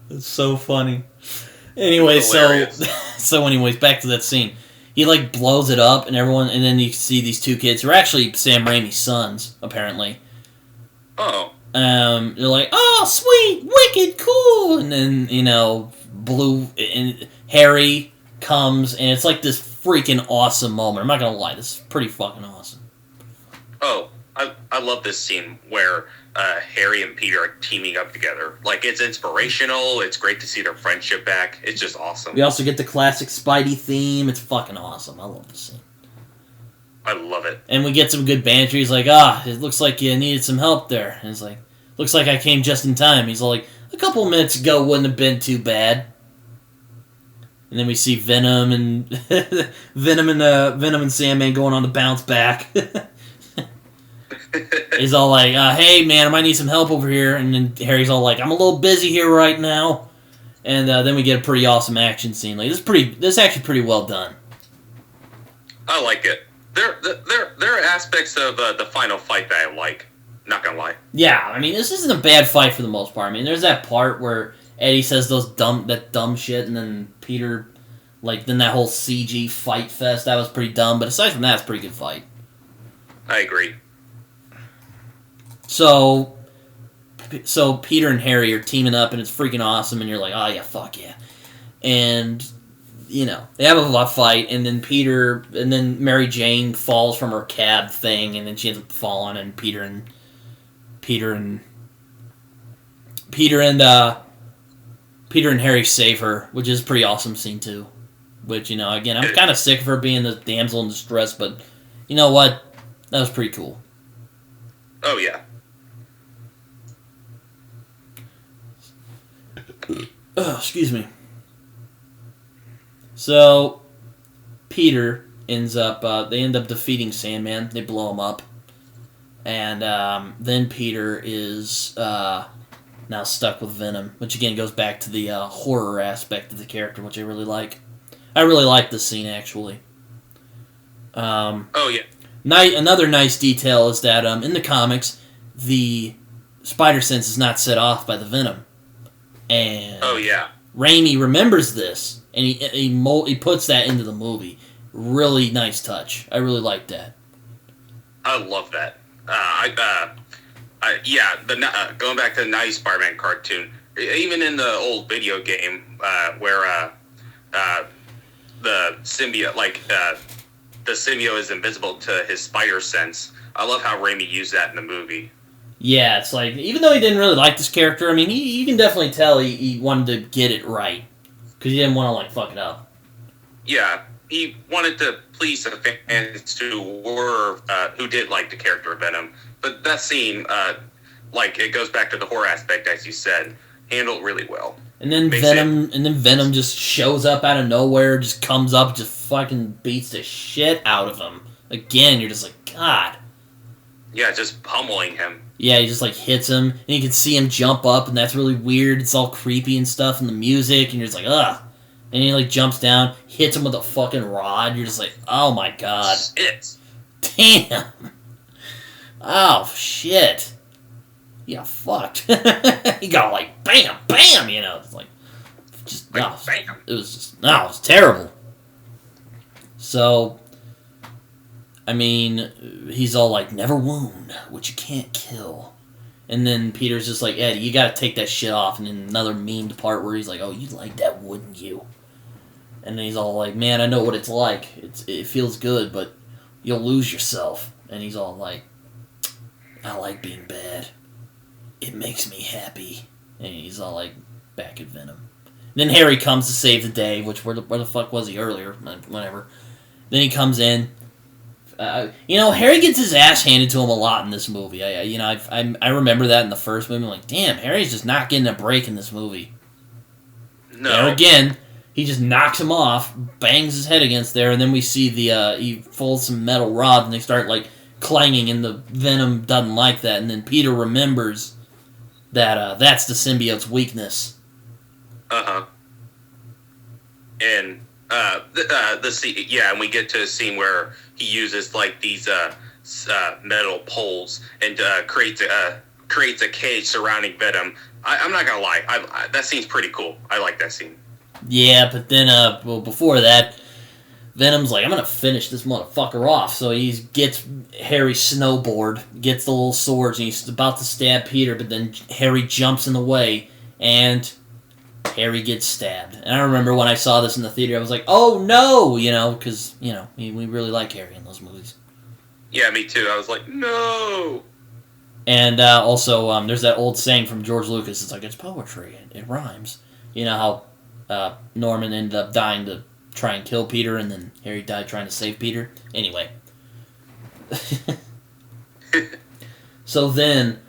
It's so funny. Anyway, so anyways, back to that scene. He like blows it up, and then you see these two kids who are actually Sam Raimi's sons, apparently. Oh. They're like, oh, sweet, wicked, cool, and then and Harry comes, and it's like this freaking awesome moment. I'm not gonna lie, this is pretty fucking awesome. Oh, I love this scene where Harry and Peter are teaming up together. Like, it's inspirational. It's great to see their friendship back. It's just awesome. We also get the classic Spidey theme. It's fucking awesome. I love this scene. I love it. And we get some good banter. He's like, it looks like you needed some help there. And it's like, looks like I came just in time. He's like, a couple minutes ago wouldn't have been too bad. And then we see Venom and Venom and Sandman going on the bounce back. He's all like, hey man, I might need some help over here. And then Harry's all like, I'm a little busy here right now. And then we get a pretty awesome action scene. Like, this is actually pretty well done. I like it. There are aspects of the final fight that I like. Not gonna lie. Yeah, I mean, this isn't a bad fight for the most part. I mean, there's that part where Eddie says that dumb shit, and then Peter, then that whole CG fight fest, that was pretty dumb. But aside from that, it's a pretty good fight. I agree. So Peter and Harry are teaming up, and it's freaking awesome, and you're like, oh yeah, fuck yeah. And, they have a fight, and then Mary Jane falls from her cab thing, and then she ends up falling, and Peter and Harry save her, which is a pretty awesome scene too. Which, again, I'm kind of sick of her being the damsel in distress, but you know what? That was pretty cool. Oh, yeah. Oh, excuse me. So, Peter ends up, they end up defeating Sandman. They blow him up. And then Peter is now stuck with Venom, which again goes back to the horror aspect of the character, which I really like. I really like this scene, actually. Oh, yeah. Another nice detail is that in the comics, the spider sense is not set off by the venom. And oh, yeah. Raimi remembers this, and he puts that into the movie. Really nice touch. I really like that. I love that. Going back to the 90s Spider-Man cartoon, even in the old video game where the symbiote, the symbiote is invisible to his spider sense. I love how Raimi used that in the movie. Yeah, it's like, even though he didn't really like this character, I mean, you can definitely tell he wanted to get it right. Because he didn't want to, fuck it up. Yeah, he wanted to please the fans who did like the character of Venom. But that scene, it goes back to the horror aspect, as you said, handled really well. And then Venom just shows up out of nowhere, just comes up, just fucking beats the shit out of him. Again, you're just like, God. Yeah, just pummeling him. Yeah, he just, hits him, and you can see him jump up, and that's really weird. It's all creepy and stuff, and the music, and you're just like, ugh. And he, jumps down, hits him with a fucking rod. You're just like, oh my God. Shit. Damn. Oh, shit. Yeah, fucked. He got, bam, bam, It's just, bam. It was just, it was terrible. So, I mean, he's all never wound what you can't kill. And then Peter's just like, Eddie, you gotta take that shit off. And then another memed part where he's like, oh, you'd like that, wouldn't you? And then he's all like, man, I know what it's like. It feels good, but you'll lose yourself. And he's all like, I like being bad. It makes me happy. And he's all back at Venom. Then Harry comes to save the day, which where the fuck was he earlier? Whatever. Then he comes in. Harry gets his ass handed to him a lot in this movie. I remember that in the first movie. I'm like, damn, Harry's just not getting a break in this movie. No. There again, he just knocks him off, bangs his head against there, and then we see he folds some metal rod, and they start clanging, and the Venom doesn't like that, and then Peter remembers that that's the symbiote's weakness. Uh-huh. And and we get to a scene where he uses these metal poles and creates a cage surrounding Venom. I'm not gonna lie, that scene's pretty cool. I like that scene. Yeah, but then before that, Venom's like, I'm gonna finish this motherfucker off. So he gets Harry's snowboard, gets the little swords, and he's about to stab Peter, but then Harry jumps in the way, and Harry gets stabbed. And I remember when I saw this in the theater, I was like, oh no! Because, we really like Harry in those movies. Yeah, me too. I was like, no! And also, there's that old saying from George Lucas, it's poetry, it rhymes. You know how Norman ended up dying to try and kill Peter, and then Harry died trying to save Peter? Anyway. So then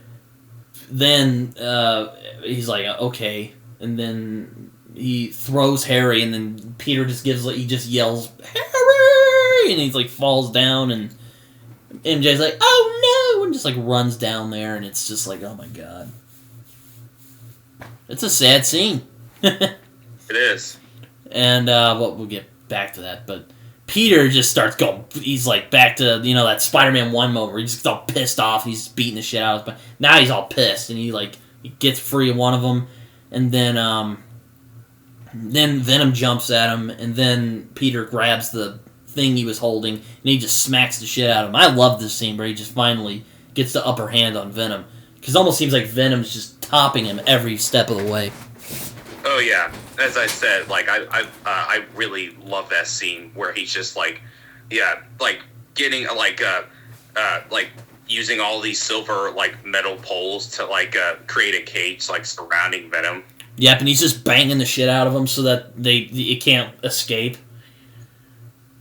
he's like, okay. And then he throws Harry, and then Peter just yells, Harry! And he falls down, and MJ's like, oh no! And just runs down there, and it's just oh my God. It's a sad scene. It is. And we'll get back to that, but Peter just starts going. He's like back to that Spider-Man 1 moment where he's all pissed off. He's beating the shit out of him. Now he's all pissed, and he gets free of one of them, and then Venom jumps at him, and then Peter grabs the thing he was holding, and he just smacks the shit out of him. I love this scene where he just finally gets the upper hand on Venom, because it almost seems like Venom's just topping him every step of the way. Oh yeah, as I said, I really love that scene where he's just getting using all these silver metal poles to create a cage surrounding Venom. Yep, and he's just banging the shit out of him so that it can't escape,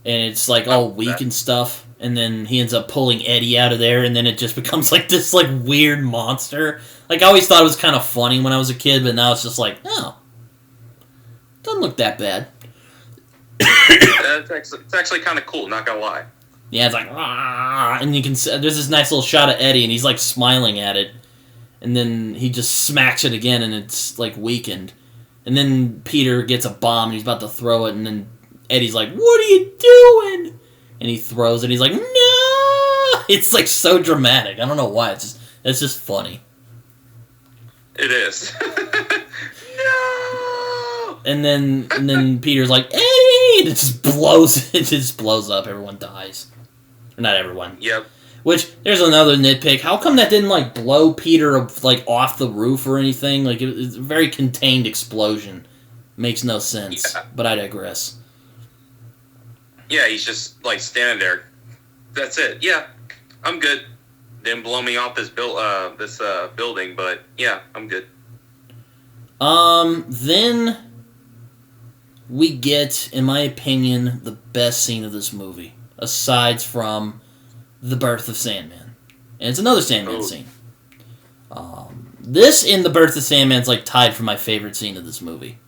and it's all weak and stuff. And then he ends up pulling Eddie out of there, and then it just becomes this weird monster. I always thought it was kind of funny when I was a kid, but now it's just oh. Doesn't look that bad. It's actually kind of cool, not gonna lie. Yeah, it's ah, and you can see, there's this nice little shot of Eddie, and he's smiling at it, and then he just smacks it again, and it's weakened. And then Peter gets a bomb, and he's about to throw it, and then Eddie's like, "What are you doing?" And he throws it, and he's like, "No!" It's so dramatic. I don't know why. It's just funny. It is. And then Peter's like, "Eddie!" And it just blows up. Everyone dies. Or not everyone. Yep. Which, there's another nitpick. How come that didn't, blow Peter, off the roof or anything? It's a very contained explosion. Makes no sense. Yeah. But I digress. Yeah, he's just, standing there. That's it. Yeah, I'm good. Didn't blow me off this building, but, yeah, I'm good. Then we get, in my opinion, the best scene of this movie, aside from the birth of Sandman. And it's another Sandman scene. This and the birth of Sandman's tied for my favorite scene of this movie.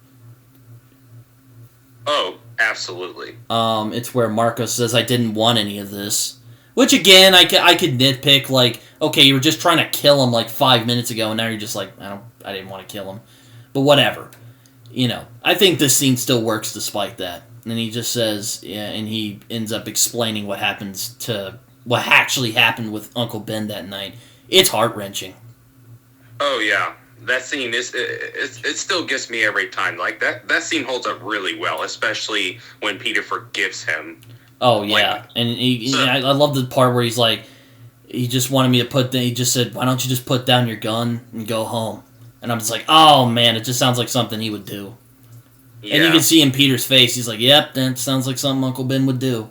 Oh, absolutely. It's where Marco says, "I didn't want any of this." Which, again, I could nitpick, okay, you were just trying to kill him 5 minutes ago, and now you're just I didn't want to kill him. But whatever. I think this scene still works despite that. And he just says, yeah, and he ends up explaining what actually happened with Uncle Ben that night. It's heart-wrenching. Oh, yeah. That scene, it still gets me every time. That scene holds up really well, especially when Peter forgives him. Oh, yeah. I love the part where he's he just wanted me to he just said, "Why don't you just put down your gun and go home?" And I'm just oh, man, it just sounds like something he would do. Yeah. And you can see in Peter's face, he's "Yep, that sounds like something Uncle Ben would do."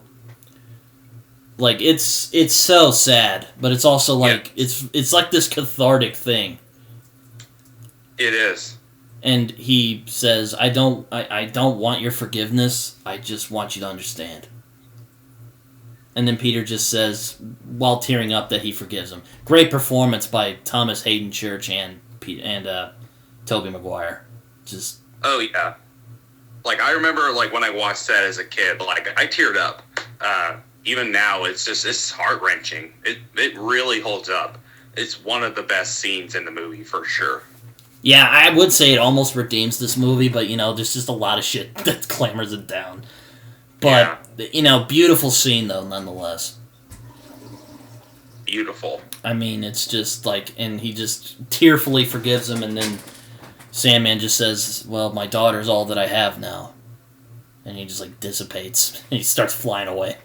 It's so sad, but it's also it's this cathartic thing. It is. And he says, I don't want your forgiveness, I just want you to understand. And then Peter just says, while tearing up, that he forgives him. Great performance by Thomas Haden Church and Tobey Maguire. Just. Oh yeah. I remember when I watched that as a kid, I teared up. Even now, it's heart-wrenching. It really holds up. It's one of the best scenes in the movie for sure. Yeah, I would say it almost redeems this movie, but there's just a lot of shit that clammers it down. But beautiful scene though, nonetheless. Beautiful. I mean, it's just and he just tearfully forgives him, and then Sandman just says, "Well, my daughter's all that I have now," and he just dissipates, and he starts flying away.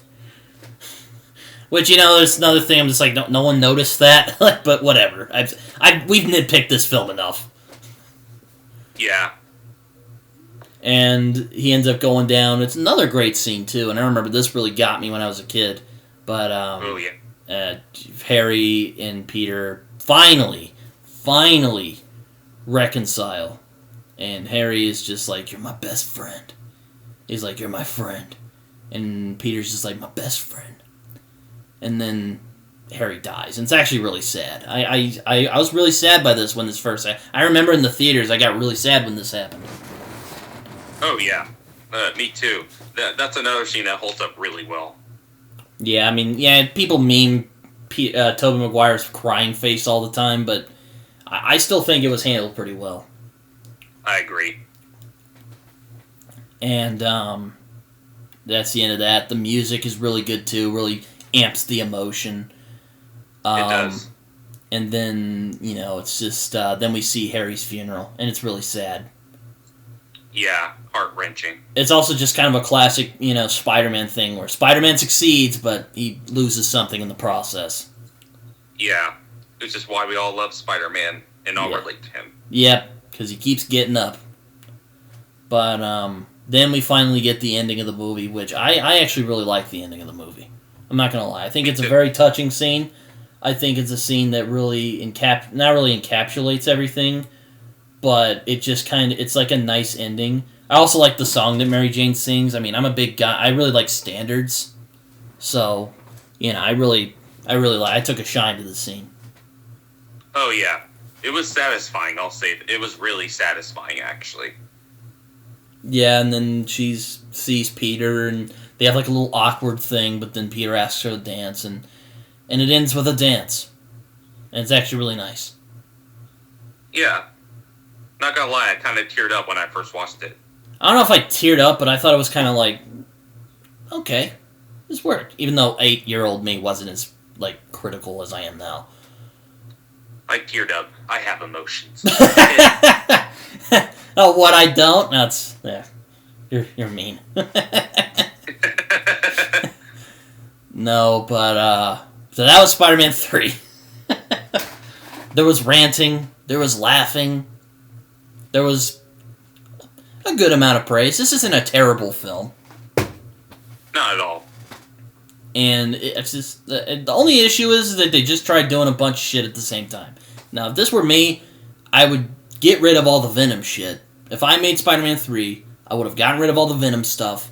Which there's another thing. I'm just no one noticed that, but whatever. We've nitpicked this film enough. Yeah. And he ends up going down. It's another great scene too, and I remember this really got me when I was a kid. But oh yeah. Harry and Peter finally reconcile, and Harry is just "You're my best friend." He's "You're my friend," and Peter's just "My best friend." And then Harry dies, and it's actually really sad. I was really sad by this when this first happened. I remember in the theaters I got really sad when this happened. Oh yeah, me too. That's another scene that holds up really well. Yeah, I mean, people meme Tobey Maguire's crying face all the time, but I still think it was handled pretty well. I agree. And That's the end of that. The music is really good too. Really amps the emotion. It does. And then, it's just, then we see Harry's funeral, and it's really sad. Yeah, heart-wrenching. It's also just kind of a classic, Spider-Man thing, where Spider-Man succeeds, but he loses something in the process. Yeah, it's just why we all love Spider-Man, and all relate to him. Yep, because he keeps getting up. But, then we finally get the ending of the movie, which I actually really like the ending of the movie. I'm not going to lie. I think it's a very touching scene. I think it's a scene that really not really encapsulates everything, but it just it's like a nice ending. I also like the song that Mary Jane sings. I mean, I'm a big guy. I really like standards. So, I took a shine to the scene. Oh, yeah. It was satisfying, I'll say. It was really satisfying, actually. Yeah, and then she sees Peter, and they have like a little awkward thing, but then Peter asks her to dance, and it ends with a dance. And it's actually really nice. Yeah. Not gonna lie, I kind of teared up when I first watched it. I don't know if I teared up, but I thought it was kind of like, okay, this worked. Even though 8-year-old me wasn't as, critical as I am now. I teared up. I have emotions. Oh, what I don't? You're mean. No, but, so that was Spider-Man 3. There was ranting. There was laughing. There was a good amount of praise. This isn't a terrible film. Not at all. And it's just... The only issue is that they just tried doing a bunch of shit at the same time. Now, if this were me, I would get rid of all the Venom shit. If I made Spider-Man 3, I would have gotten rid of all the Venom stuff.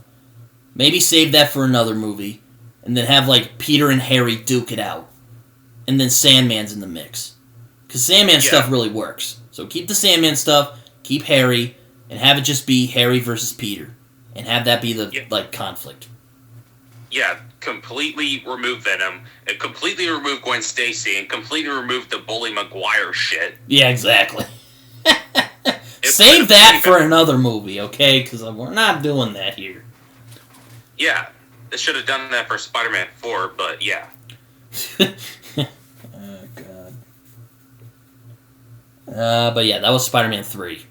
Maybe save that for another movie. And then have, Peter and Harry duke it out. And then Sandman's in the mix. Because Sandman stuff really works. So keep the Sandman stuff, keep Harry, and have it just be Harry versus Peter. And have that be the, conflict. Yeah, completely remove Venom, and completely remove Gwen Stacy, and completely remove the Bully Maguire shit. Yeah, exactly. Save that for another movie, okay? Because we're not doing that here. Yeah, they should have done that for Spider-Man 4, but yeah. Oh, God. But yeah, that was Spider-Man 3.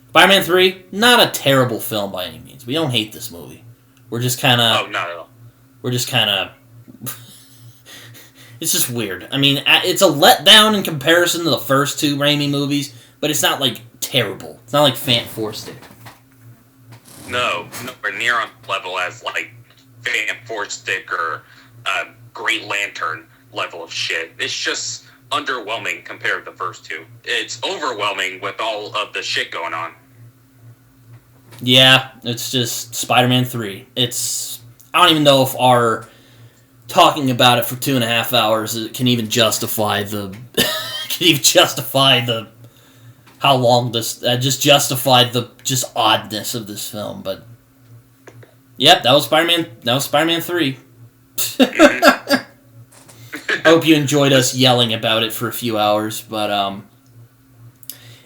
Spider-Man 3, not a terrible film by any means. We don't hate this movie. We're just kind of... Oh, not at all. We're just kind of... It's just weird. I mean, it's a letdown in comparison to the first two Raimi movies, but it's not, terrible. It's not like Fant Four Stick. No, nowhere near on level as, Fant Four Stick or Green Lantern level of shit. It's just underwhelming compared to the first two. It's overwhelming with all of the shit going on. Yeah, it's just Spider-Man 3. I don't even know if our talking about it for 2.5 hours can even justify how long this, justify the oddness of this film, but yep, that was Spider-Man 3. I hope you enjoyed us yelling about it for a few hours, but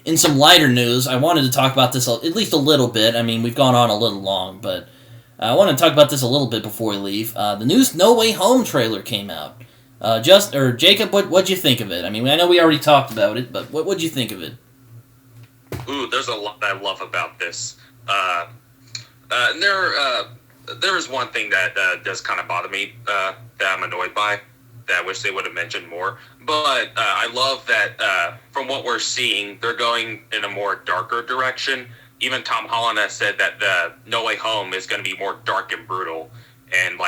in some lighter news, I wanted to talk about this at least a little bit. I mean, we've gone on a little long, but I want to talk about this a little bit before we leave. The new No Way Home trailer came out. Jacob, what'd you think of it? I mean, I know we already talked about it, but what'd you think of it? Ooh, there's a lot I love about this. There is one thing that does kind of bother me, that I'm annoyed by, that I wish they would have mentioned more. But I love that from what we're seeing, they're going in a more darker direction. Even Tom Holland has said that the No Way Home is going to be more dark and brutal. And,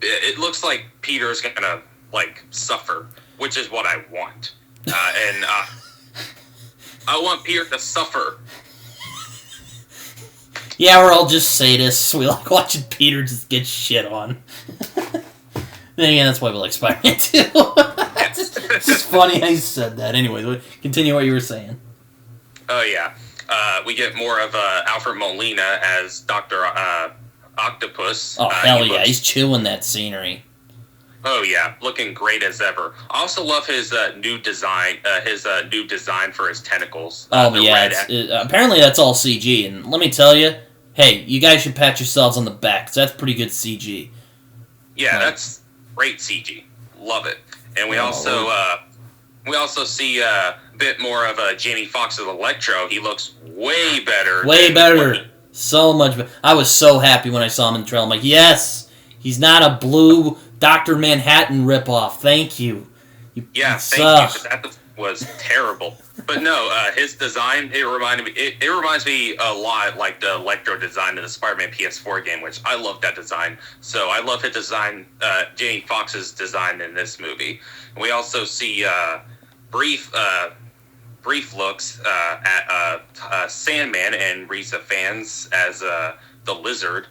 it looks like Peter's going to, suffer, which is what I want. I want Peter to suffer. Yeah, we're all just sadists. We like watching Peter just get shit on. Then again, that's why we like Spider-Man 2. It's just funny how you said that. Anyway, continue what you were saying. Oh, yeah. We get more of Alfred Molina as Dr. Octopus. Oh, hell yeah. He's chewing that scenery. Oh yeah, looking great as ever. I also love his new design. His new design for his tentacles. Oh yeah, apparently that's all CG. And let me tell you, hey, you guys should pat yourselves on the back, 'cause that's pretty good CG. Yeah, that's great CG. Love it. And we also see a bit more of Jamie Foxx's Electro. He looks way better. Way better. So much better. I was so happy when I saw him in the trailer. I'm like, yes, he's not a blue Dr. Manhattan ripoff. Thank you. Thank you. That was terrible. But no, his design, it reminds me a lot like the Electro design in the Spider-Man PS4 game, which I love that design. So I love his design, Jamie Foxx's design in this movie. And we also see brief looks at Sandman and Risa fans as the Lizard.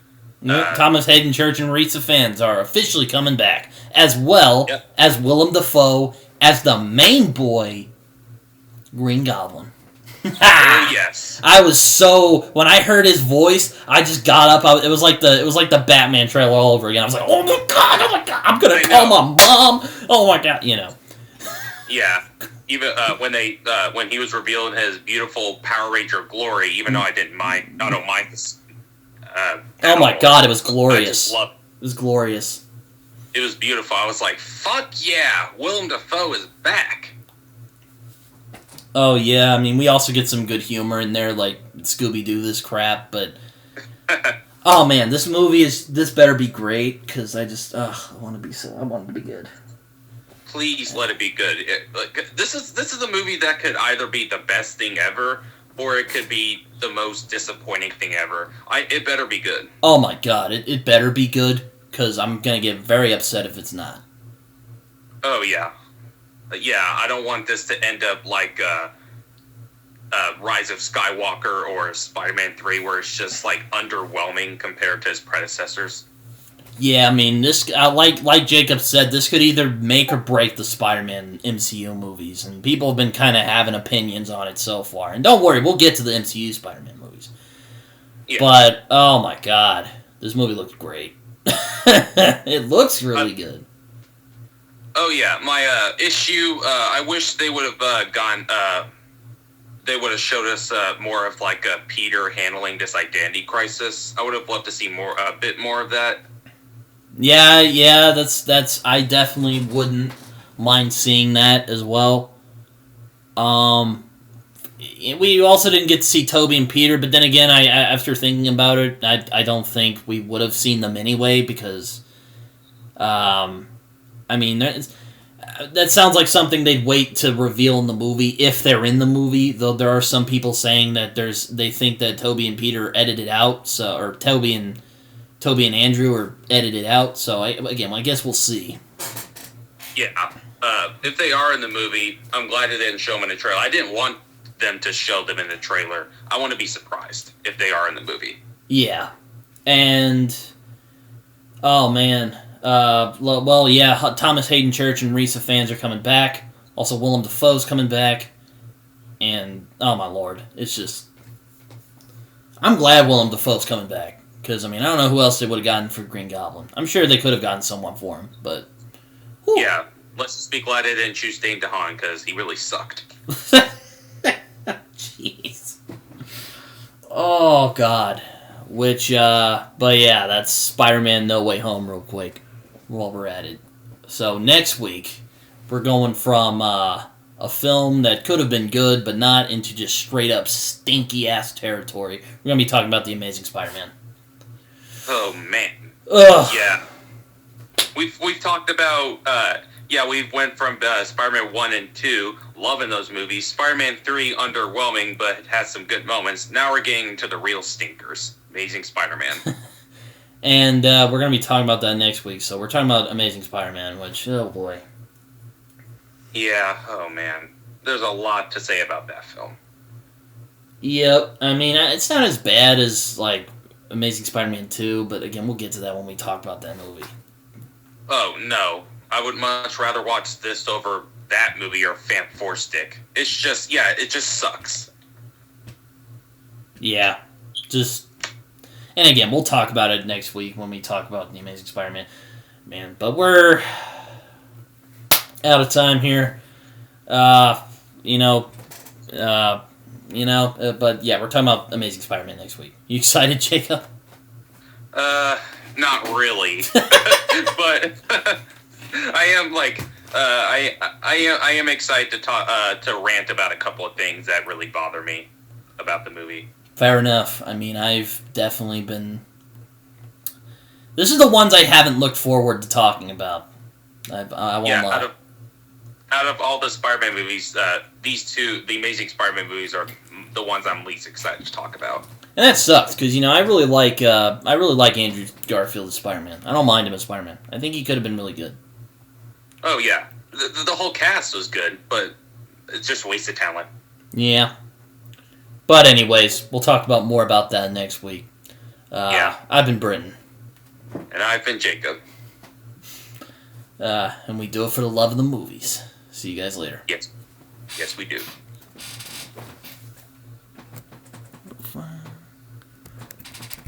Thomas Haden Church and Risa fans are officially coming back, as well as Willem Dafoe as the main boy, Green Goblin. Oh yes! I was when I heard his voice, I just got up. It was like the Batman trailer all over again. I was like, oh my god, I'm gonna call my mom. Oh my god, Yeah. Even when he was revealing his beautiful Power Ranger glory, even though I don't mind this. Oh my god, it was glorious. It was glorious. It was beautiful. I was like, fuck yeah, Willem Dafoe is back. Oh yeah, I mean, we also get some good humor in there, like Scooby-Doo this crap, but oh man, this better be great, because I want it to be good. Please let it be good. This is a movie that could either be the best thing ever, or it could be the most disappointing thing ever. It better be good. Oh my god, it better be good, because I'm going to get very upset if it's not. Oh yeah. Yeah, I don't want this to end up like Rise of Skywalker or Spider-Man 3, where it's just like underwhelming compared to his predecessors. Yeah, I mean, this like Jacob said, this could either make or break the Spider-Man MCU movies, and people have been kind of having opinions on it so far. And don't worry, we'll get to the MCU Spider-Man movies. Yeah. But oh my god, this movie looks great. It looks really good. Oh yeah, my issue. I wish they would have gone. They would have showed us more of like Peter handling this identity crisis. I would have loved to see a bit more of that. Yeah, that's. I definitely wouldn't mind seeing that as well. We also didn't get to see Tobey and Peter, but then again, I after thinking about it, I don't think we would have seen them anyway, because, I mean, that sounds like something they'd wait to reveal in the movie if they're in the movie. Though there are some people saying that they think that Tobey and Peter edited out, or Tobey and Andrew are edited out. So I guess we'll see. Yeah, if they are in the movie, I'm glad they didn't show them in the trailer. I didn't want them to show them in the trailer. I want to be surprised if they are in the movie. Yeah, and oh man, well yeah, Thomas Haden Church and Risa fans are coming back. Also, Willem Dafoe's coming back, and oh my lord, it's just I'm glad Willem Dafoe's coming back, because I mean I don't know who else they would have gotten for Green Goblin. I'm sure they could have gotten someone for him, but whew. Yeah, let's just be glad they didn't choose Dane DeHaan, because he really sucked. Jeez. Oh, God. But yeah, that's Spider-Man No Way Home real quick while we're at it. So next week, we're going from a film that could have been good, but not, into just straight up stinky-ass territory. We're going to be talking about The Amazing Spider-Man. Oh, man. Ugh. Yeah. We've talked about... we went from Spider-Man 1 and 2, loving those movies. Spider-Man 3, underwhelming, but it has some good moments. Now we're getting to the real stinkers. Amazing Spider-Man. And we're going to be talking about that next week. So we're talking about Amazing Spider-Man, which, oh boy. Yeah, oh man. There's a lot to say about that film. Yep. I mean, it's not as bad as, like, Amazing Spider-Man 2, but again, we'll get to that when we talk about that movie. Oh, no. I would much rather watch this over that movie or Fant Four Stick. It's just, it just sucks. Yeah, and again, we'll talk about it next week when we talk about The Amazing Spider-Man. Man, but we're out of time here. But yeah, we're talking about Amazing Spider-Man next week. You excited, Jacob? Not really, but I am I am excited to talk to rant about a couple of things that really bother me about the movie. Fair enough. I mean, I've definitely been. This is the ones I haven't looked forward to talking about. I won't lie. Out of all the Spider-Man movies, these two, the Amazing Spider-Man movies, are the ones I'm least excited to talk about. And that sucks because I really like Andrew Garfield as Spider-Man. I don't mind him as Spider-Man. I think he could have been really good. Oh yeah, the whole cast was good, but it's just wasted talent. Yeah. But anyways, we'll talk more about that next week. I've been Britton. And I've been Jacob. And we do it for the love of the movies. See you guys later. Yes. Yes, we do.